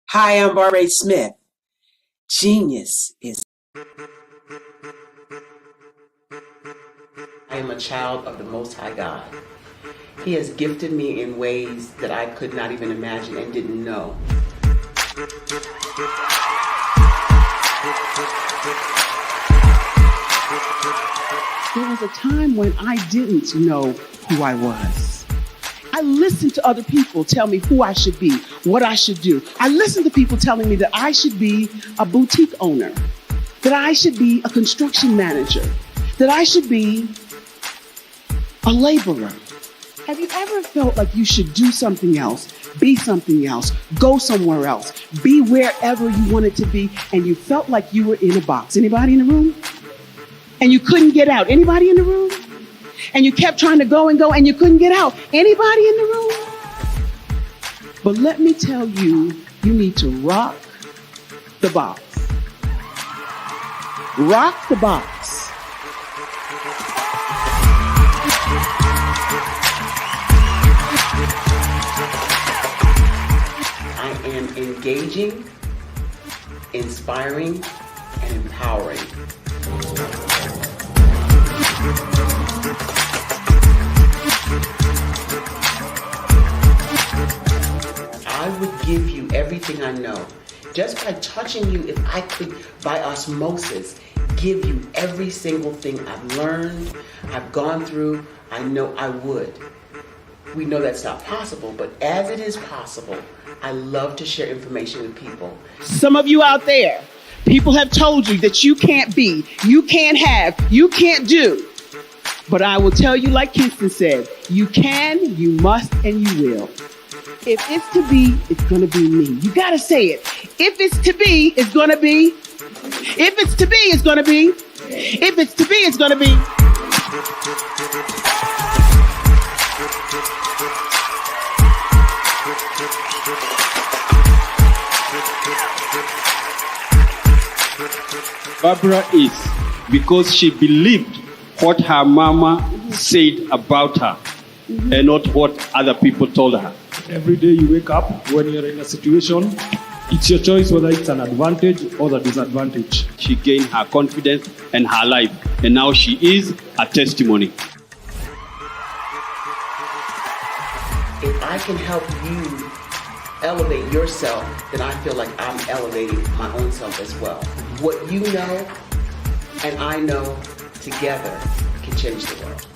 Hi, I'm Barbara Smith. Genius is. I am a child of the Most High God. He has gifted me in ways that I could not even imagine and didn't know. There was a time when I didn't know who I was. I listened to other people tell me who I should be, what I should do. I listened to people telling me that I should be a boutique owner, that I should be a construction manager, that I should be a laborer. Have you ever felt like you should do something else, be something else, go somewhere else, be wherever you wanted to be, and you felt like you were in a box? Anybody in the room? And you couldn't get out. Anybody in the room? and you kept trying to go and go and you couldn't get out. Anybody in the room? But let me tell you, you need to rock the box. Rock the box. I am engaging, inspiring, and empowering. I would give you everything I know. Just by touching you, if I could, by osmosis, give you every single thing I've learned, I've gone through, I know I would. We know that's not possible, but as it is possible, I love to share information with people. Some of you out there, people have told you that you can't be, you can't have, you can't do. But I will tell you, like Kingston said, you can, you must, and you will. If it's to be, it's gonna be me. You gotta say it. If it's to be, it's gonna be. If it's to be, it's gonna be. If it's to be, it's gonna be. Barbara is because she believed what her mama said about her and not what other people told her. Every day you wake up, when you're in a situation, it's your choice whether it's an advantage or the disadvantage. She gained her confidence and her life, and now she is a testimony. If I can help you elevate yourself, then I feel like I'm elevating my own self as well. What you know and I know together can change the world.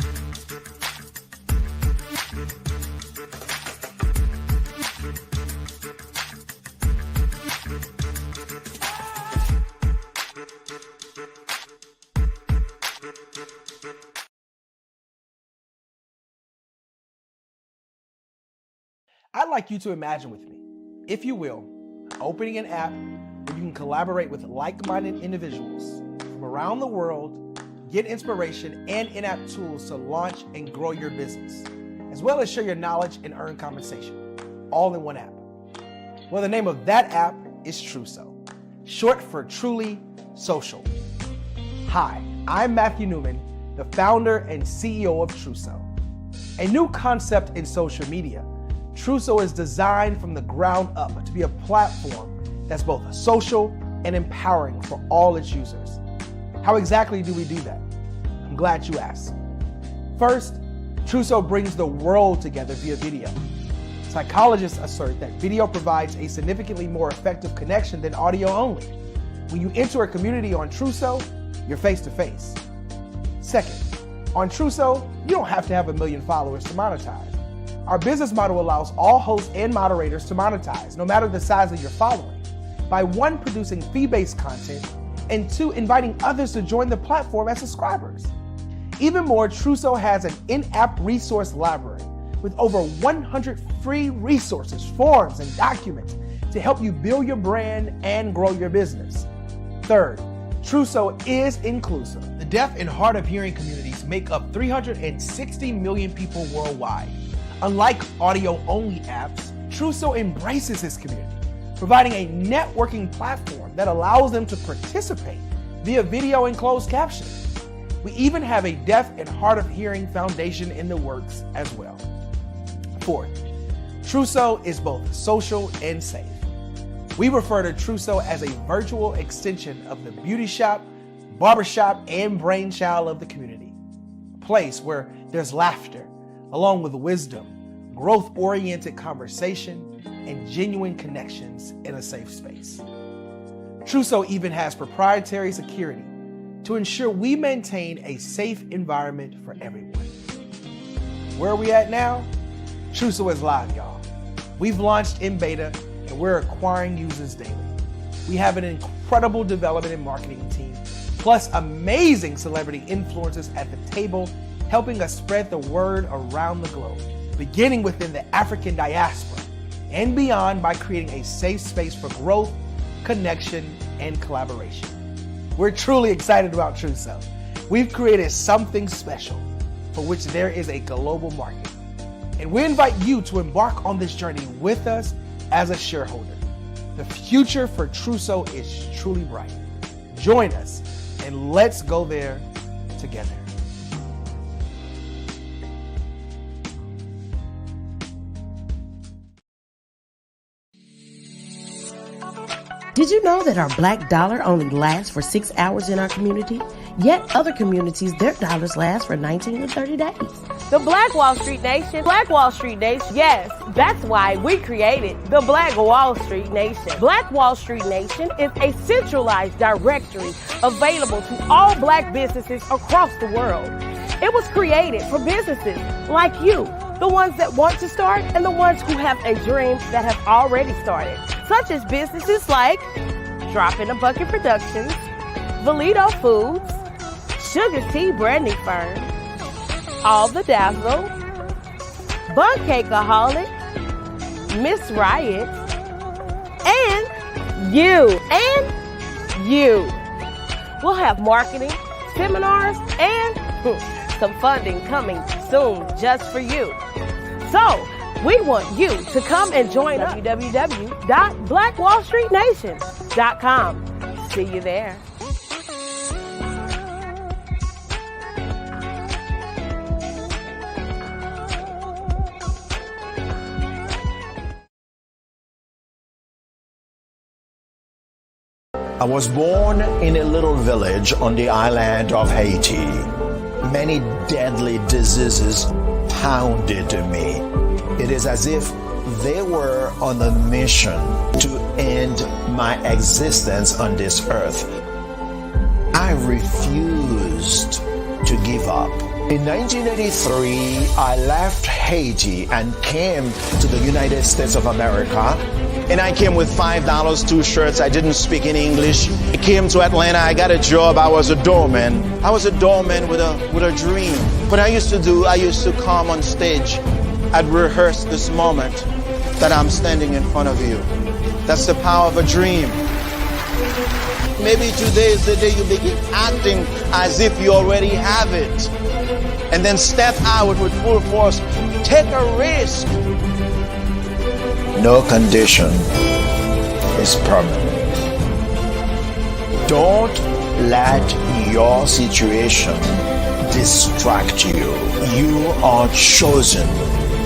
I'd like you to imagine with me, if you will, opening an app where you can collaborate with like-minded individuals from around the world, get inspiration and in-app tools to launch and grow your business, as well as share your knowledge and earn compensation, all in one app. Well, the name of that app is Truso, short for Truly Social. Hi, I'm Matthew Newman, the founder and CEO of Truso, a new concept in social media. Truso is designed from the ground up to be a platform that's both social and empowering for all its users. How exactly do we do that? I'm glad you asked. First, Truso brings the world together via video. Psychologists assert that video provides a significantly more effective connection than audio only. When you enter a community on Truso, you're face to face. Second, on Truso, you don't have to have 1 million followers to monetize. Our business model allows all hosts and moderators to monetize, no matter the size of your following, by 1, producing fee-based content, and 2, inviting others to join the platform as subscribers. Even more, Truso has an in-app resource library with over 100 free resources, forms, and documents to help you build your brand and grow your business. Third, Truso is inclusive. The deaf and hard of hearing communities make up 360 million people worldwide. Unlike audio-only apps, Truso embraces this community, providing a networking platform that allows them to participate via video and closed captioning. We even have a deaf and hard of hearing foundation in the works as well. Fourth, Truso is both social and safe. We refer to Truso as a virtual extension of the beauty shop, barbershop, and brainchild of the community. A place where there's laughter, along with wisdom, growth-oriented conversation, and genuine connections in a safe space. Truso even has proprietary security to ensure we maintain a safe environment for everyone. Where are we at now? Truso is live, y'all. We've launched in beta, and we're acquiring users daily. We have an incredible development and marketing team, plus amazing celebrity influencers at the table, helping us spread the word around the globe, beginning within the African diaspora and beyond by creating a safe space for growth, connection, and collaboration. We're truly excited about Truso. We've created something special for which there is a global market. And we invite you to embark on this journey with us as a shareholder. The future for Truso is truly bright. Join us and let's go there together. Did you know that our black dollar only lasts for 6 hours in our community? Yet other communities, their dollars last for 19 to 30 days. The Black Wall Street Nation. Black Wall Street Nation. Yes, that's why we created the Black Wall Street Nation. Black Wall Street Nation is a centralized directory available to all black businesses across the world. It was created for businesses like you, the ones that want to start and the ones who have a dream that have already started, such as businesses like Drop in a Bucket Productions, Valito Foods, Sugar Tea Branding Firm, All the Dazzle, Bun Cakeaholic, Miss Riot, and you. We'll have marketing, seminars, and some funding coming soon just for you. So, we want you to come and join us. www.blackwallstreetnation.com. See you there. I was born in a little village on the island of Haiti. Many deadly diseases pounded me. It is as if they were on a mission to end my existence on this earth. I refused to give up. In 1983, I left Haiti and came to the United States of America. And I came with $5, 2 shirts. I didn't speak in English. I came to Atlanta. I got a job. I was a doorman. I was a doorman with a dream. What I used to do, I used to come on stage. I'd rehearse this moment that I'm standing in front of you. That's the power of a dream. Maybe today is the day you begin acting as if you already have it. And then step out with full force. Take a risk. No condition is permanent. Don't let your situation distract you. You are chosen.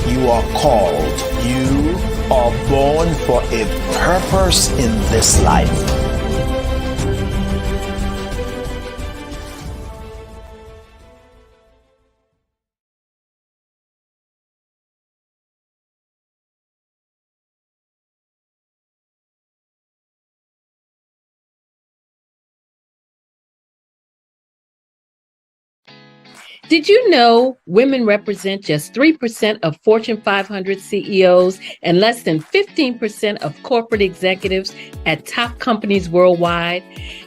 You are called. You are born for a purpose in this life. Did you know women represent just 3% of Fortune 500 CEOs and less than 15% of corporate executives at top companies worldwide?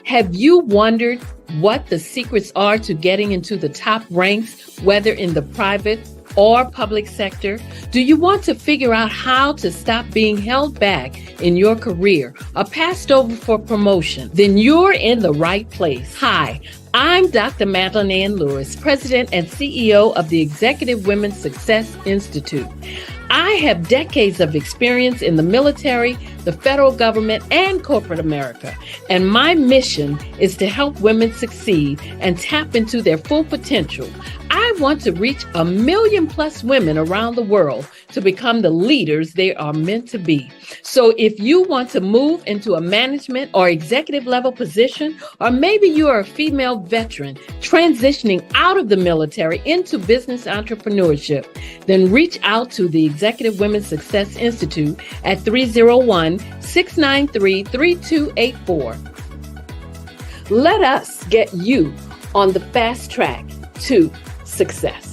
Have you wondered what the secrets are to getting into the top ranks, whether in the private or public sector? Do you want to figure out how to stop being held back in your career or passed over for promotion? Then you're in the right place. Hi, I'm Dr. Madeline Ann Lewis, President and CEO of the Executive Women's Success Institute. I have decades of experience in the military, the federal government, and corporate America. And my mission is to help women succeed and tap into their full potential. I want to reach 1 million plus women around the world to become the leaders they are meant to be. So if you want to move into a management or executive level position, or maybe you are a female veteran transitioning out of the military into business entrepreneurship, then reach out to the Executive Women's Success Institute at 301-693-3284. Let us get you on the fast track to success.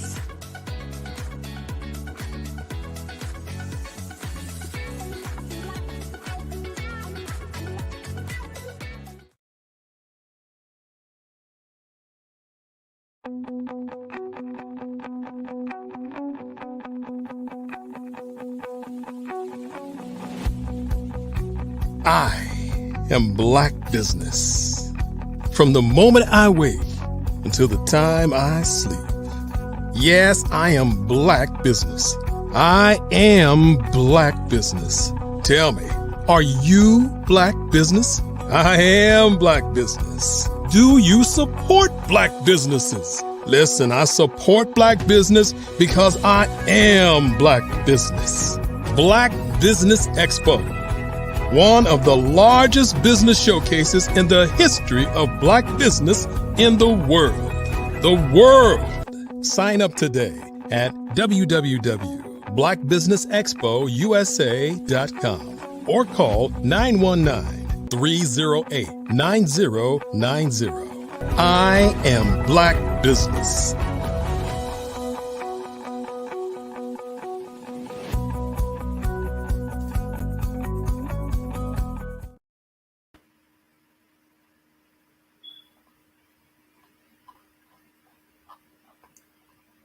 I am Black Business. From the moment I wake until the time I sleep. Yes, I am Black business. I am Black business. Tell me, are you Black business? I am Black business. Do you support Black businesses? Listen, I support Black business because I am Black business. Black Business Expo, one of the largest business showcases in the history of Black business in the world. The world! Sign up today at www.blackbusinessexpousa.com or call 919-308-9090. I am Black business.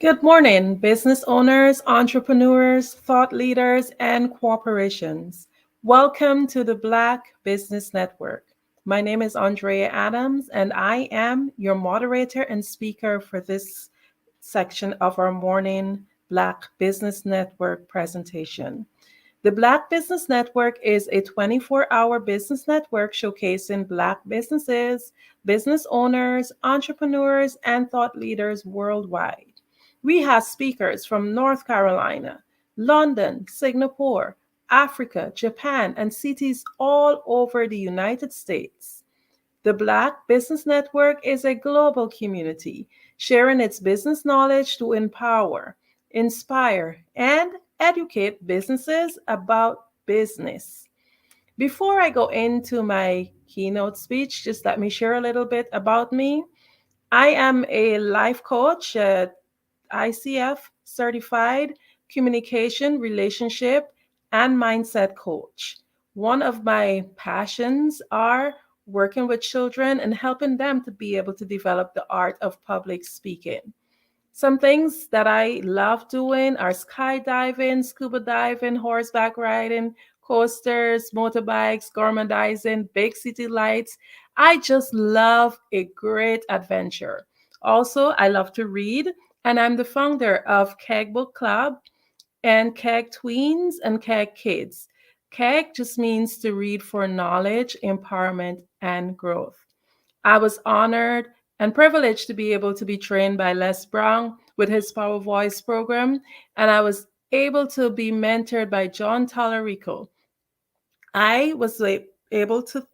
Good morning, business owners, entrepreneurs, thought leaders, and corporations. Welcome to the Black Business Network. My name is Andrea Adams, and I am your moderator and speaker for this section of our morning Black Business Network presentation. The Black Business Network is a 24-hour business network showcasing Black businesses, business owners, entrepreneurs, and thought leaders worldwide. We have speakers from North Carolina, London, Singapore, Africa, Japan, and cities all over the United States. The Black Business Network is a global community sharing its business knowledge to empower, inspire, and educate businesses about business. Before I go into my keynote speech, just let me share a little bit about me. I am a life coach, ICF certified communication, relationship, and mindset coach. One of my passions are working with children and helping them to be able to develop the art of public speaking. Some things that I love doing are skydiving, scuba diving, horseback riding, coasters, motorbikes, gormandizing, big city lights. I just love a great adventure. Also, I love to read, and I'm the founder of Keg Book Club and Keg Tweens and Keg Kids. Keg just means to read for knowledge, empowerment, and growth. I was honored and privileged to be able to be trained by Les Brown with his Power Voice program, and I was able to be mentored by John Tallarico. I was able to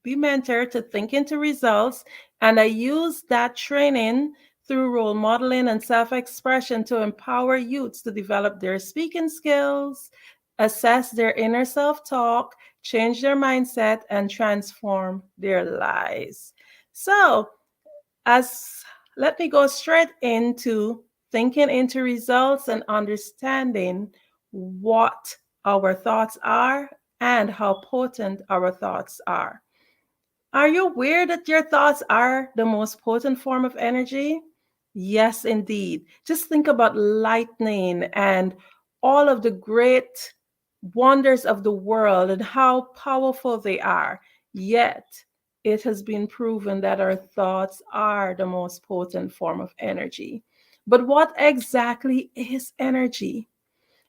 be mentored to think into results, and I used that training through role modeling and self-expression to empower youths to develop their speaking skills, assess their inner self-talk, change their mindset, and transform their lives. So, let me go straight into thinking into results and understanding what our thoughts are and how potent our thoughts are. Are you aware that your thoughts are the most potent form of energy? Yes, indeed. Just think about lightning and all of the great wonders of the world and how powerful they are. Yet, it has been proven that our thoughts are the most potent form of energy. But what exactly is energy?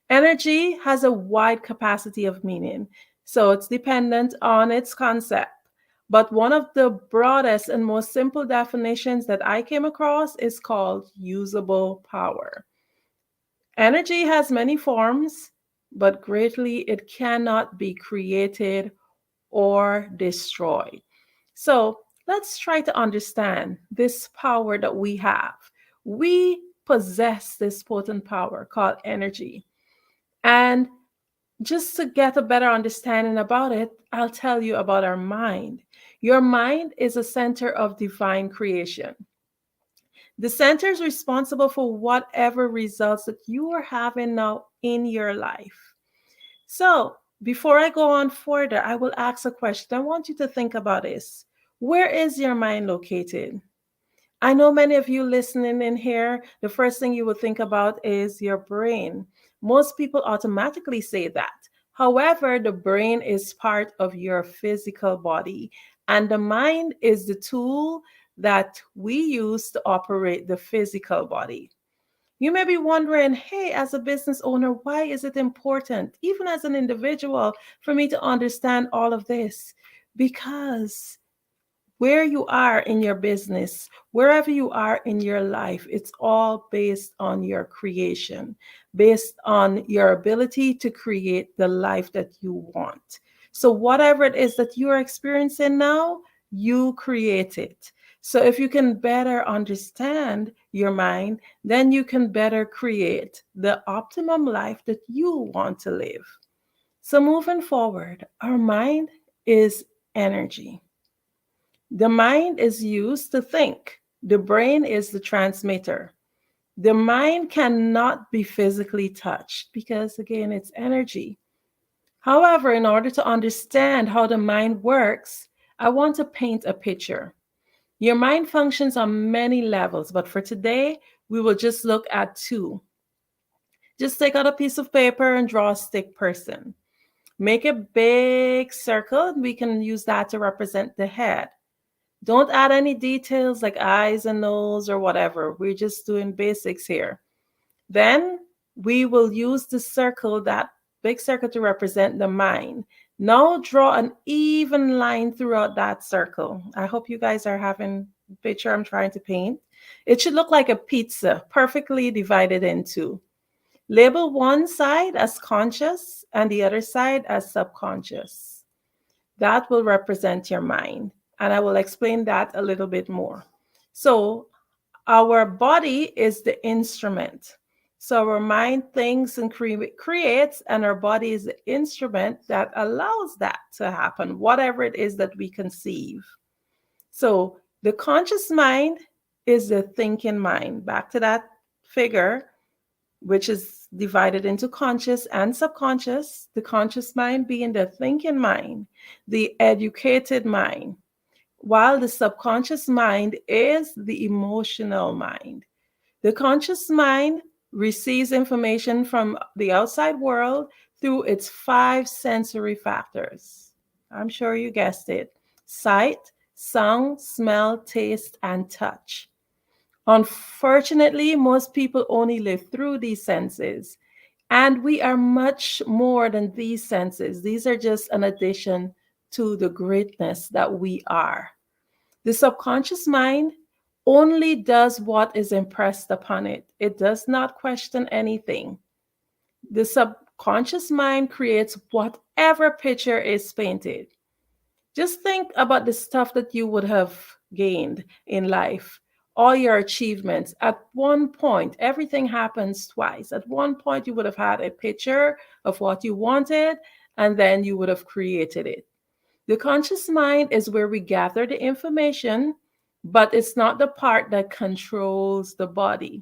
Energy has a wide capacity of meaning, so it's dependent on its concept. But one of the broadest and most simple definitions that I came across is called usable power. Energy has many forms, but greatly it cannot be created or destroyed. So let's try to understand this power that we have. We possess this potent power called energy. And just to get a better understanding about it, I'll tell you about our mind. Your mind is a center of divine creation. The center is responsible for whatever results that you are having now in your life. So, before I go on further, I will ask a question. I want you to think about this. Where is your mind located? I know many of you listening in here, the first thing you would think about is your brain. Most people automatically say that. However, the brain is part of your physical body, and the mind is the tool that we use to operate the physical body. You may be wondering, hey, as a business owner, why is it important, even as an individual, for me to understand all of this? Because where you are in your business, wherever you are in your life, it's all based on your creation, based on your ability to create the life that you want. So whatever it is that you're experiencing now, you create it. So if you can better understand your mind, then you can better create the optimum life that you want to live. So moving forward, our mind is energy. The mind is used to think. The brain is the transmitter. The mind cannot be physically touched because, again, it's energy. However, in order to understand how the mind works, I want to paint a picture. Your mind functions on many levels, but for today, we will just look at two. Just take out a piece of paper and draw a stick person. Make a big circle. We can use that to represent the head. Don't add any details like eyes and nose or whatever. We're just doing basics here. Then we will use the circle, that big circle, to represent the mind. Now draw an even line throughout that circle. I hope you guys are having the picture I'm trying to paint. It should look like a pizza, perfectly divided in two. Label one side as conscious and the other side as subconscious. That will represent your mind. And I will explain that a little bit more. So our body is the instrument. So our mind thinks and creates, and our body is the instrument that allows that to happen, whatever it is that we conceive. So the conscious mind is the thinking mind. Back to that figure, which is divided into conscious and subconscious. The conscious mind being the thinking mind, the educated mind, while the subconscious mind is the emotional mind. The conscious mind receives information from the outside world through its 5 sensory factors. I'm sure you guessed it: sight, sound, smell, taste, and touch. Unfortunately, most people only live through these senses, and we are much more than these senses. These are just an addition to the greatness that we are. The subconscious mind only does what is impressed upon it. It does not question anything. The subconscious mind creates whatever picture is painted. Just think about the stuff that you would have gained in life, all your achievements. At one point, everything happens twice. At one point, you would have had a picture of what you wanted, and then you would have created it. The conscious mind is where we gather the information, but it's not the part that controls the body.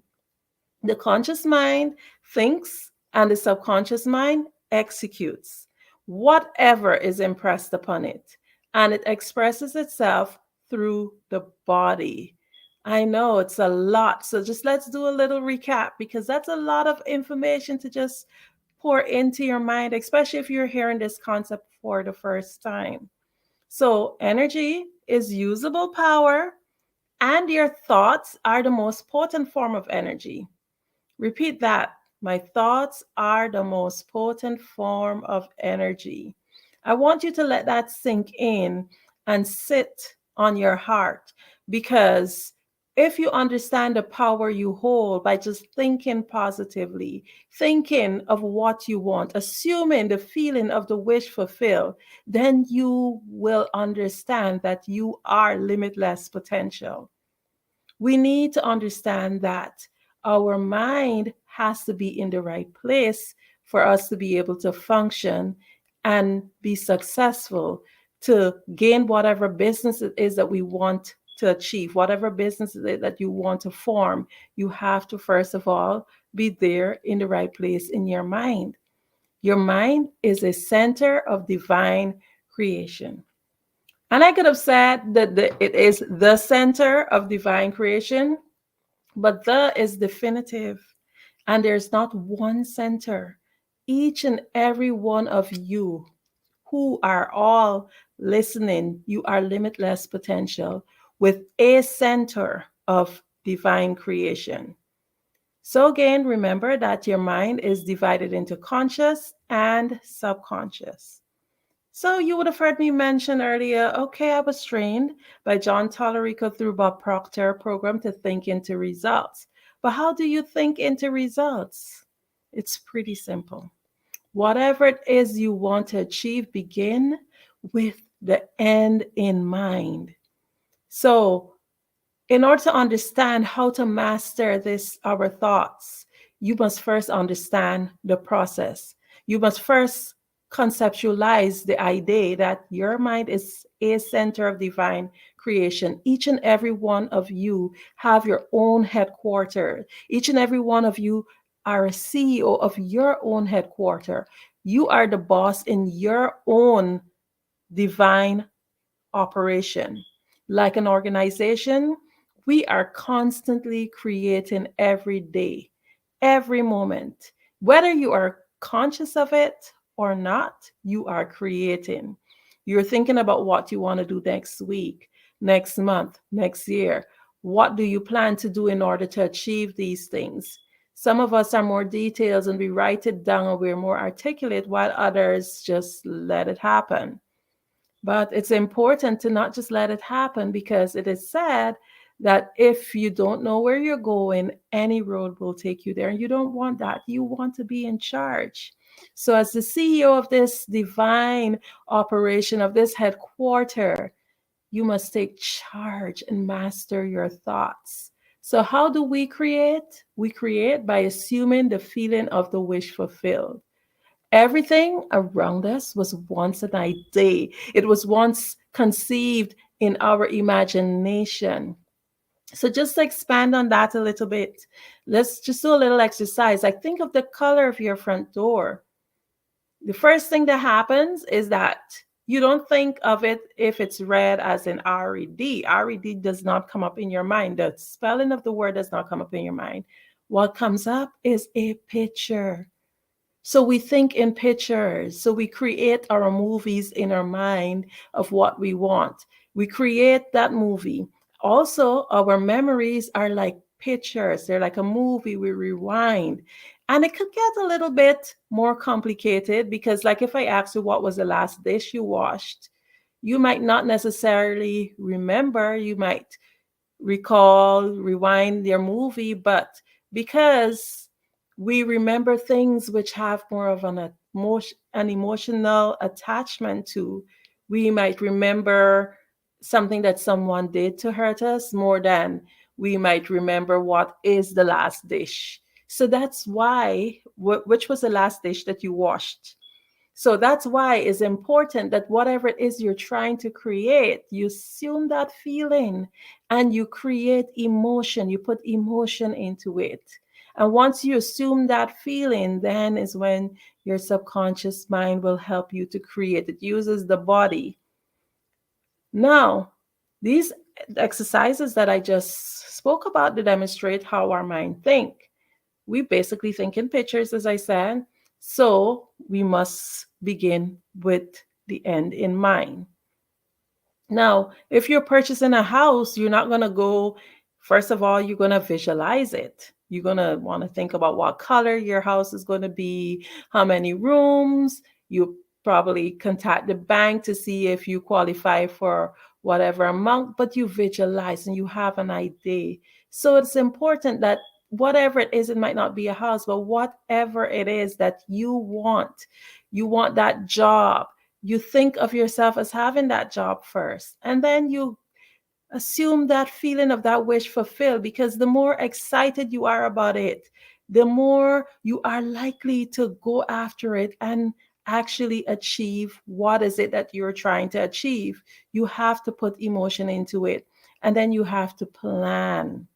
The conscious mind thinks, and the subconscious mind executes whatever is impressed upon it, and it expresses itself through the body. I know it's a lot, so just let's do a little recap, because that's a lot of information to just pour into your mind, especially if you're hearing this concept for the first time. So energy is usable power, and your thoughts are the most potent form of energy. Repeat that. My thoughts are the most potent form of energy. I want you to let that sink in and sit on your heart, because if you understand the power you hold by just thinking positively, thinking of what you want, assuming the feeling of the wish fulfilled, then you will understand that you are limitless potential. We need to understand that our mind has to be in the right place for us to be able to function and be successful, to gain whatever business it is that we want to achieve, whatever business that you want to form. You have to, first of all, be there in the right place in your mind. Your mind is a center of divine creation. And I could have said that it is the center of divine creation, but the is definitive. And there's not one center. Each and every one of you who are all listening, you are limitless potential with a center of divine creation. So again, remember that your mind is divided into conscious and subconscious. So you would have heard me mention earlier, okay, I was trained by John Tallarico through Bob Proctor program to think into results. But how do you think into results? It's pretty simple. Whatever it is you want to achieve, begin with the end in mind. So in order to understand how to master this, our thoughts, you must first understand the process. You must first conceptualize the idea that your mind is a center of divine creation. Each and every one of you have your own headquarters. Each and every one of you are a CEO of your own headquarters. You are the boss in your own divine operation. Like an organization, we are constantly creating every day, every moment. Whether you are conscious of it or not, you are creating. You're thinking about what you want to do next week, next month, next year. What do you plan to do in order to achieve these things? Some of us are more detailed and we write it down and we're more articulate, while others just let it happen. But it's important to not just let it happen, because it is said that if you don't know where you're going, any road will take you there. And you don't want that. You want to be in charge. So as the CEO of this divine operation, of this headquarter, you must take charge and master your thoughts. So how do we create? We create by assuming the feeling of the wish fulfilled. Everything around us was once an idea. It was once conceived in our imagination. So just to expand on that a little bit, let's just do a little exercise. Like, think of the color of your front door. The first thing that happens is that you don't think of it if it's red as in R-E-D. R-E-D does not come up in your mind. The spelling of the word does not come up in your mind. What comes up is a picture. So we think in pictures. So we create our movies in our mind of what we want. We create that movie. Also, our memories are like pictures. They're like a movie. We rewind. And it could get a little bit more complicated, because like if I ask you what was the last dish you washed, you might not necessarily remember. You might recall, rewind your movie, but because we remember things which have more of an emotional attachment to, we might remember something that someone did to hurt us more than we might remember what is the last dish. So that's why, which was the last dish that you washed? So that's why it's important that whatever it is you're trying to create, you assume that feeling and you create emotion. You put emotion into it. And once you assume that feeling, then is when your subconscious mind will help you to create. It uses the body. Now, these exercises that I just spoke about to demonstrate how our mind think. We basically think in pictures, as I said. So we must begin with the end in mind. Now, if you're purchasing a house, you're not going to go, first of all, you're going to visualize it. You're going to want to think about what color your house is going to be, how many rooms. You probably contact the bank to see if you qualify for whatever amount, but you visualize and you have an idea. So it's important that whatever it is, it might not be a house, but whatever it is that you want that job. You think of yourself as having that job first, and then you assume that feeling of that wish fulfilled, because the more excited you are about it, the more you are likely to go after it and actually achieve what is it that you're trying to achieve. You have to put emotion into it, and then you have to plan.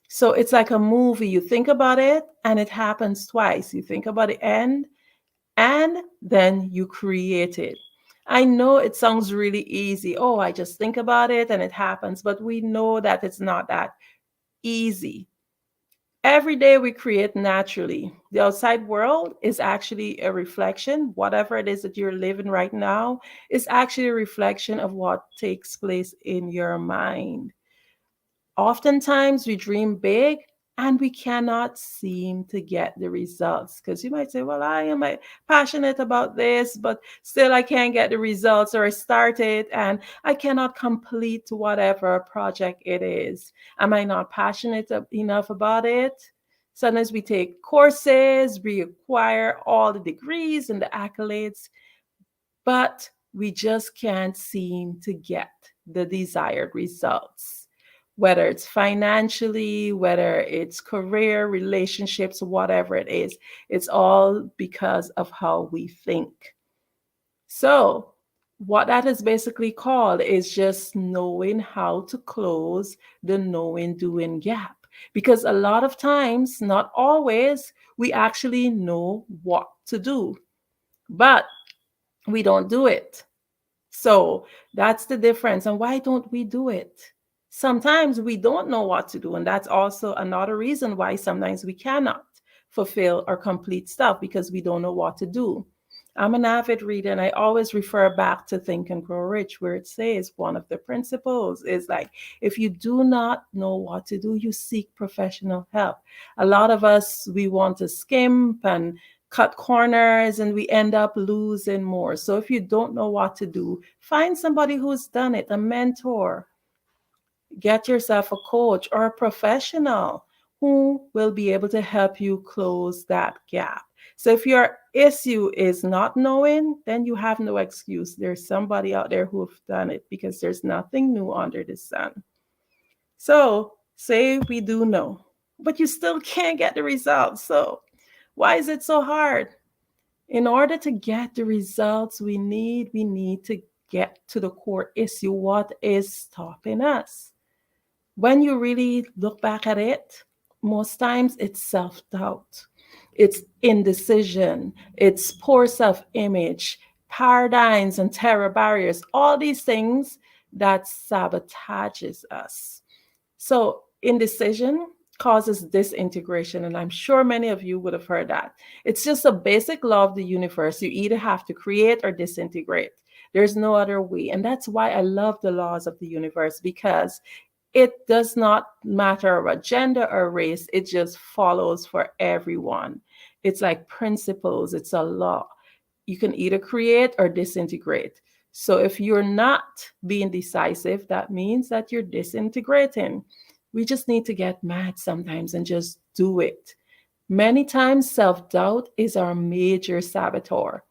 So it's like a movie. You think about it and it happens twice. You think about the end and then you create it. I know it sounds really easy. Oh, I just think about it and it happens. But we know that it's not that easy. Every day we create naturally. The outside world is actually a reflection. Whatever it is that you're living right now is actually a reflection of what takes place in your mind. Oftentimes we dream big and we cannot seem to get the results. Because you might say, well, I am passionate about this, but still I can't get the results, or I started and I cannot complete whatever project it is. Am I not passionate enough about it? Sometimes we take courses, we acquire all the degrees and the accolades, but we just can't seem to get the desired results. Whether it's financially, whether it's career, relationships, whatever it is, it's all because of how we think. So what that is basically called is just knowing how to close the knowing doing gap. Because a lot of times, not always, we actually know what to do, but we don't do it. So that's the difference. And why don't we do it? Sometimes we don't know what to do. And that's also another reason why sometimes we cannot fulfill or complete stuff, because we don't know what to do. I'm an avid reader, and I always refer back to Think and Grow Rich, where it says one of the principles is like, if you do not know what to do, you seek professional help. A lot of us, we want to skimp and cut corners, and we end up losing more. So if you don't know what to do, find somebody who's done it, a mentor. Get yourself a coach or a professional who will be able to help you close that gap. So if your issue is not knowing, then you have no excuse. There's somebody out there who have done it, because there's nothing new under the sun. So say we do know, but you still can't get the results. So why is it so hard? In order to get the results we need to get to the core issue. What is stopping us? When you really look back at it, most times it's self-doubt, it's indecision, it's poor self-image, paradigms and terror barriers, all these things that sabotages us. So indecision causes disintegration, and I'm sure many of you would have heard that. It's just a basic law of the universe. You either have to create or disintegrate. There's no other way. And that's why I love the laws of the universe, because it does not matter what gender or race, it just follows for everyone. It's like principles, it's a law. You can either create or disintegrate. So if you're not being decisive, that means that you're disintegrating. We just need to get mad sometimes and just do it. Many times, self-doubt is our major saboteur.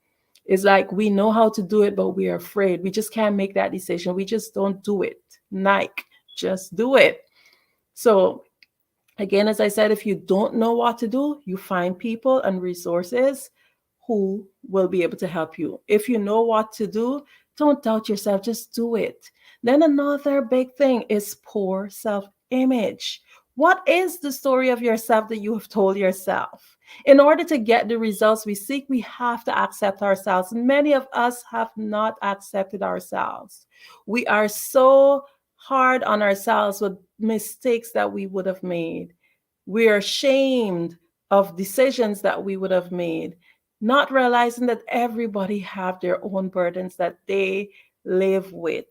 It's like we know how to do it, but we are afraid. We just can't make that decision. We just don't do it. Nike, just do it. So again, as I said, if you don't know what to do, you find people and resources who will be able to help you. If you know what to do, don't doubt yourself, just do it. Then another big thing is poor self-image. What is the story of yourself that you have told yourself? In order to get the results we seek, we have to accept ourselves. Many of us have not accepted ourselves. We are so hard on ourselves with mistakes that we would have made. We are ashamed of decisions that we would have made, not realizing that everybody have their own burdens that they live with.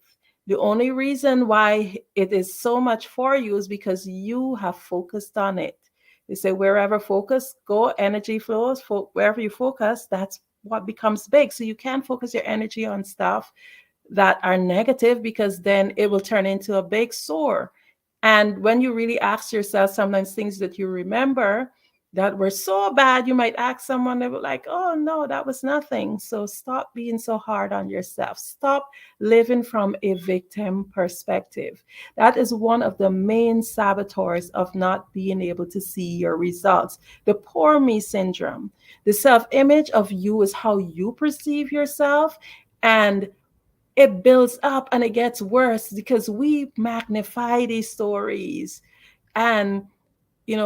The only reason why it is so much for you is because you have focused on it. They say wherever focus go, energy flows. Wherever you focus, that's what becomes big. So you can't focus your energy on stuff that are negative, because then it will turn into a big sore. And when you really ask yourself sometimes things that you remember that were so bad, you might ask someone, they were like, oh no, that was nothing. So stop being so hard on yourself. Stop living from a victim perspective. That is one of the main saboteurs of not being able to see your results. The poor me syndrome. The self-image of you is how you perceive yourself, and it builds up and it gets worse because we magnify these stories. And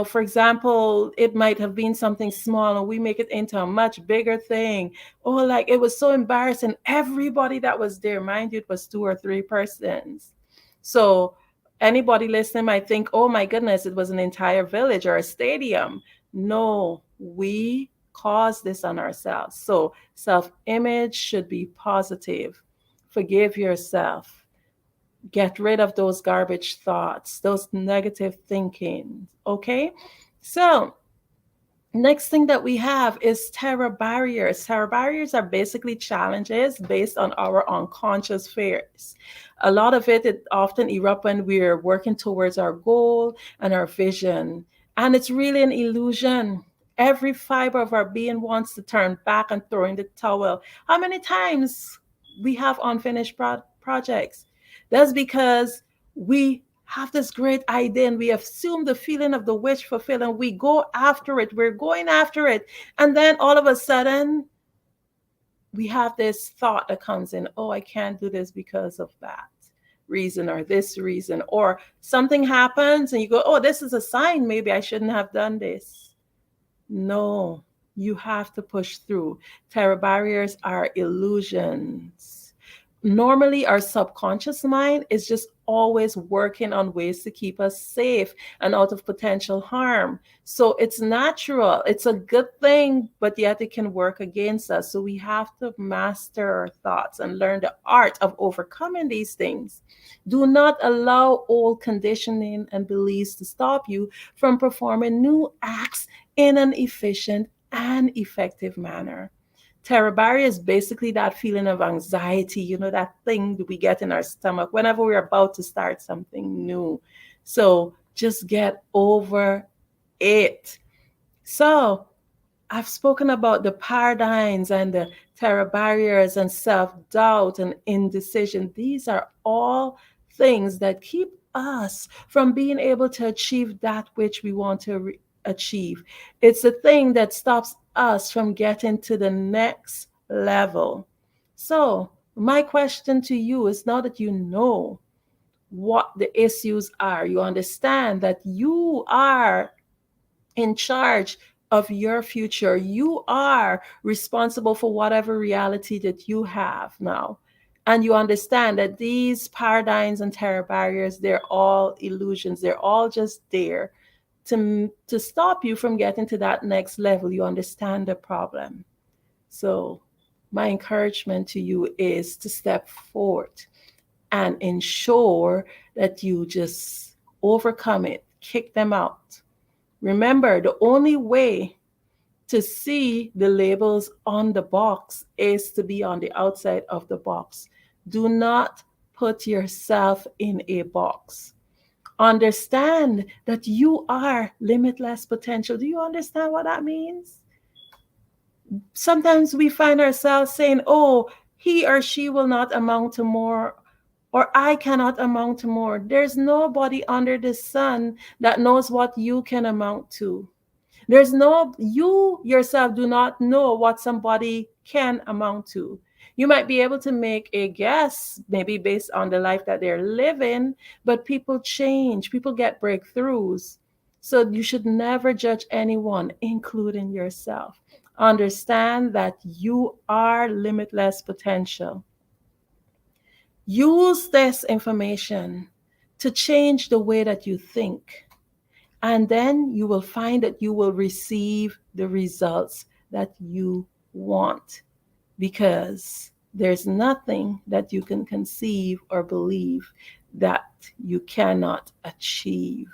for example, it might have been something small and we make it into a much bigger thing. Oh, like it was so embarrassing. Everybody that was there, mind you, it was 2 or 3 persons. So anybody listening might think, oh my goodness, it was an entire village or a stadium. No, we caused this on ourselves. So self-image should be positive. Forgive yourself. Get rid of those garbage thoughts, those negative thinking. Okay? So, next thing that we have is terror barriers. Terror barriers are basically challenges based on our unconscious fears. A lot of it often erupts when we're working towards our goal and our vision. And it's really an illusion. Every fiber of our being wants to turn back and throw in the towel. How many times we have unfinished projects? That's because we have this great idea and we assume the feeling of the wish fulfilled and we go after it. We're going after it. And then all of a sudden, we have this thought that comes in, oh, I can't do this because of that reason or this reason. Or something happens and you go, oh, this is a sign. Maybe I shouldn't have done this. No, you have to push through. Terror barriers are illusions. Normally, our subconscious mind is just always working on ways to keep us safe and out of potential harm. So it's natural. It's a good thing, but yet it can work against us. So we have to master our thoughts and learn the art of overcoming these things. Do not allow old conditioning and beliefs to stop you from performing new acts in an efficient and effective manner. Terror barrier is basically that feeling of anxiety, that thing that we get in our stomach whenever we're about to start something new. So just get over it. So I've spoken about the paradigms and the terror barriers and self-doubt and indecision. These are all things that keep us from being able to achieve that which we want to achieve. It's the thing that stops us from getting to the next level. So my question to you is, now that you know what the issues are, you understand that you are in charge of your future. You are responsible for whatever reality that you have now. And you understand that these paradigms and terror barriers, they're all illusions. They're all just there to stop you from getting to that next level. You understand the problem. So my encouragement to you is to step forward and ensure that you just overcome it, kick them out. Remember, the only way to see the labels on the box is to be on the outside of the box. Do not put yourself in a box. Understand that you are limitless potential. Do you understand what that means? Sometimes we find ourselves saying, oh, he or she will not amount to more, or I cannot amount to more. There's nobody under the sun that knows what you can amount to. You yourself do not know what somebody can amount to. You might be able to make a guess, maybe based on the life that they're living, but people change, people get breakthroughs. So you should never judge anyone, including yourself. Understand that you are limitless potential. Use this information to change the way that you think. And then you will find that you will receive the results that you want, because there's nothing that you can conceive or believe that you cannot achieve.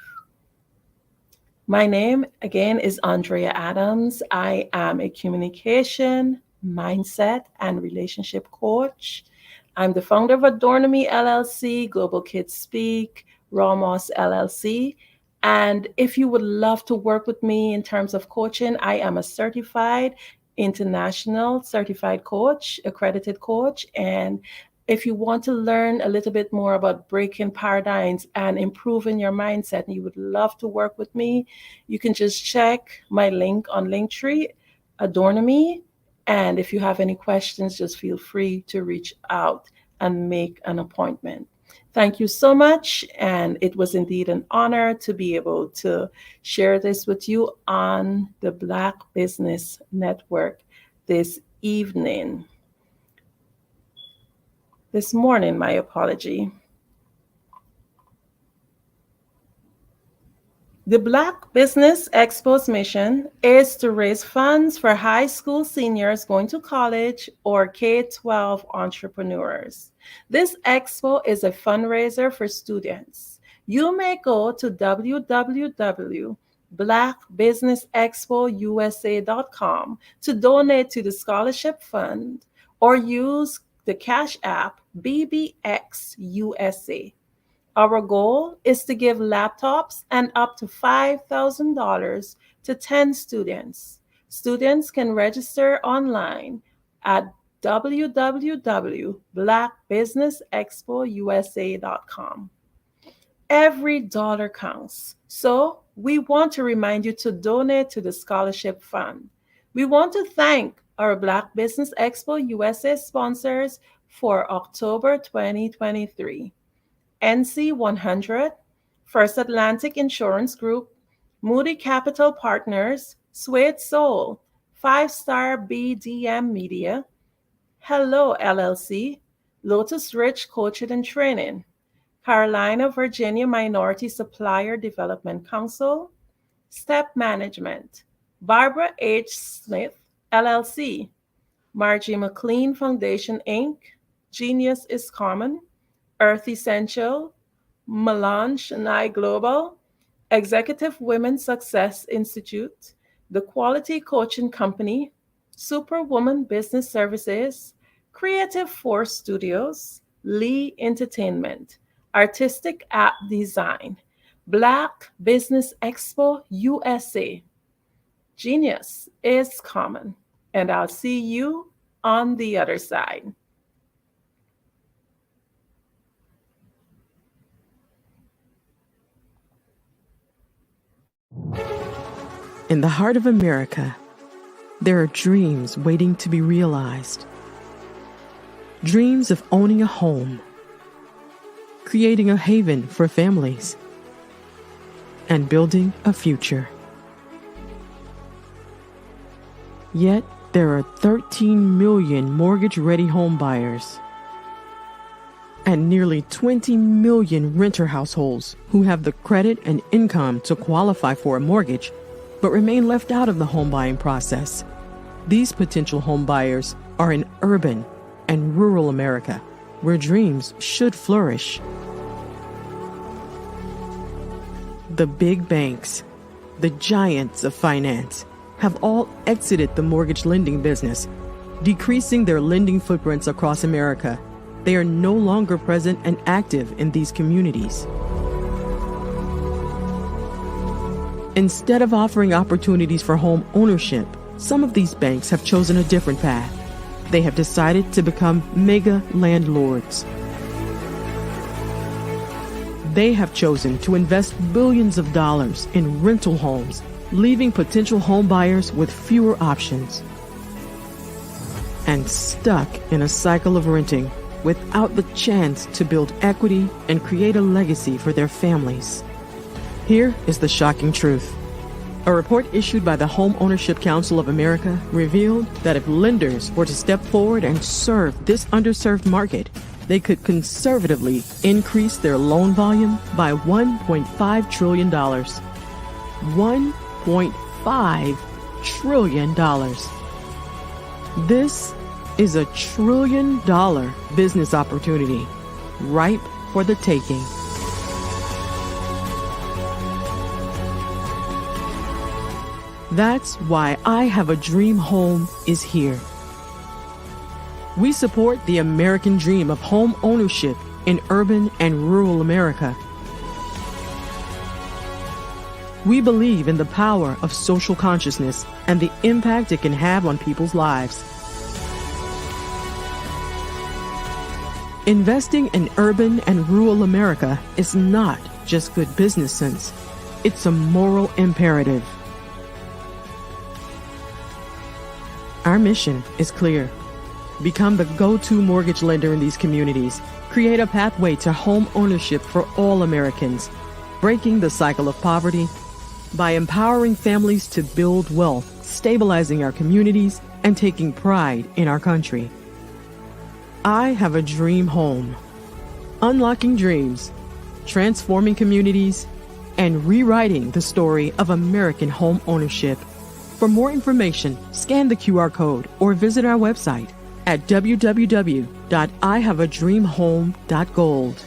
My name, again, is Andrea Adams. I am a communication, mindset, and relationship coach. I'm the founder of Adornomy LLC, Global Kids Speak, Ramos LLC. And if you would love to work with me in terms of coaching, I am a certified international certified coach, accredited coach. And if you want to learn a little bit more about breaking paradigms and improving your mindset, and you would love to work with me, you can just check my link on Linktree, Adornomy. And if you have any questions, just feel free to reach out and make an appointment. Thank you so much. And it was indeed an honor to be able to share this with you on the Black Business Network this evening. This morning, my apology. The Black Business Expo's mission is to raise funds for high school seniors going to college or K-12 entrepreneurs. This expo is a fundraiser for students. You may go to www.blackbusinessexpousa.com to donate to the scholarship fund or use the Cash App BBXUSA. Our goal is to give laptops and up to $5,000 to 10 students. Students can register online at www.blackbusinessexpousa.com. Every dollar counts, so we want to remind you to donate to the scholarship fund. We want to thank our Black Business Expo USA sponsors for October 2023. NC 100, First Atlantic Insurance Group, Moody Capital Partners, Suede Soul, 5-Star BDM Media, Hello LLC, Lotus Ridge Coaching and Training, Carolina, Virginia Minority Supplier Development Council, Step Management, Barbara H. Smith LLC, Margie McLean Foundation Inc., Genius is Common, Earth Essential, Melange Nye Global, Executive Women Success Institute, The Quality Coaching Company, Superwoman Business Services, Creative Force Studios, Lee Entertainment, Artistic App Design, Black Business Expo USA. Genius is Common, and I'll see you on the other side. In the heart of America, there are dreams waiting to be realized. Dreams of owning a home, creating a haven for families, and building a future. Yet, there are 13 million mortgage-ready home buyers and nearly 20 million renter households who have the credit and income to qualify for a mortgage but remain left out of the home buying process. These potential home buyers are in urban and rural America, where dreams should flourish. The big banks, the giants of finance, have all exited the mortgage lending business, decreasing their lending footprints across America. They are no longer present and active in these communities. Instead of offering opportunities for home ownership, some of these banks have chosen a different path. They have decided to become mega landlords. They have chosen to invest billions of dollars in rental homes, leaving potential home buyers with fewer options and stuck in a cycle of renting without the chance to build equity and create a legacy for their families. Here is the shocking truth. A report issued by the Home Ownership Council of America revealed that if lenders were to step forward and serve this underserved market, they could conservatively increase their loan volume by $1.5 trillion. $1.5 trillion. This is a $1 trillion business opportunity, ripe for the taking. That's why I Have a Dream Home is here. We support the American dream of home ownership in urban and rural America. We believe in the power of social consciousness and the impact it can have on people's lives. Investing in urban and rural America is not just good business sense. It's a moral imperative. Our mission is clear. Become the go-to mortgage lender in these communities. Create a pathway to home ownership for all Americans. Breaking the cycle of poverty by empowering families to build wealth, stabilizing our communities, and taking pride in our country. I Have a Dream Home. Unlocking dreams, transforming communities, and rewriting the story of American home ownership. For more information, scan the QR code or visit our website at www.ihaveadreamhome.gold.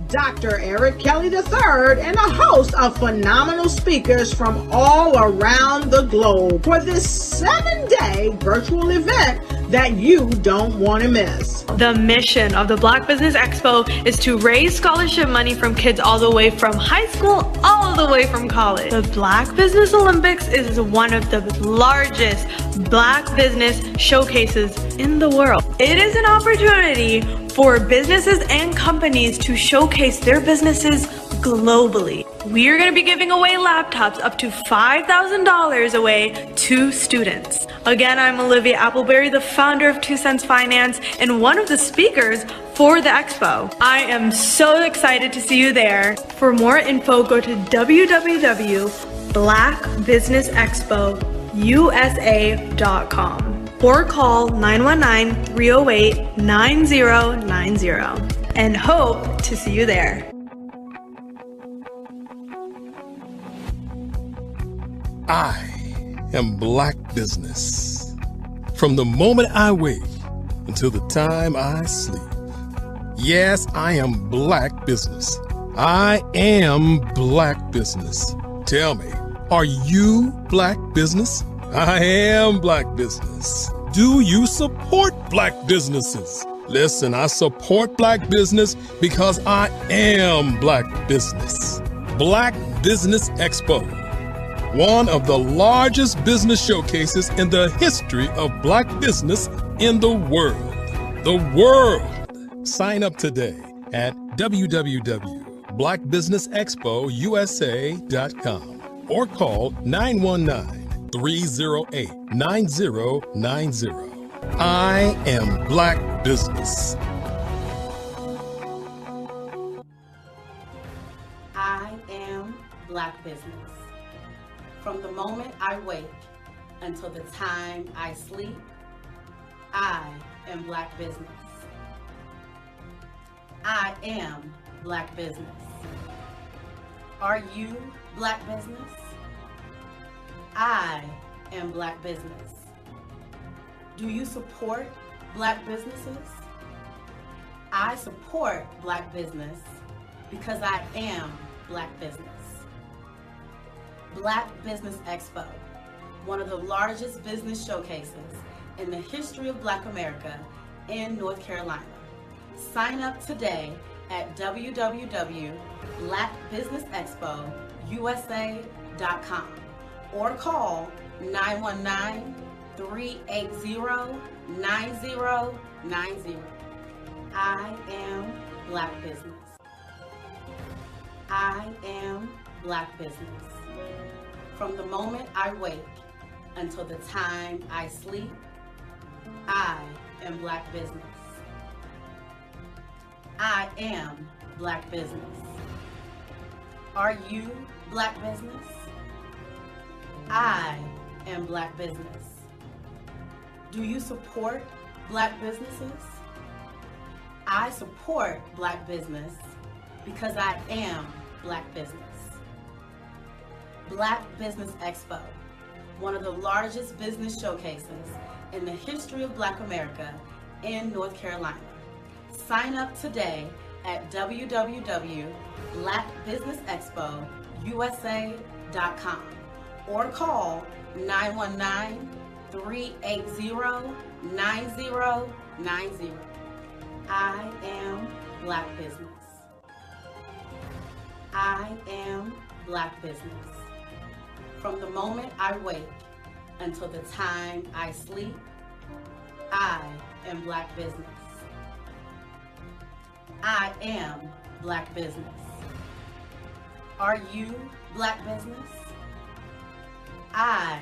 Dr. Eric Kelly III and a host of phenomenal speakers from all around the globe for this 7-day virtual event that you don't want to miss. The mission of the Black Business Expo is to raise scholarship money from kids all the way from high school, all the way from college. The Black Business Olympics is one of the largest Black business showcases in the world. It is an opportunity for businesses and companies to showcase their businesses globally. We are going to be giving away laptops up to $5,000 away to students. Again, I'm Olivia Appleberry, the founder of 2 Cents Finance and one of the speakers for the expo. I am so excited to see you there. For more info, go to www.blackbusinessexpousa.com or call 919-308-9090 and hope to see you there. I am Black business. From the moment I wake until the time I sleep. Yes, I am Black business. I am Black business. Tell me, are you Black business? I am Black business. Do you support Black businesses? Listen, I support Black business because I am Black business. Black Business Expo, one of the largest business showcases in the history of Black business in the world. The world! Sign up today at www.blackbusinessexpousa.com or call 919-308-9090. I am Black business. I am Black business. From the moment I wake until the time I sleep, I am Black business. I am Black business. Are you Black business? I am Black business. Do you support Black businesses? I support Black business because I am Black business. Black Business Expo, one of the largest business showcases in the history of Black America in North Carolina. Sign up today at www.blackbusinessexpousa.com or call 919-380-9090. I am Black business. I am Black business. From the moment I wake until the time I sleep, I am Black business. I am Black business. Are you Black business? I am Black business. Do you support Black businesses? I support Black business because I am Black business. Black Business Expo, one of the largest business showcases in the history of Black America in North Carolina. Sign up today at www.blackbusinessexpousa.com or call 919-380-9090. I am Black Business. I am Black Business. From the moment I wake until the time I sleep, I am Black Business. I am Black Business. Are you Black Business? I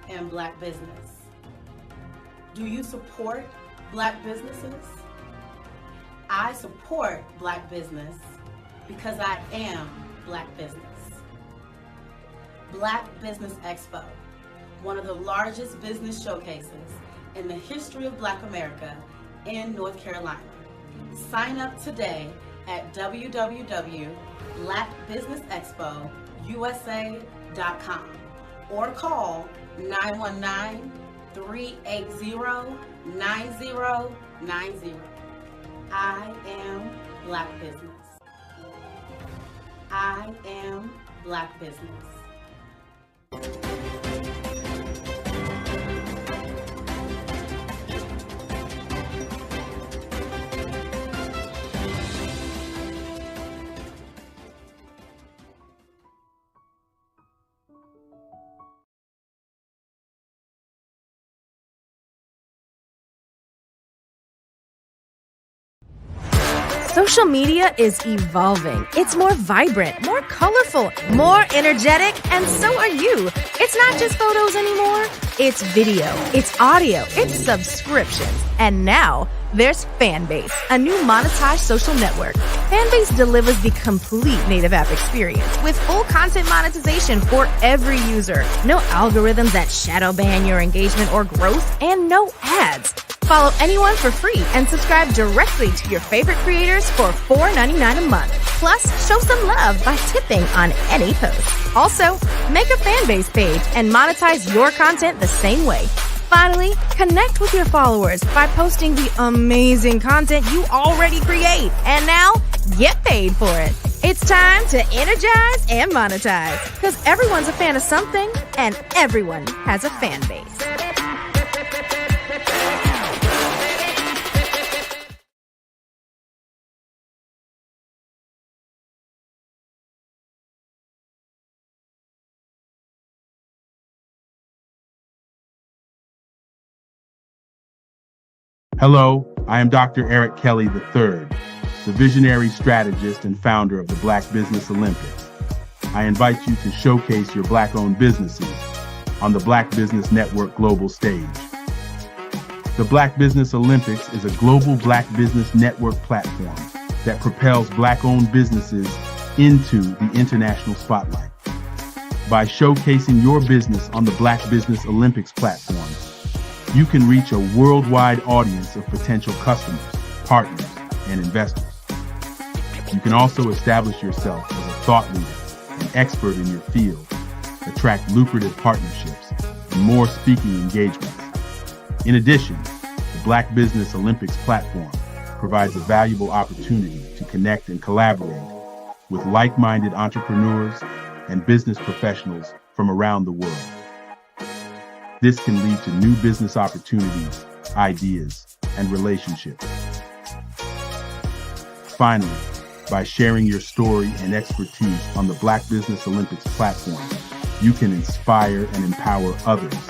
am Black Business. Do you support Black businesses? I support Black business because I am Black Business. Black Business Expo, one of the largest business showcases in the history of Black America in North Carolina. Sign up today at www.blackbusinessexpousa.com or call 919-380-9090. I am Black Business. I am Black Business. Social media is evolving. It's more vibrant, more colorful, more energetic, and so are you. It's not just photos anymore. It's video, it's audio, it's subscriptions. And now there's Fanbase, a new monetized social network. Fanbase delivers the complete native app experience with full content monetization for every user. No algorithms that shadow ban your engagement or growth, and no ads. Follow anyone for free and subscribe directly to your favorite creators for $4.99 a month. Plus, show some love by tipping on any post. Also, make a Fanbase page and monetize your content the same way. Finally, connect with your followers by posting the amazing content you already create. And now, get paid for it. It's time to energize and monetize, because everyone's a fan of something and everyone has a fan base. Hello, I am Dr. Eric Kelly III, the visionary strategist and founder of the Black Business Olympics. I invite you to showcase your Black-owned businesses on the Black Business Network global stage. The Black Business Olympics is a global Black Business Network platform that propels Black-owned businesses into the international spotlight. By showcasing your business on the Black Business Olympics platform, you can reach a worldwide audience of potential customers, partners, and investors. You can also establish yourself as a thought leader, an expert in your field, attract lucrative partnerships, and more speaking engagements. In addition, the Black Business Olympics platform provides a valuable opportunity to connect and collaborate with like-minded entrepreneurs and business professionals from around the world. This can lead to new business opportunities, ideas, and relationships. Finally, by sharing your story and expertise on the Black Business Olympics platform, you can inspire and empower others.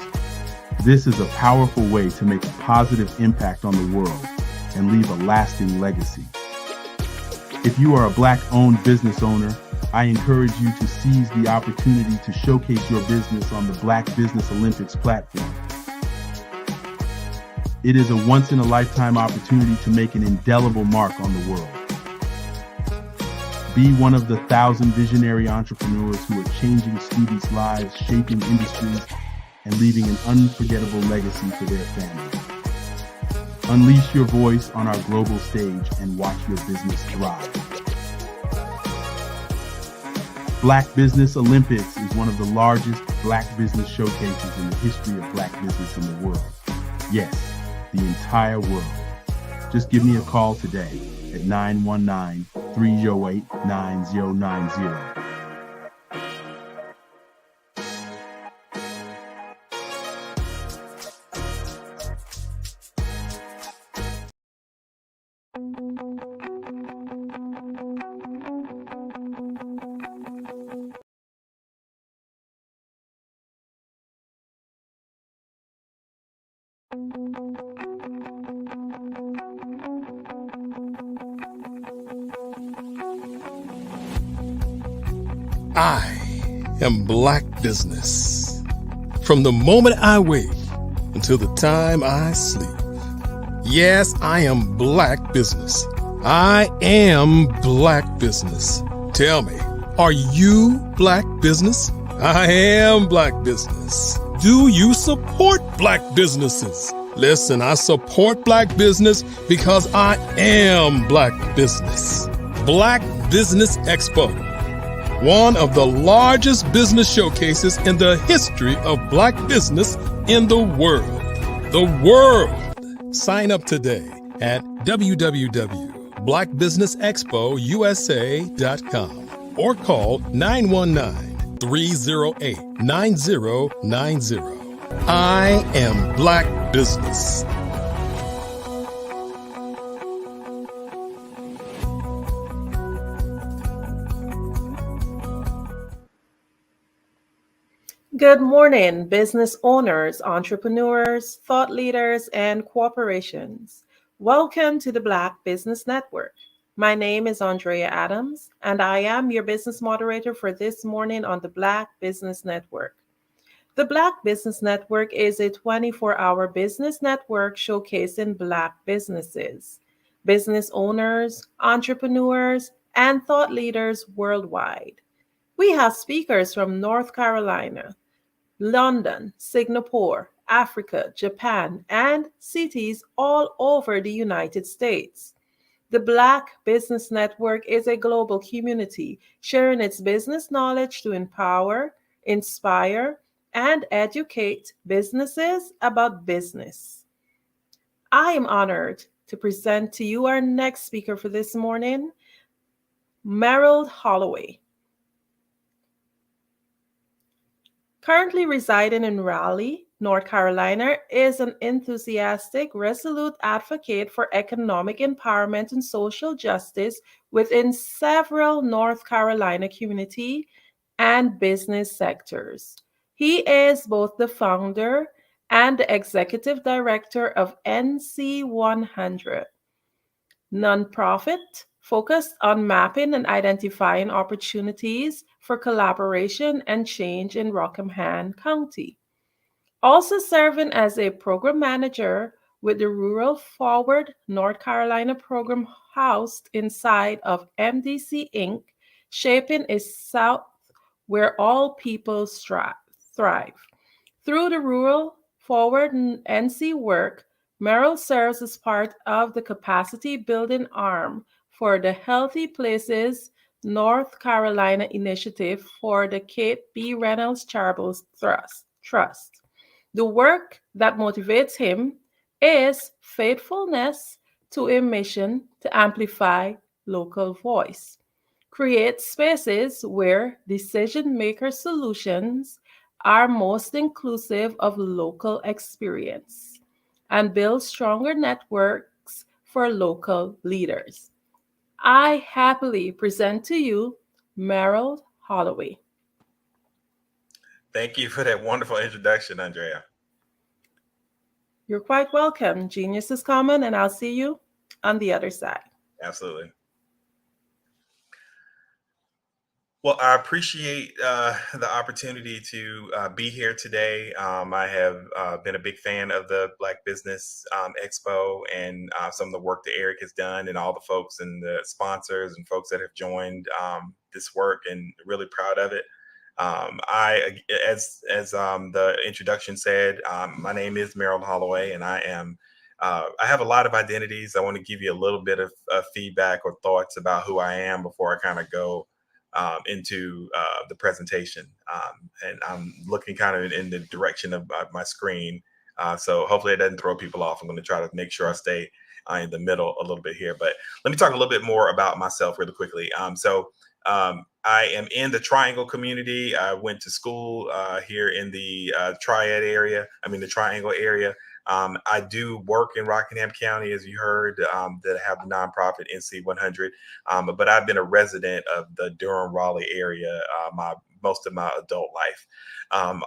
This is a powerful way to make a positive impact on the world and leave a lasting legacy. If you are a Black-owned business owner, I encourage you to seize the opportunity to showcase your business on the Black Business Olympics platform. It is a once-in-a-lifetime opportunity to make an indelible mark on the world. Be one of the 1,000 visionary entrepreneurs who are changing students' lives, shaping industries, and leaving an unforgettable legacy for their families. Unleash your voice on our global stage and watch your business thrive. Black Business Olympics is one of the largest black business showcases in the history of black business in the world. Yes, the entire world. Just give me a call today at 919-308-9090. I am black business. From the moment I wake until the time I sleep. Yes, I am black business. I am black business. Tell me, are you black business? I am black business. Do you support black businesses? Listen, I support black business because I am black business. Black Business Expo, one of the largest business showcases in the history of black business in the world. The world! Sign up today at www.blackbusinessexpousa.com or call 919-308-9090. I am black business. Good morning, business owners, entrepreneurs, thought leaders, and corporations. Welcome to the Black Business Network. My name is Andrea Adams, and I am your business moderator for this morning on the Black Business Network. The Black Business Network is a 24-hour business network showcasing Black businesses, business owners, entrepreneurs, and thought leaders worldwide. We have speakers from North Carolina, London, Singapore, Africa, Japan, and cities all over the United States. The Black Business Network is a global community sharing its business knowledge to empower, inspire, and educate businesses about business. I am honored to present to you our next speaker for this morning, Merrill Holloway. Currently residing in Raleigh, North Carolina, is an enthusiastic, resolute advocate for economic empowerment and social justice within several North Carolina community and business sectors. He is both the founder and the executive director of NC100, nonprofit focused on mapping and identifying opportunities for collaboration and change in Rockingham County. Also serving as a program manager with the Rural Forward North Carolina program housed inside of MDC Inc., shaping a South where all people thrive. Through the Rural Forward NC work, Merrill serves as part of the capacity building arm for the Healthy Places North Carolina initiative for the Kate B. Reynolds Charitable Trust. The work that motivates him is faithfulness to a mission to amplify local voice, create spaces where decision-maker solutions are most inclusive of local experience, and build stronger networks for local leaders. I happily present to you Merrill Holloway. Thank you for that wonderful introduction, Andrea. You're quite welcome. Genius is common, and I'll see you on the other side. Absolutely. Well, I appreciate the opportunity to be here today. I have been a big fan of the Black Business Expo and some of the work that Eric has done, and all the folks and the sponsors and folks that have joined this work, and really proud of it. As the introduction said, my name is Merrill Holloway, and I have a lot of identities. I want to give you a little bit of feedback or thoughts about who I am before I kind of go into the presentation. And I'm looking kind of in the direction of my screen. So hopefully it doesn't throw people off. I'm going to try to make sure I stay in the middle a little bit here. But let me talk a little bit more about myself really quickly. I am in the Triangle community. I went to school here in the the Triangle area. I do work in Rockingham County, as you heard, that have the nonprofit NC100, but I've been a resident of the Durham-Raleigh area most of my adult life.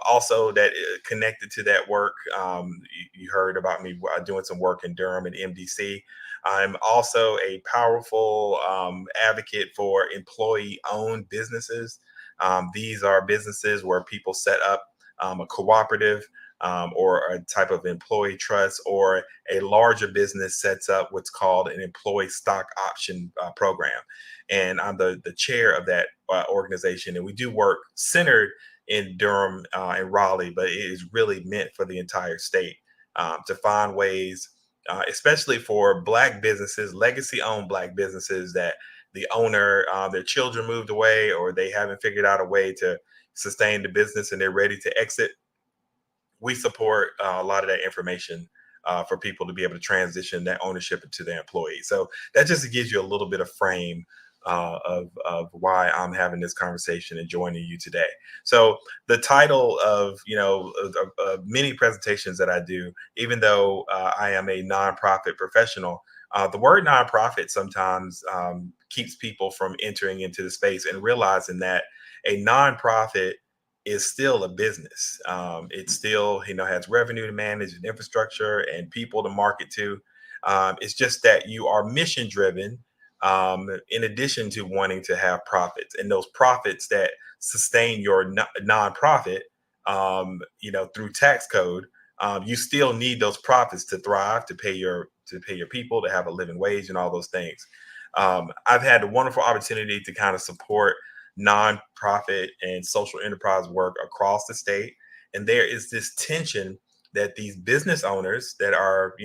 Also, that connected to that work, you heard about me doing some work in Durham and MDC. I'm also a powerful advocate for employee-owned businesses. These are businesses where people set up a cooperative or a type of employee trust, or a larger business sets up what's called an employee stock option program. And I'm the chair of that organization. And we do work centered in Durham and Raleigh, but it is really meant for the entire state to find ways, especially for Black businesses, legacy-owned Black businesses that the owner, their children moved away, or they haven't figured out a way to sustain the business and they're ready to exit. We support a lot of that information for people to be able to transition that ownership into their employees. So that just gives you a little bit of frame of why I'm having this conversation and joining you today. So the title of many presentations that I do, even though I am a nonprofit professional, the word nonprofit sometimes keeps people from entering into the space and realizing that a nonprofit is still a business. It still, has revenue to manage and infrastructure and people to market to. It's just that you are mission driven, in addition to wanting to have profits, and those profits that sustain your nonprofit, through tax code. You still need those profits to thrive, to pay your people, to have a living wage, and all those things. I've had the wonderful opportunity to kind of support nonprofit and social enterprise work across the state. And there is this tension that these business owners that are,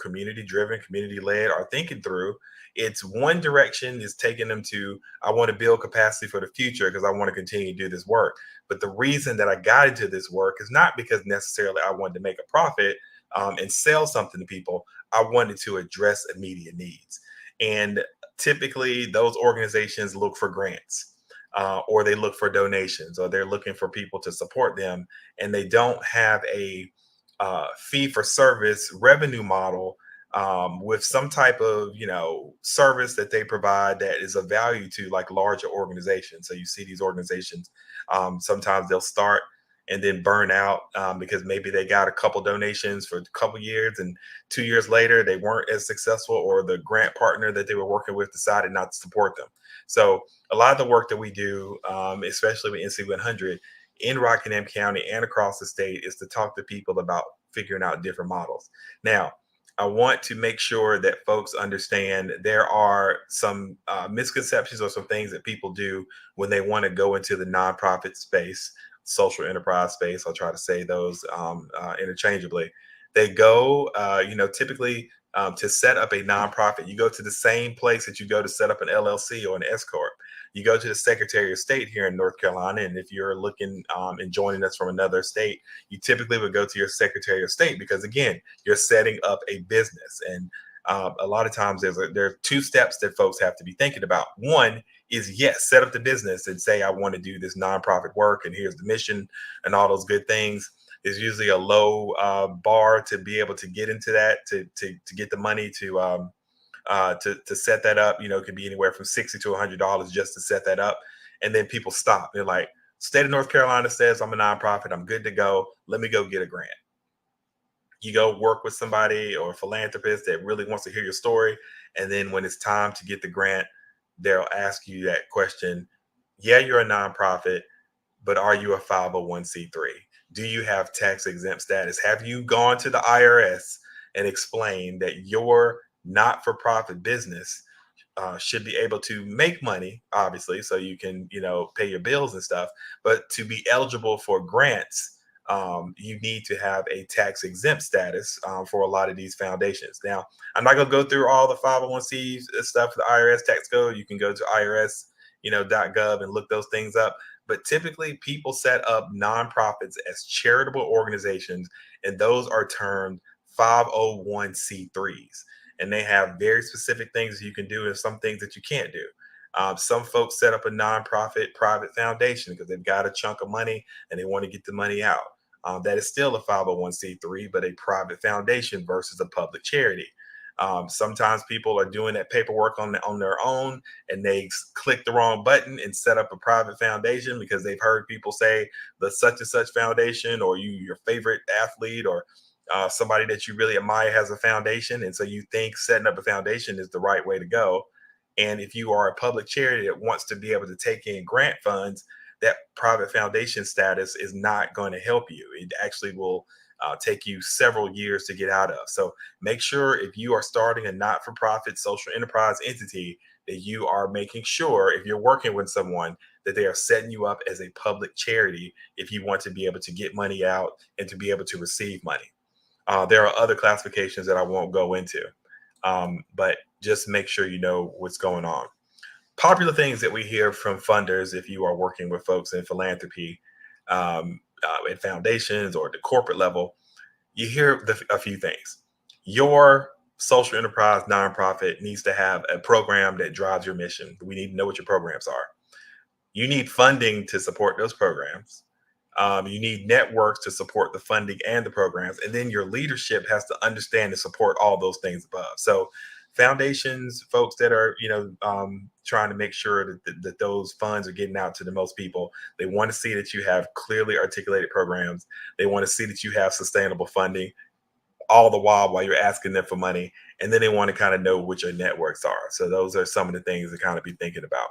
community driven, community led, are thinking through. It's one direction is taking them to, I want to build capacity for the future because I want to continue to do this work. But the reason that I got into this work is not because necessarily I wanted to make a profit and sell something to people. I wanted to address immediate needs. And typically those organizations look for grants. Or they look for donations, or they're looking for people to support them, and they don't have a fee-for-service revenue model with some type of service that they provide that is of value to like larger organizations. So you see these organizations, sometimes they'll start and then burn out because maybe they got a couple donations for a couple years, and 2 years later they weren't as successful, or the grant partner that they were working with decided not to support them. So a lot of the work that we do, especially with NC100 in Rockingham County and across the state, is to talk to people about figuring out different models. Now, I want to make sure that folks understand there are some misconceptions or some things that people do when they want to go into the nonprofit space, social enterprise space. I'll try to say those interchangeably. They go, typically to set up a nonprofit, you go to the same place that you go to set up an LLC or an S Corp. You go to the Secretary of State here in North Carolina, and if you're looking and joining us from another state, you typically would go to your Secretary of State because, again, you're setting up a business. And a lot of times there are two steps that folks have to be thinking about. One is, yes, set up the business and say, I want to do this nonprofit work, and here's the mission and all those good things. Is usually a low bar to be able to get into that, to get the money to set that up. It could be anywhere from $60 to $100 just to set that up. And then people stop. They're like, state of North Carolina says I'm a nonprofit, I'm good to go. Let me go get a grant. You go work with somebody or a philanthropist that really wants to hear your story. And then when it's time to get the grant, they'll ask you that question. Yeah, you're a nonprofit, but are you a 501c3? Do you have tax exempt status? Have you gone to the IRS and explained that your not-for-profit business should be able to make money, obviously, so you can, pay your bills and stuff, but to be eligible for grants, you need to have a tax exempt status for a lot of these foundations. Now, I'm not going to go through all the 501c stuff, the IRS tax code. You can go to IRS, .gov and look those things up. But typically people set up nonprofits as charitable organizations, and those are termed 501c3s. And they have very specific things you can do and some things that you can't do. Some folks set up a nonprofit private foundation because they've got a chunk of money and they want to get the money out. That is still a 501c3, but a private foundation versus a public charity. Sometimes people are doing that paperwork on their own, and they click the wrong button and set up a private foundation because they've heard people say the such and such foundation, or your favorite athlete, or somebody that you really admire has a foundation. And so you think setting up a foundation is the right way to go. And if you are a public charity that wants to be able to take in grant funds, that private foundation status is not going to help you. It actually will take you several years to get out of. So make sure if you are starting a not-for-profit social enterprise entity, that you are making sure, if you're working with someone, that they are setting you up as a public charity if you want to be able to get money out and to be able to receive money. There are other classifications that I won't go into, but just make sure you know what's going on. Popular things that we hear from funders, if you are working with folks in philanthropy, at foundations or at the corporate level, you hear a few things. Your social enterprise nonprofit needs to have a program that drives your mission. We need to know what your programs are. You need funding to support those programs. You need networks to support the funding and the programs. And then your leadership has to understand and support all those things above. So foundations, folks that are, trying to make sure that those funds are getting out to the most people. They want to see that you have clearly articulated programs. They want to see that you have sustainable funding, all the while you're asking them for money. And then they want to kind of know what your networks are. So those are some of the things to kind of be thinking about.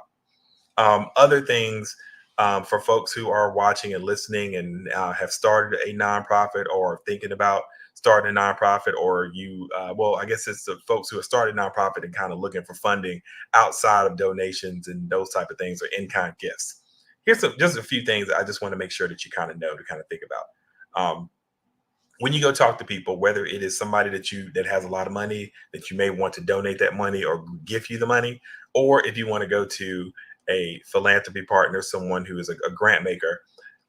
Other things for folks who are watching and listening and have started a nonprofit or thinking about starting a nonprofit, or I guess it's the folks who have started a nonprofit and kind of looking for funding outside of donations and those type of things, or in-kind gifts. Here's just a few things that I just want to make sure that you kind of know to kind of think about. When you go talk to people, whether it is somebody that has a lot of money that you may want to donate that money or gift you the money, or if you want to go to a philanthropy partner, someone who is a grant maker,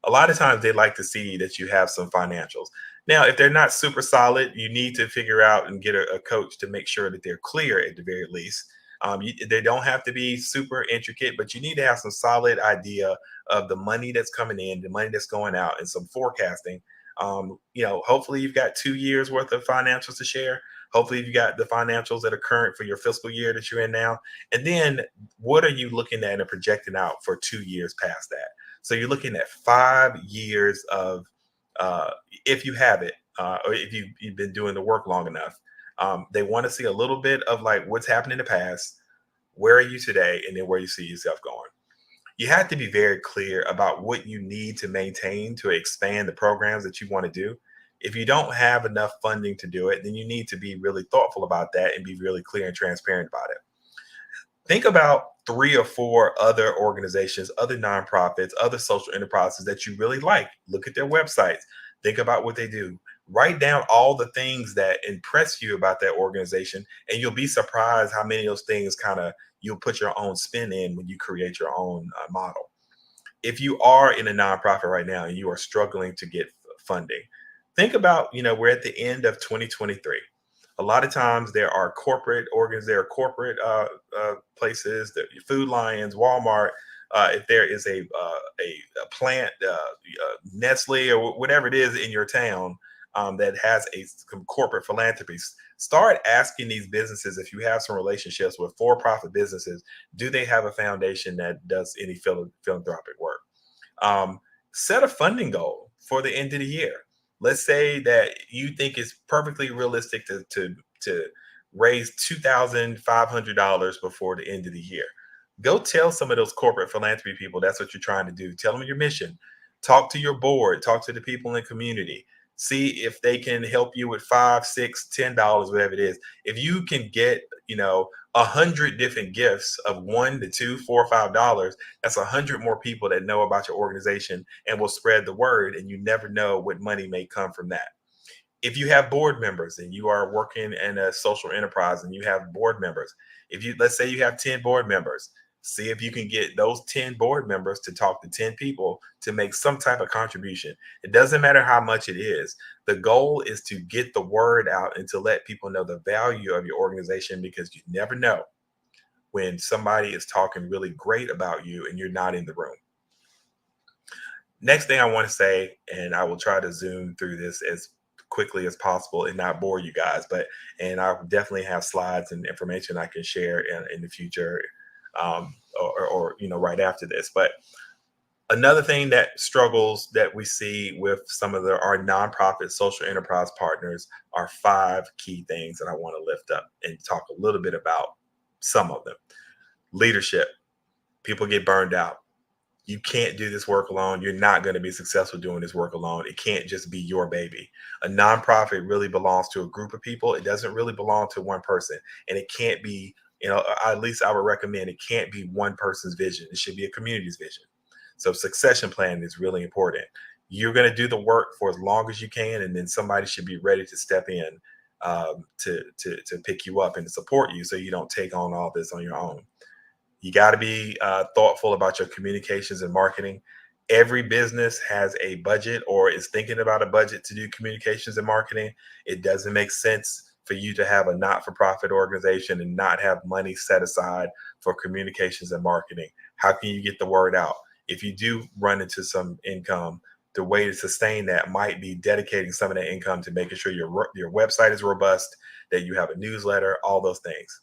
a lot of times they like to see that you have some financials. Now, if they're not super solid, you need to figure out and get a coach to make sure that they're clear at the very least. They don't have to be super intricate, but you need to have some solid idea of the money that's coming in, the money that's going out, and some forecasting. Hopefully you've got 2 years worth of financials to share. Hopefully you've got the financials that are current for your fiscal year that you're in now. And then what are you looking at and projecting out for 2 years past that? So you're looking at 5 years of, if you have it, or if you've been doing the work long enough, they want to see a little bit of like what's happened in the past, where are you today, and then where you see yourself going. You have to be very clear about what you need to maintain to expand the programs that you want to do. If you don't have enough funding to do it, then you need to be really thoughtful about that and be really clear and transparent about it. Think about 3 or 4 other organizations, other nonprofits, other social enterprises that you really like. Look at their websites. Think about what they do. Write down all the things that impress you about that organization, and you'll be surprised how many of those things you'll put your own spin in when you create your own model. If you are in a nonprofit right now and you are struggling to get funding, think about, we're at the end of 2023. A lot of times there are corporate places, Food Lions, Walmart. If there is a plant, Nestle or whatever it is in your town that has some corporate philanthropies, start asking these businesses, if you have some relationships with for-profit businesses, do they have a foundation that does any philanthropic work? Set a funding goal for the end of the year. Let's say that you think it's perfectly realistic to raise $2,500 before the end of the year. Go tell some of those corporate philanthropy people that's what you're trying to do. Tell them your mission. Talk to your board. Talk to the people in the community. See if they can help you with $5, $6, $10, whatever it is. If you can get, 100 different gifts of $1 to $2, $4, $5, that's 100 more people that know about your organization and will spread the word. And you never know what money may come from that. If you have board members and you are working in a social enterprise and you have board members, let's say you have 10 board members, See if you can get those 10 board members to talk to 10 people to make some type of contribution. It doesn't matter how much it is. The goal is to get the word out and to let people know the value of your organization, because you never know when somebody is talking really great about you and you're not in the room. Next thing I want to say, and I will try to zoom through this as quickly as possible and not bore you guys, and I'll definitely have slides and information I can share in the future, or right after this. But another thing that struggles that we see with some of our nonprofit social enterprise partners are 5 key things that I want to lift up and talk a little bit about some of them. Leadership. People get burned out. You can't do this work alone. You're not going to be successful doing this work alone. It can't just be your baby. A nonprofit really belongs to a group of people. It doesn't really belong to one person. And it can't be, at least I would recommend, it can't be one person's vision. It should be a community's vision. So succession planning is really important. You're going to do the work for as long as you can, and then somebody should be ready to step in to pick you up and to support you so you don't take on all this on your own. You got to be thoughtful about your communications and marketing. Every business has a budget or is thinking about a budget to do communications and marketing. It doesn't make sense for you to have a not-for-profit organization and not have money set aside for communications and marketing. How can you get the word out? If you do run into some income, the way to sustain that might be dedicating some of that income to making sure your website is robust, that you have a newsletter, all those things.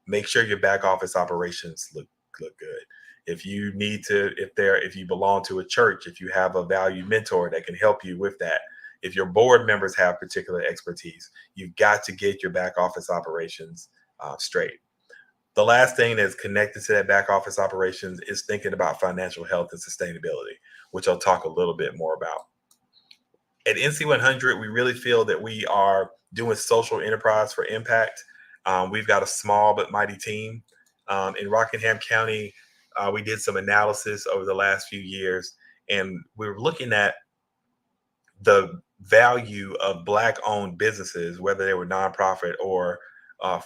Make sure your back office operations look good. If you need to, if you belong to a church, if you have a valued mentor that can help you with that, if your board members have particular expertise, you've got to get your back office operations straight. The last thing that's connected to that back office operations is thinking about financial health and sustainability, which I'll talk a little bit more about. At NC100, we really feel that we are doing social enterprise for impact. We've got a small but mighty team. In Rockingham County, we did some analysis over the last few years, and we were looking at the value of Black-owned businesses, whether they were nonprofit or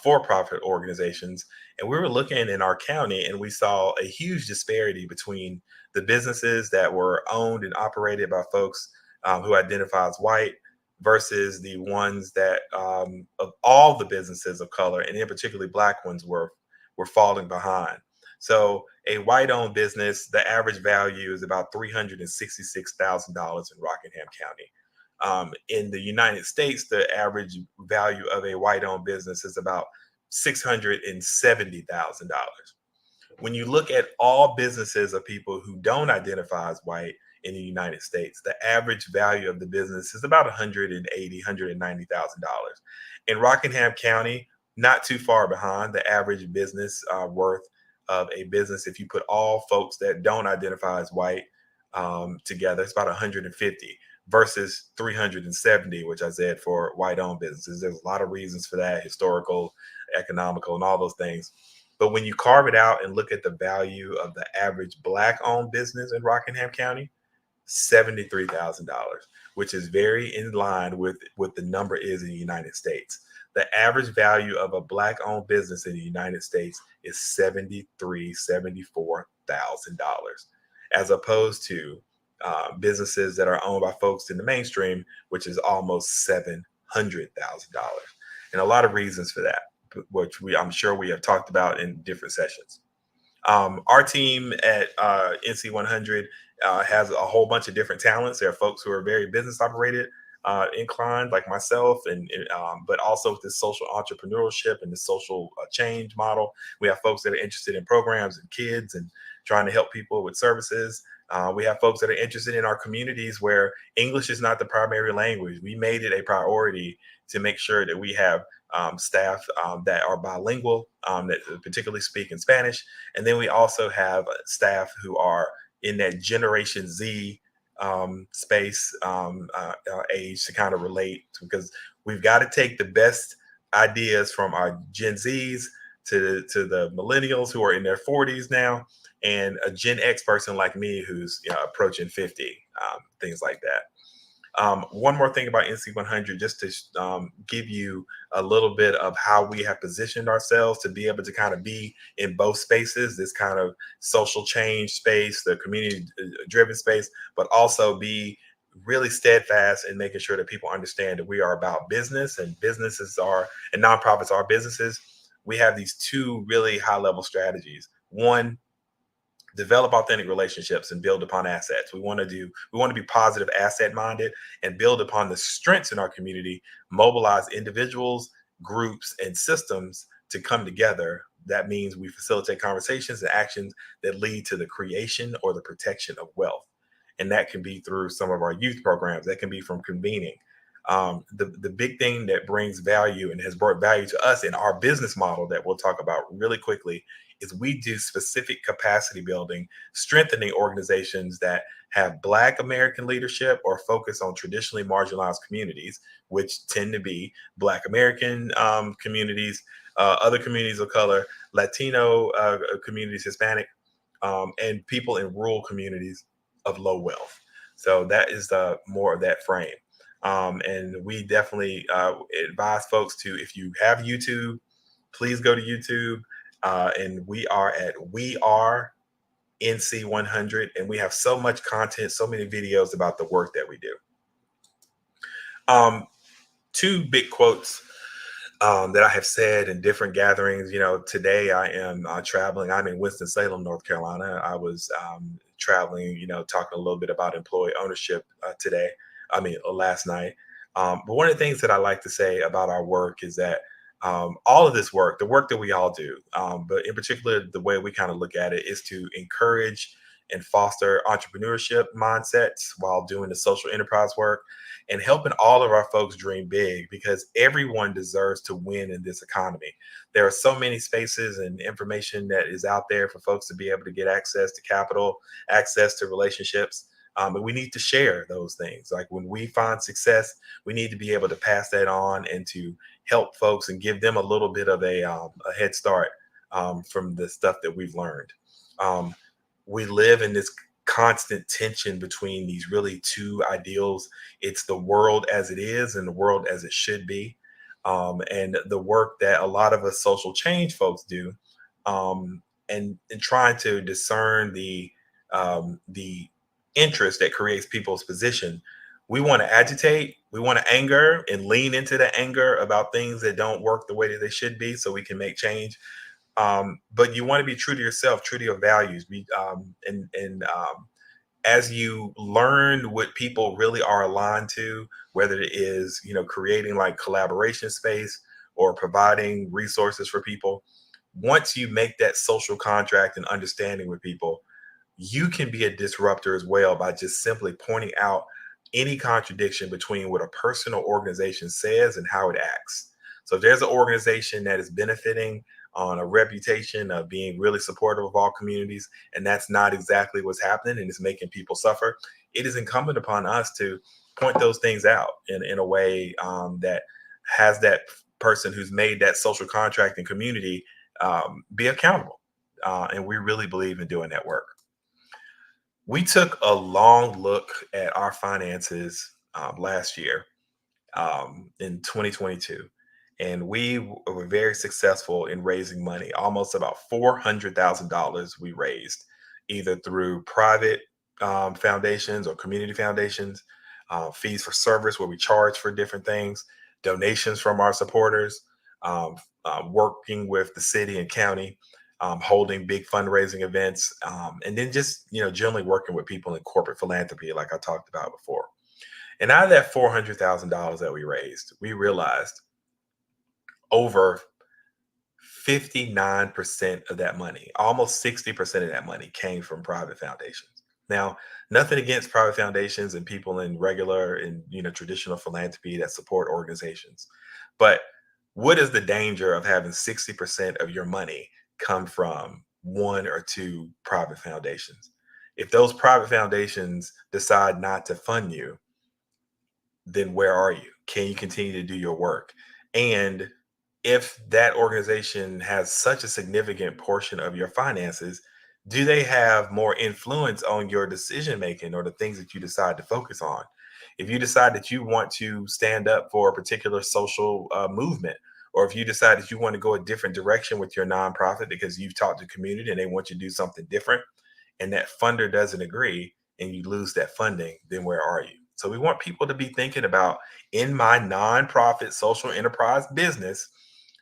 for-profit organizations. And we were looking in our county, and we saw a huge disparity between the businesses that were owned and operated by folks who identify as white versus the ones that of all the businesses of color, and in particularly Black ones, were falling behind. So a white-owned business, the average value is about $366,000 in Rockingham County. In the United States, the average value of a white-owned business is about $670,000. When you look at all businesses of people who don't identify as white in the United States, the average value of the business is about $180,000, $190,000. In Rockingham County, not too far behind, the average business worth of a business, if you put all folks that don't identify as white together, it's about 150 versus 370, which I said for white-owned businesses. There's a lot of reasons for that, historical, economical, and all those things. But when you carve it out and look at the value of the average Black-owned business in Rockingham County, $73,000, which is very in line with what the number is in the United States. The average value of a Black-owned business in the United States is $74,000, as opposed to businesses that are owned by folks in the mainstream, which is almost $700,000. And a lot of reasons for that, which I'm sure we have talked about in different sessions. Our team at NC100 has a whole bunch of different talents. There are folks who are very business operated inclined, like myself, but also with this social entrepreneurship and the social change model. We have folks that are interested in programs and kids and trying to help people with services. We have folks that are interested in our communities where English is not the primary language. We made it a priority to make sure that we have staff that are bilingual, that particularly speak in Spanish. And then we also have staff who are in that Generation Z space, age, to kind of relate, because we've got to take the best ideas from our Gen Zs to the millennials who are in their 40s now, and a Gen X person like me who's approaching 50, things like that. One more thing about NC100, just to give you a little bit of how we have positioned ourselves to be able to kind of be in both spaces, this kind of social change space, the community driven space, but also be really steadfast in making sure that people understand that we are about business, and businesses are, and nonprofits are businesses. We have these two really high level strategies. One, develop authentic relationships and build upon assets. We want to be positive asset minded and build upon the strengths in our community, mobilize individuals, groups, and systems to come together. That means we facilitate conversations and actions that lead to the creation or the protection of wealth. And that can be through some of our youth programs. That can be from convening. The big thing that brings value and has brought value to us in our business model that we'll talk about really quickly is we do specific capacity building, strengthening organizations that have Black American leadership or focus on traditionally marginalized communities, which tend to be Black American communities, other communities of color, Latino communities, Hispanic, and people in rural communities of low wealth. So that is more of that frame. And we definitely advise folks to, if you have YouTube, please go to YouTube. And we are at We Are NC100, and we have so much content, so many videos about the work that we do. Two big quotes that I have said in different gatherings. Today I am traveling. I'm in Winston-Salem, North Carolina. I was traveling, talking a little bit about employee ownership last night. But one of the things that I like to say about our work is that all of this work, the work that we all do, but in particular, the way we kind of look at it is to encourage and foster entrepreneurship mindsets while doing the social enterprise work and helping all of our folks dream big, because everyone deserves to win in this economy. There are so many spaces and information that is out there for folks to be able to get access to capital, access to relationships. And we need to share those things. Like when we find success, we need to be able to pass that on and to help folks and give them a little bit of a head start from the stuff that we've learned. We live in this constant tension between these really two ideals. It's the world as it is and the world as it should be. And the work that a lot of us social change folks do, and trying to discern the interest that creates people's position. We want to agitate, we want to anger and lean into the anger about things that don't work the way that they should be so we can make change. But you want to be true to yourself, true to your values. As you learn what people really are aligned to, whether it is, creating like collaboration space or providing resources for people, once you make that social contract and understanding with people, you can be a disruptor as well by just simply pointing out any contradiction between what a person or organization says and how it acts. So if there's an organization that is benefiting on a reputation of being really supportive of all communities, and that's not exactly what's happening and it's making people suffer, it is incumbent upon us to point those things out in a way that has that person who's made that social contract and community be accountable. And we really believe in doing that work. We took a long look at our finances last year in 2022, and we were very successful in raising money. Almost about $400,000 we raised, either through private foundations or community foundations, fees for service where we charge for different things, donations from our supporters, working with the city and county, holding big fundraising events, and then just, generally working with people in corporate philanthropy, like I talked about before. And out of that $400,000 that we raised, we realized over 59% of that money, almost 60% of that money came from private foundations. Now, nothing against private foundations and people in regular and, traditional philanthropy that support organizations. But what is the danger of having 60% of your money come from one or two private foundations? If those private foundations decide not to fund you, then where are you? Can you continue to do your work? And if that organization has such a significant portion of your finances, do they have more influence on your decision making or the things that you decide to focus on? If you decide that you want to stand up for a particular social movement, or if you decide that you want to go a different direction with your nonprofit because you've talked to the community and they want you to do something different, and that funder doesn't agree and you lose that funding, then where are you? So we want people to be thinking about, in my nonprofit social enterprise business,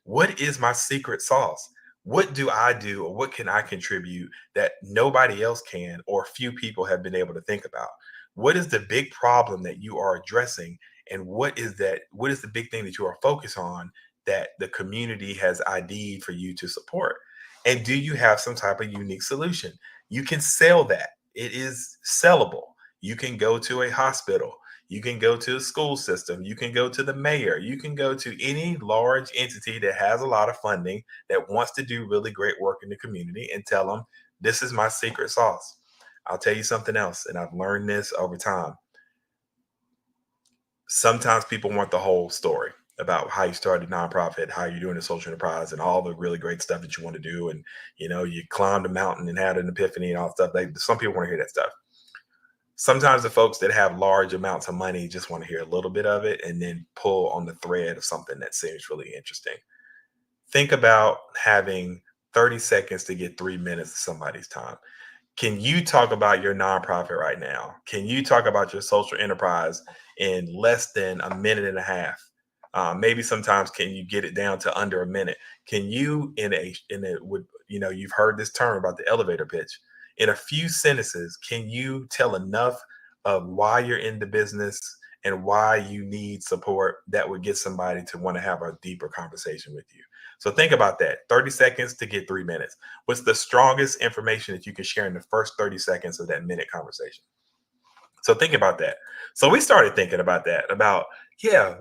what is my secret sauce? What do I do, or what can I contribute that nobody else can, or few people have been able to think about? What is the big problem that you are addressing? And what is the big thing that you are focused on that the community has ID'd for you to support? And do you have some type of unique solution? You can sell that. It is sellable. You can go to a hospital. You can go to a school system. You can go to the mayor. You can go to any large entity that has a lot of funding that wants to do really great work in the community and tell them, this is my secret sauce. I'll tell you something else, and I've learned this over time. Sometimes people want the whole story about how you started a nonprofit, how you're doing a social enterprise, and all the really great stuff that you want to do. And, you climbed a mountain and had an epiphany and all that stuff. Some people want to hear that stuff. Sometimes the folks that have large amounts of money just want to hear a little bit of it and then pull on the thread of something that seems really interesting. Think about having 30 seconds to get 3 minutes of somebody's time. Can you talk about your nonprofit right now? Can you talk about your social enterprise in less than a minute and a half? Maybe sometimes can you get it down to under a minute? Can you you've heard this term about the elevator pitch. In a few sentences, can you tell enough of why you're in the business and why you need support that would get somebody to want to have a deeper conversation with you? So think about that. 30 seconds to get 3 minutes. What's the strongest information that you can share in the first 30 seconds of that minute conversation? So think about that. So we started thinking about that,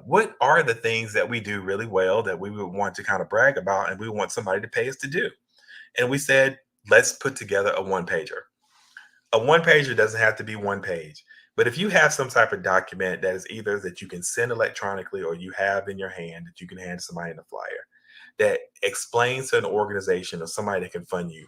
what are the things that we do really well that we would want to kind of brag about and we want somebody to pay us to do? And we said, let's put together a one-pager. A one-pager doesn't have to be one page, but if you have some type of document that is either that you can send electronically or you have in your hand that you can hand to somebody in a flyer that explains to an organization or somebody that can fund you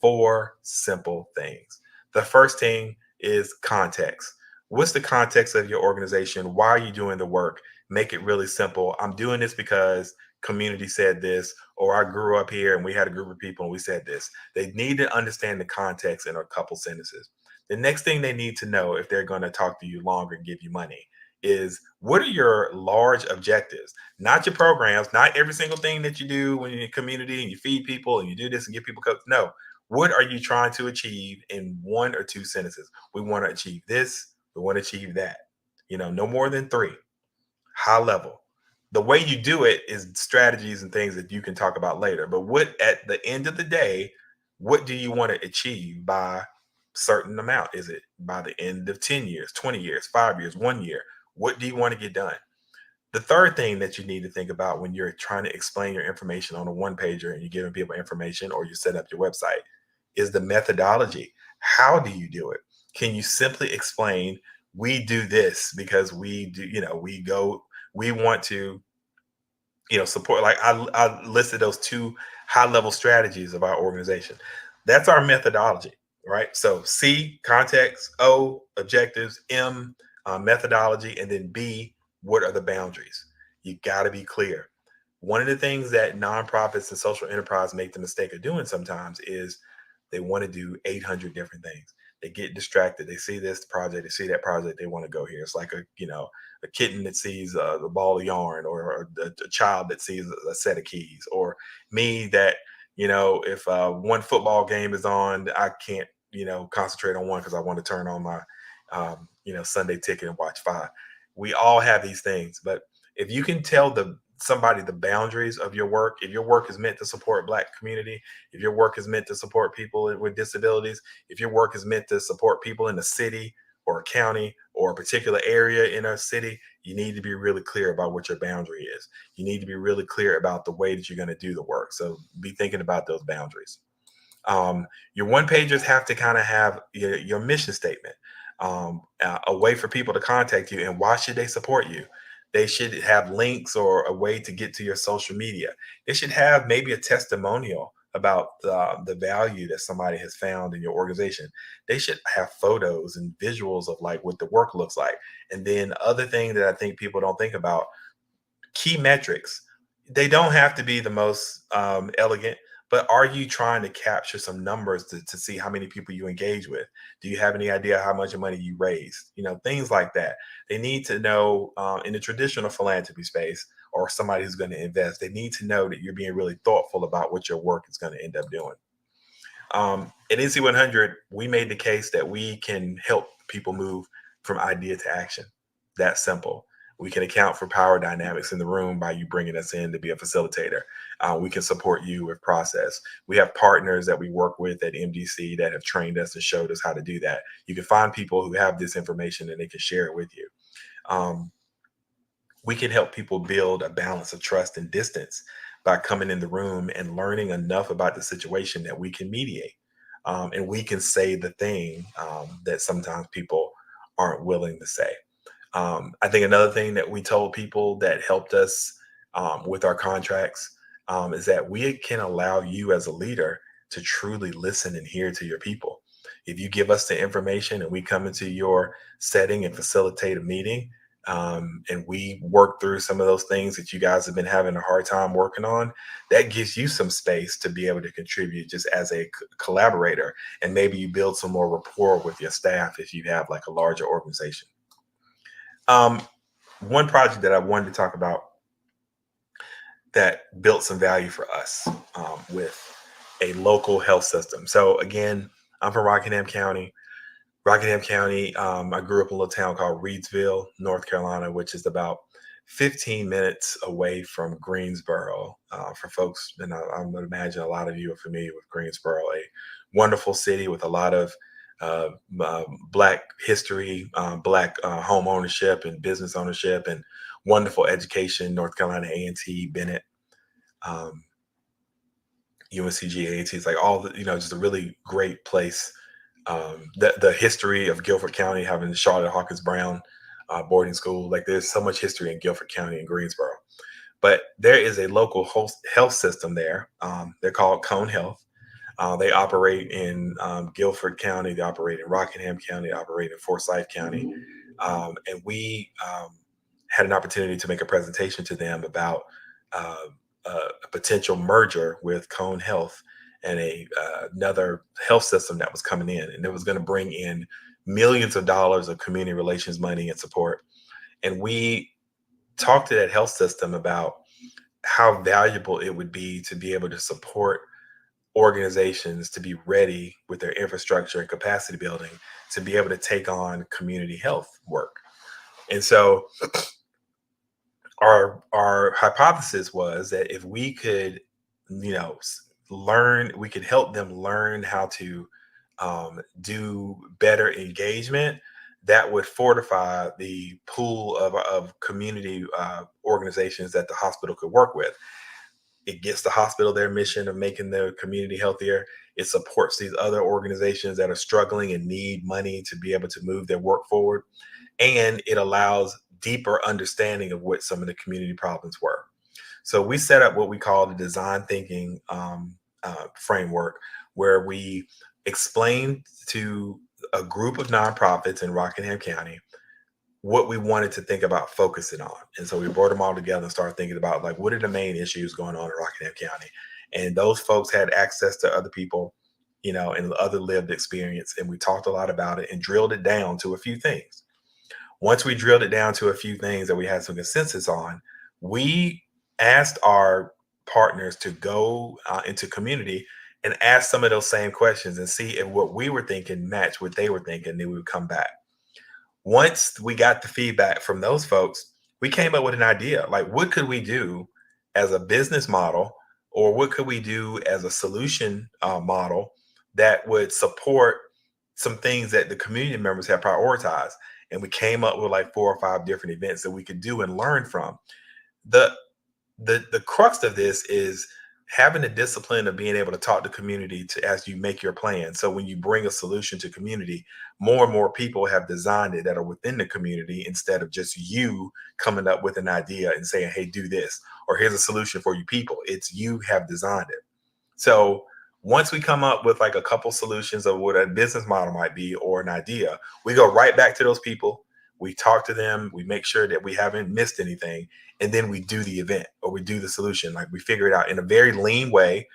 4 simple things. The first thing is context. What's the context of your organization? Why are you doing the work? Make it really simple. I'm doing this because community said this, or I grew up here and we had a group of people and we said this. They need to understand the context in a couple sentences. The next thing they need to know if they're going to talk to you longer and give you money is, what are your large objectives? Not your programs, not every single thing that you do when you're in community and you feed people and you do this and give people coats. No, what are you trying to achieve in 1 or 2 sentences? We want to achieve this. We want to achieve that. No more than 3. High level. The way you do it is strategies and things that you can talk about later. But what, at the end of the day, what do you want to achieve by certain amount? Is it by the end of 10 years, 20 years, 5 years, 1 year? What do you want to get done? The third thing that you need to think about when you're trying to explain your information on a one-pager and you're giving people information or you set up your website is the methodology. How do you do it? Can you simply explain, we do this because we do, we want to, support, like I listed those 2 high-level strategies of our organization. That's our methodology, right? So C, context, O, objectives, M, methodology, and then B, what are the boundaries? You got to be clear. One of the things that nonprofits and social enterprise make the mistake of doing sometimes is they want to do 800 different things. They get distracted. They see this project, they see that project, they want to go here. It's like a kitten that sees a ball of yarn, or a child that sees a set of keys, or me that, if one football game is on, I can't, concentrate on one because I want to turn on my, Sunday ticket and watch 5. We all have these things, but if you can tell somebody the boundaries of your work, if your work is meant to support Black community, if your work is meant to support people with disabilities, if your work is meant to support people in a city or a county or a particular area in a city, you need to be really clear about what your boundary is. You need to be really clear about the way that you're going to do the work. So be thinking about those boundaries. Your one-pagers have to kind of have your mission statement, a way for people to contact you, and why should they support you? They should have links or a way to get to your social media. They should have maybe a testimonial about the value that somebody has found in your organization, they should have photos and visuals of like what the work looks like. And then other thing that I think people don't think about, key metrics. They don't have to be the most elegant, but are you trying to capture some numbers to see how many people you engage with? Do you have any idea how much money you raised? You know, things like that. They need to know in the traditional philanthropy space, or somebody who's going to invest, they need to know that you're being really thoughtful about what your work is going to end up doing. At NC100, we made the case that we can help people move from idea to action. That simple. We can account for power dynamics in the room by you bringing us in to be a facilitator. We can support you with process. We have partners that we work with at MDC that have trained us and showed us how to do that. You can find people who have this information and they can share it with you. We can help people build a balance of trust and distance by coming in the room and learning enough about the situation that we can mediate. And we can say the thing that sometimes people aren't willing to say. I think another thing that we told people that helped us with our contracts is that we can allow you as a leader to truly listen and hear to your people. If you give us the information and we come into your setting and facilitate a meeting, and we work through some of those things that you guys have been having a hard time working on, that gives you some space to be able to contribute just as a collaborator. And maybe you build some more rapport with your staff if you have like a larger organization. One project that I wanted to talk about that built some value for us with a local health system. So again, I'm from Rockingham County. I grew up in a little town called Reidsville, North Carolina, which is about 15 minutes away from Greensboro. For folks, and I would imagine a lot of you are familiar with Greensboro, a wonderful city with a lot of Black history, Black home ownership and business ownership, and wonderful education. North Carolina A&T, Bennett, UNCG, A&T. It's like all the, just a really great place. The history of Guilford County, having the Charlotte Hawkins Brown boarding school, like there's so much history in Guilford County and Greensboro. But there is a local health system there. They're called Cone Health. They operate in Guilford County, they operate in Rockingham County, they operate in Forsyth County. And we had an opportunity to make a presentation to them about a potential merger with Cone Health and another health system that was coming in, and it was going to bring in millions of dollars of community relations money and support. And we talked to that health system about how valuable it would be to be able to support organizations to be ready with their infrastructure and capacity building to be able to take on community health work. And so our hypothesis was that if we could, we could help them learn how to do better engagement, that would fortify the pool of community organizations that the hospital could work with. It gets the hospital their mission of making their community healthier. It supports these other organizations that are struggling and need money to be able to move their work forward. And it allows deeper understanding of what some of the community problems were. So we set up what we call the design thinking framework, where we explained to a group of nonprofits in Rockingham County what we wanted to think about focusing on. And so we brought them all together and started thinking about, like, what are the main issues going on in Rockingham County? And those folks had access to other people, and other lived experience. And we talked a lot about it and drilled it down to a few things. Once we drilled it down to a few things that we had some consensus on, we asked our partners to go into community and ask some of those same questions and see if what we were thinking matched what they were thinking, then we would come back. Once we got the feedback from those folks, we came up with an idea, like, what could we do as a business model, or what could we do as a solution model that would support some things that the community members have prioritized. And we came up with like 4 or 5 different events that we could do and learn from. The crux of this is having the discipline of being able to talk to community as you make your plan. So when you bring a solution to community, more and more people have designed it that are within the community, instead of just you coming up with an idea and saying, hey, do this, or here's a solution for you people. It's you have designed it. So once we come up with like a couple solutions of what a business model might be or an idea, we go right back to those people. We talk to them. We make sure that we haven't missed anything. And then we do the event or we do the solution. Like we figure it out in a very lean way.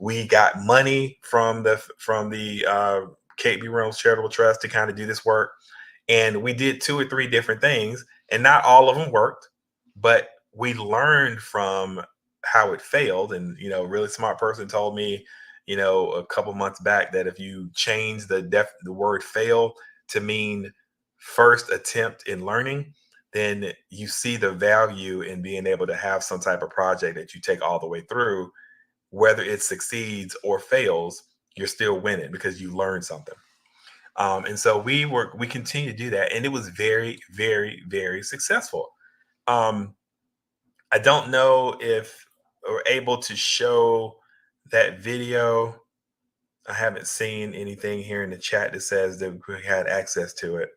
We got money from the Kate B. Reynolds Charitable Trust to kind of do this work. And we did 2 or 3 different things, and not all of them worked, but we learned from how it failed. And, you know, a really smart person told me, you know, a couple months back that if you change the word fail to mean first attempt in learning, then you see the value in being able to have some type of project that you take all the way through. Whether it succeeds or fails, you're still winning because you learned something. And so we continue to do that. And it was very, very, very successful. I don't know if we're able to show that video. I haven't seen anything here in the chat that says that we had access to it.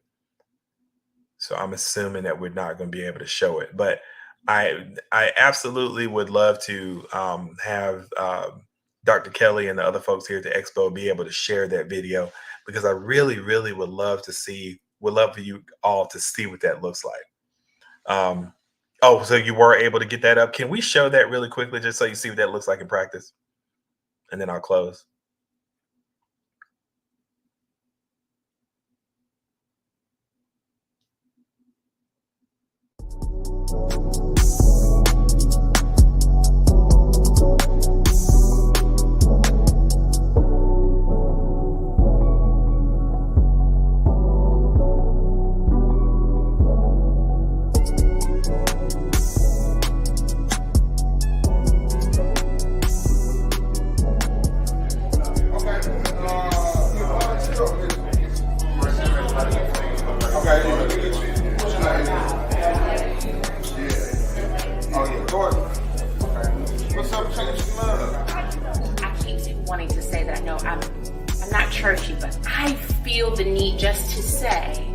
So I'm assuming that we're not going to be able to show it. But I absolutely would love to have Dr. Kelly and the other folks here at the Expo be able to share that video, because I really, really would love for you all to see what that looks like. Oh, so you were able to get that up. Can we show that really quickly just so you see what that looks like in practice? And then I'll close. I keep wanting to say that I know I'm not churchy, but I feel the need just to say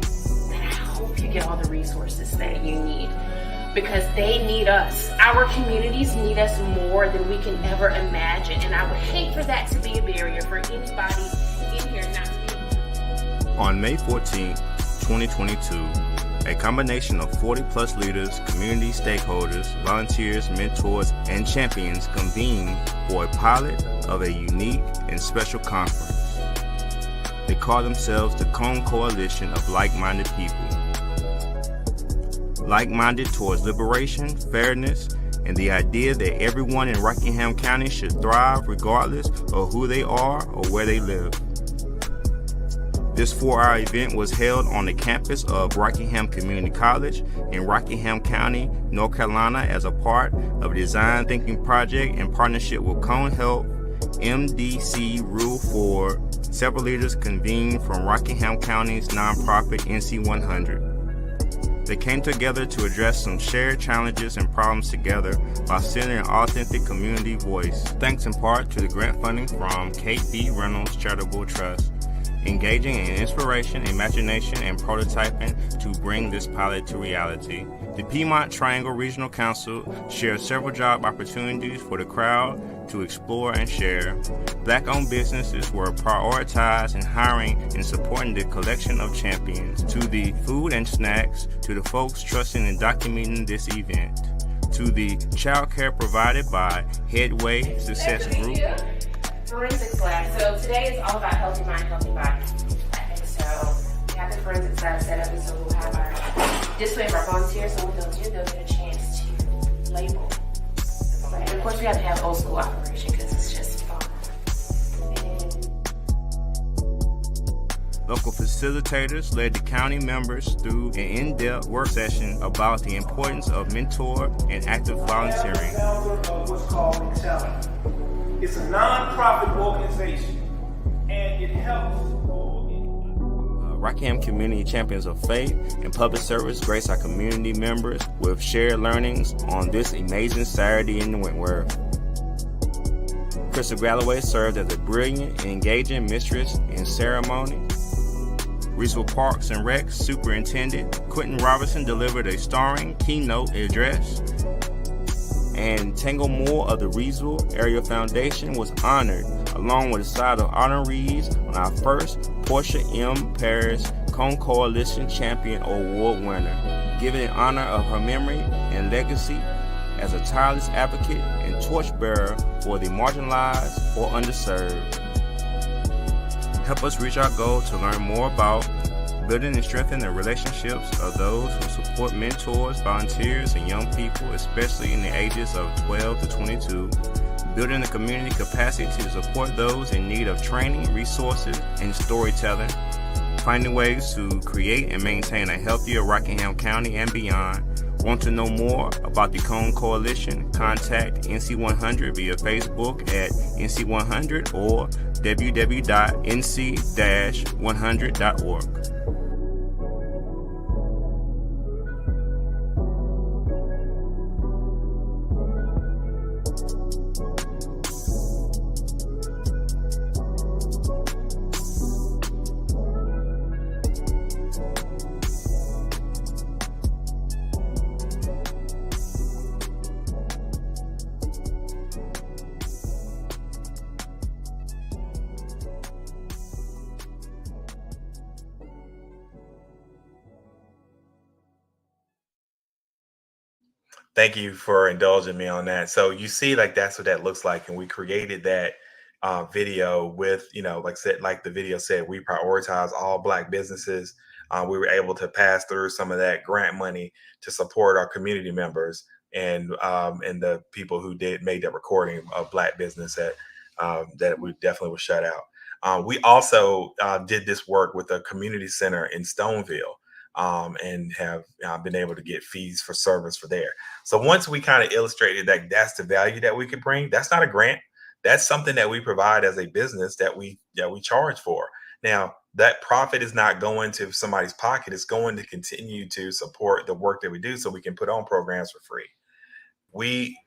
that I hope you get all the resources that you need, because they need us. Our communities need us more than we can ever imagine, and I would hate for that to be a barrier for anybody in here not to be. On May 14, 2022, a combination of 40-plus leaders, community stakeholders, volunteers, mentors, and champions convened for a pilot of a unique and special conference. They call themselves the Cone Coalition of Like-Minded People. Like-minded towards liberation, fairness, and the idea that everyone in Rockingham County should thrive regardless of who they are or where they live. This 4-hour event was held on the campus of Rockingham Community College in Rockingham County, North Carolina, as a part of a design thinking project in partnership with Cone Health, MDC Rule 4. Several leaders convened from Rockingham County's nonprofit NC100. They came together to address some shared challenges and problems together while centering an authentic community voice, thanks in part to the grant funding from Kate B. Reynolds Charitable Trust, engaging in inspiration, imagination, and prototyping to bring this pilot to reality. The Piedmont Triangle Regional Council shared several job opportunities for the crowd to explore and share. Black-owned businesses were prioritized in hiring and supporting the collection of champions, to the food and snacks, to the folks trusting and documenting this event, to the child care provided by Headway Success Group. Forensics lab. So today is all about healthy mind, healthy body. And so we have the forensics lab set up, and so we'll have our display of our volunteers. So what they'll do, they'll get a chance to label. And of course, we have to have old school operation because it's just fun. Local facilitators led the county members through an in-depth work session about the importance of mentor and active volunteering. What's called Excelling. It's a non-profit organization, and it helps. Rockingham Community Champions of Faith and Public Service grace our community members with shared learnings on this amazing Saturday in Wentworth. Crystal Galloway served as a brilliant and engaging mistress in ceremony. Reesville Parks and Rec Superintendent Quentin Robinson delivered a starring keynote address. and Tango Moore of the Reedsville Area Foundation was honored, along with a side of honorees on our first Portia M. Paris Cone Coalition Champion Award winner, given in honor of her memory and legacy as a tireless advocate and torchbearer for the marginalized or underserved. Help us reach our goal to learn more about building and strengthening the relationships of those who support mentors, volunteers, and young people, especially in the ages of 12 to 22, building the community capacity to support those in need of training, resources, and storytelling, finding ways to create and maintain a healthier Rockingham County and beyond. Want to know more about the Cone Coalition? Contact NC100 via Facebook at NC100 or www.nc-100.org. Thank you for indulging me on that. So you see, like, that's what that looks like. And we created that video with, like said, like the video said, we prioritize all Black businesses. We were able to pass through some of that grant money to support our community members and the people who made that recording of Black business that we definitely was shut out. We also did this work with a community center in Stoneville. And have been able to get fees for service for there. So once we kind of illustrated that that's the value that we could bring, that's not a grant. That's something that we provide as a business that we charge for. Now, that profit is not going to somebody's pocket. It's going to continue to support the work that we do so we can put on programs for free.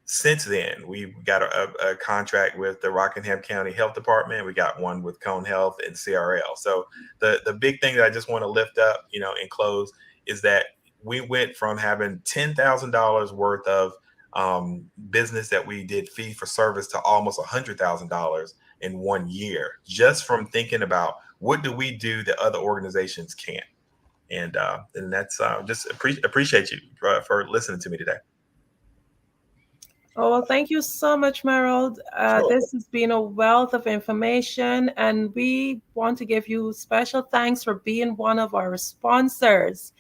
Since then, we got a contract with the Rockingham County Health Department. We got one with Cone Health and CRL. So the big thing that I just want to lift up, and close, is that we went from having $10,000 worth of business that we did fee for service to almost $100,000 in 1 year, just from thinking about what do we do that other organizations can't. And that's just appreciate you for listening to me today. Oh, well, thank you so much, Merold. This has been a wealth of information, and we want to give you special thanks for being one of our sponsors.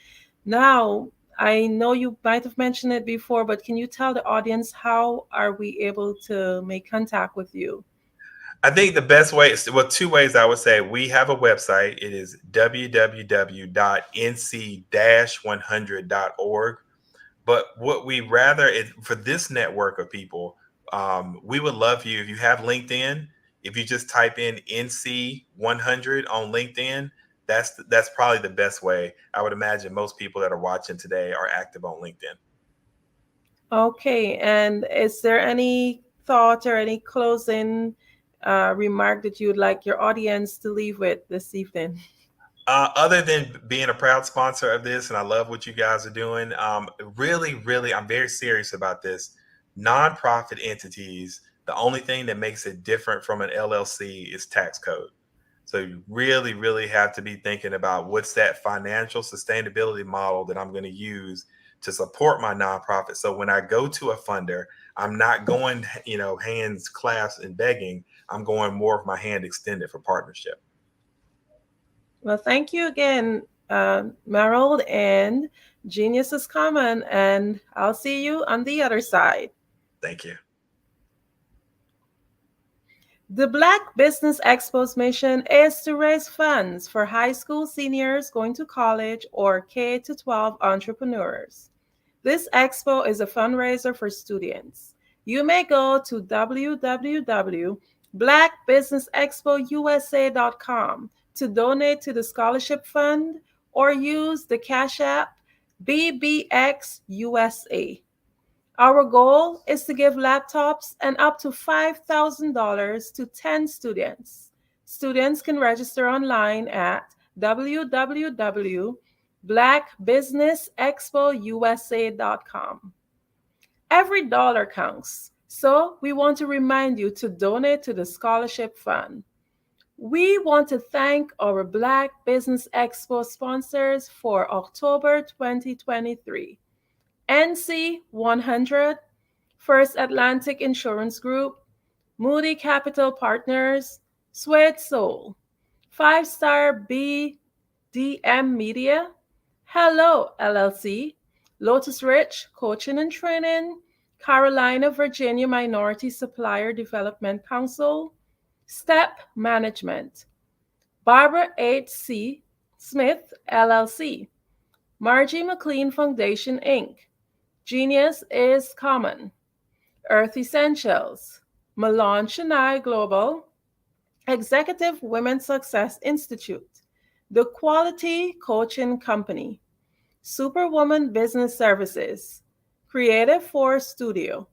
Now, I know you might have mentioned it before, but can you tell the audience how are we able to make contact with you? I think the best way is, well, two ways I would say. We have a website. It is www.nc-100.org. But what we rather is for this network of people, we would love you if you have LinkedIn. If you just type in NC100 on LinkedIn, that's probably the best way. I would imagine most people that are watching today are active on LinkedIn. Okay. And is there any thought or any closing remark that you would like your audience to leave with this evening? Other than being a proud sponsor of this, and I love what you guys are doing, really, I'm very serious about this. Nonprofit entities, the only thing that makes it different from an LLC is tax code. So you really have to be thinking about what's that financial sustainability model that I'm going to use to support my nonprofit. So when I go to a funder, I'm not going, hands clasped and begging. I'm going more of my hand extended for partnership. Well, thank you again, Merold, and Genius is Common, and I'll see you on the other side. Thank you. The Black Business Expo's mission is to raise funds for high school seniors going to college or K-12 entrepreneurs. This expo is a fundraiser for students. You may go to www.blackbusinessexpousa.com to donate to the scholarship fund or use the Cash App BBXUSA. Our goal is to give laptops and up to $5,000 to 10 students. Students can register online at www.blackbusinessexpousa.com. Every dollar counts. So we want to remind you to donate to the Scholarship Fund. We want to thank our Black Business Expo sponsors for October 2023. NC 100, First Atlantic Insurance Group, Moody Capital Partners, Suede Soul, 5-Star BDM Media, Hello LLC, Lotus Rich Coaching and Training, Carolina, Virginia Minority Supplier Development Council, Step Management, Barbara H.C. Smith LLC, Margie McLean Foundation Inc., Genius is Common, Earth Essentials, Milan Chennai Global, Executive Women's Success Institute, The Quality Coaching Company, Superwoman Business Services, Creative Force Studio,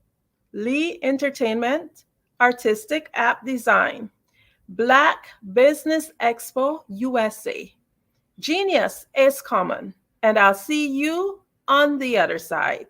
Lee Entertainment, Artistic App Design, Black Business Expo USA. Genius is Common, and I'll see you on the other side.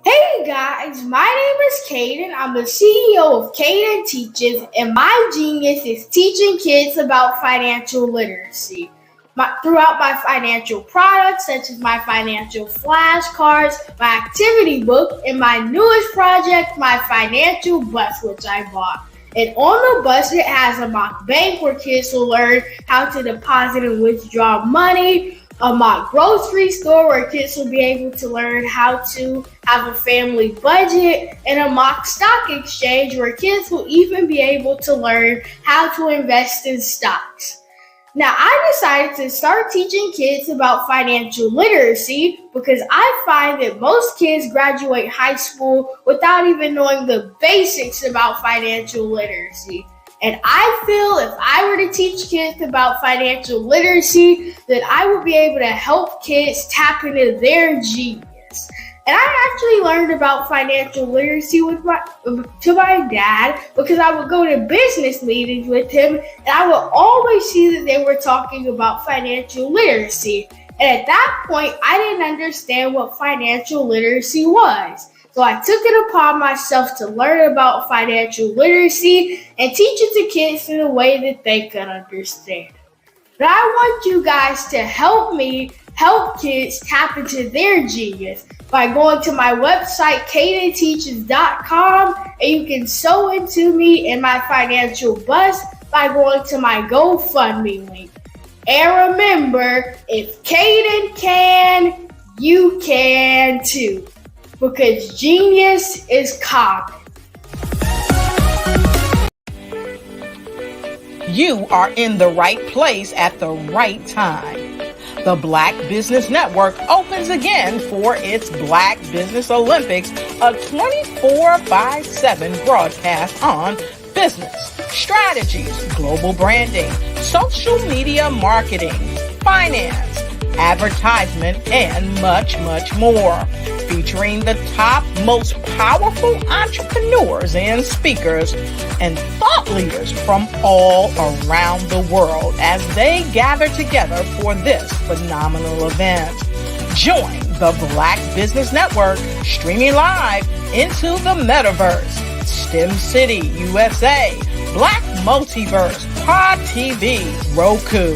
Hey guys, my name is Caden. I'm the CEO of Caden Teaches, and my genius is teaching kids about financial literacy. Throughout my financial products, such as my financial flashcards, my activity book, and my newest project, my financial bus, which I bought. And on the bus, it has a mock bank where kids will learn how to deposit and withdraw money, a mock grocery store where kids will be able to learn how to have a family budget, and a mock stock exchange where kids will even be able to learn how to invest in stocks. Now, I decided to start teaching kids about financial literacy because I find that most kids graduate high school without even knowing the basics about financial literacy. And I feel if I were to teach kids about financial literacy, that I would be able to help kids tap into their genius. And I actually learned about financial literacy to my dad because I would go to business meetings with him and I would always see that they were talking about financial literacy. And at that point, I didn't understand what financial literacy was. So I took it upon myself to learn about financial literacy and teach it to kids in a way that they could understand. But I want you guys to help me help kids tap into their genius by going to my website, cadenteaches.com, and you can sew into me in my financial bus by going to my GoFundMe link. And remember, if Caden can, you can too. Because genius is common. You are in the right place at the right time. The Black Business Network opens again for its Black Business Olympics, a 24/7 broadcast on business, strategies, global branding, social media marketing, finance, advertisement, and much, much more. Featuring the top, most powerful entrepreneurs and speakers and thought leaders from all around the world as they gather together for this phenomenal event. Join the Black Business Network, streaming live into the metaverse. STEM City USA, Black Multiverse, Pod TV, Roku,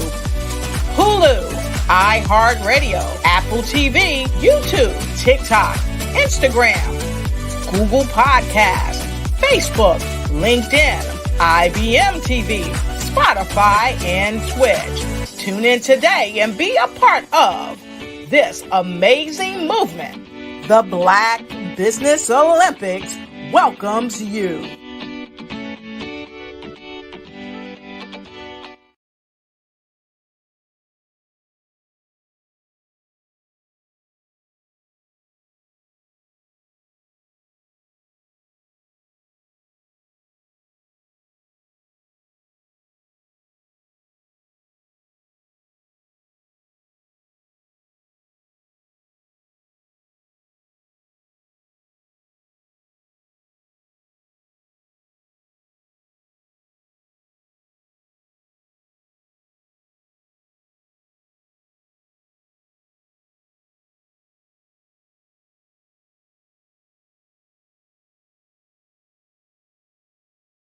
Hulu, iHeartRadio, Apple TV, YouTube, TikTok, Instagram, Google Podcasts, Facebook, LinkedIn, IBM TV, Spotify, and Twitch. Tune in today and be a part of this amazing movement. The Black Business Olympics welcomes you.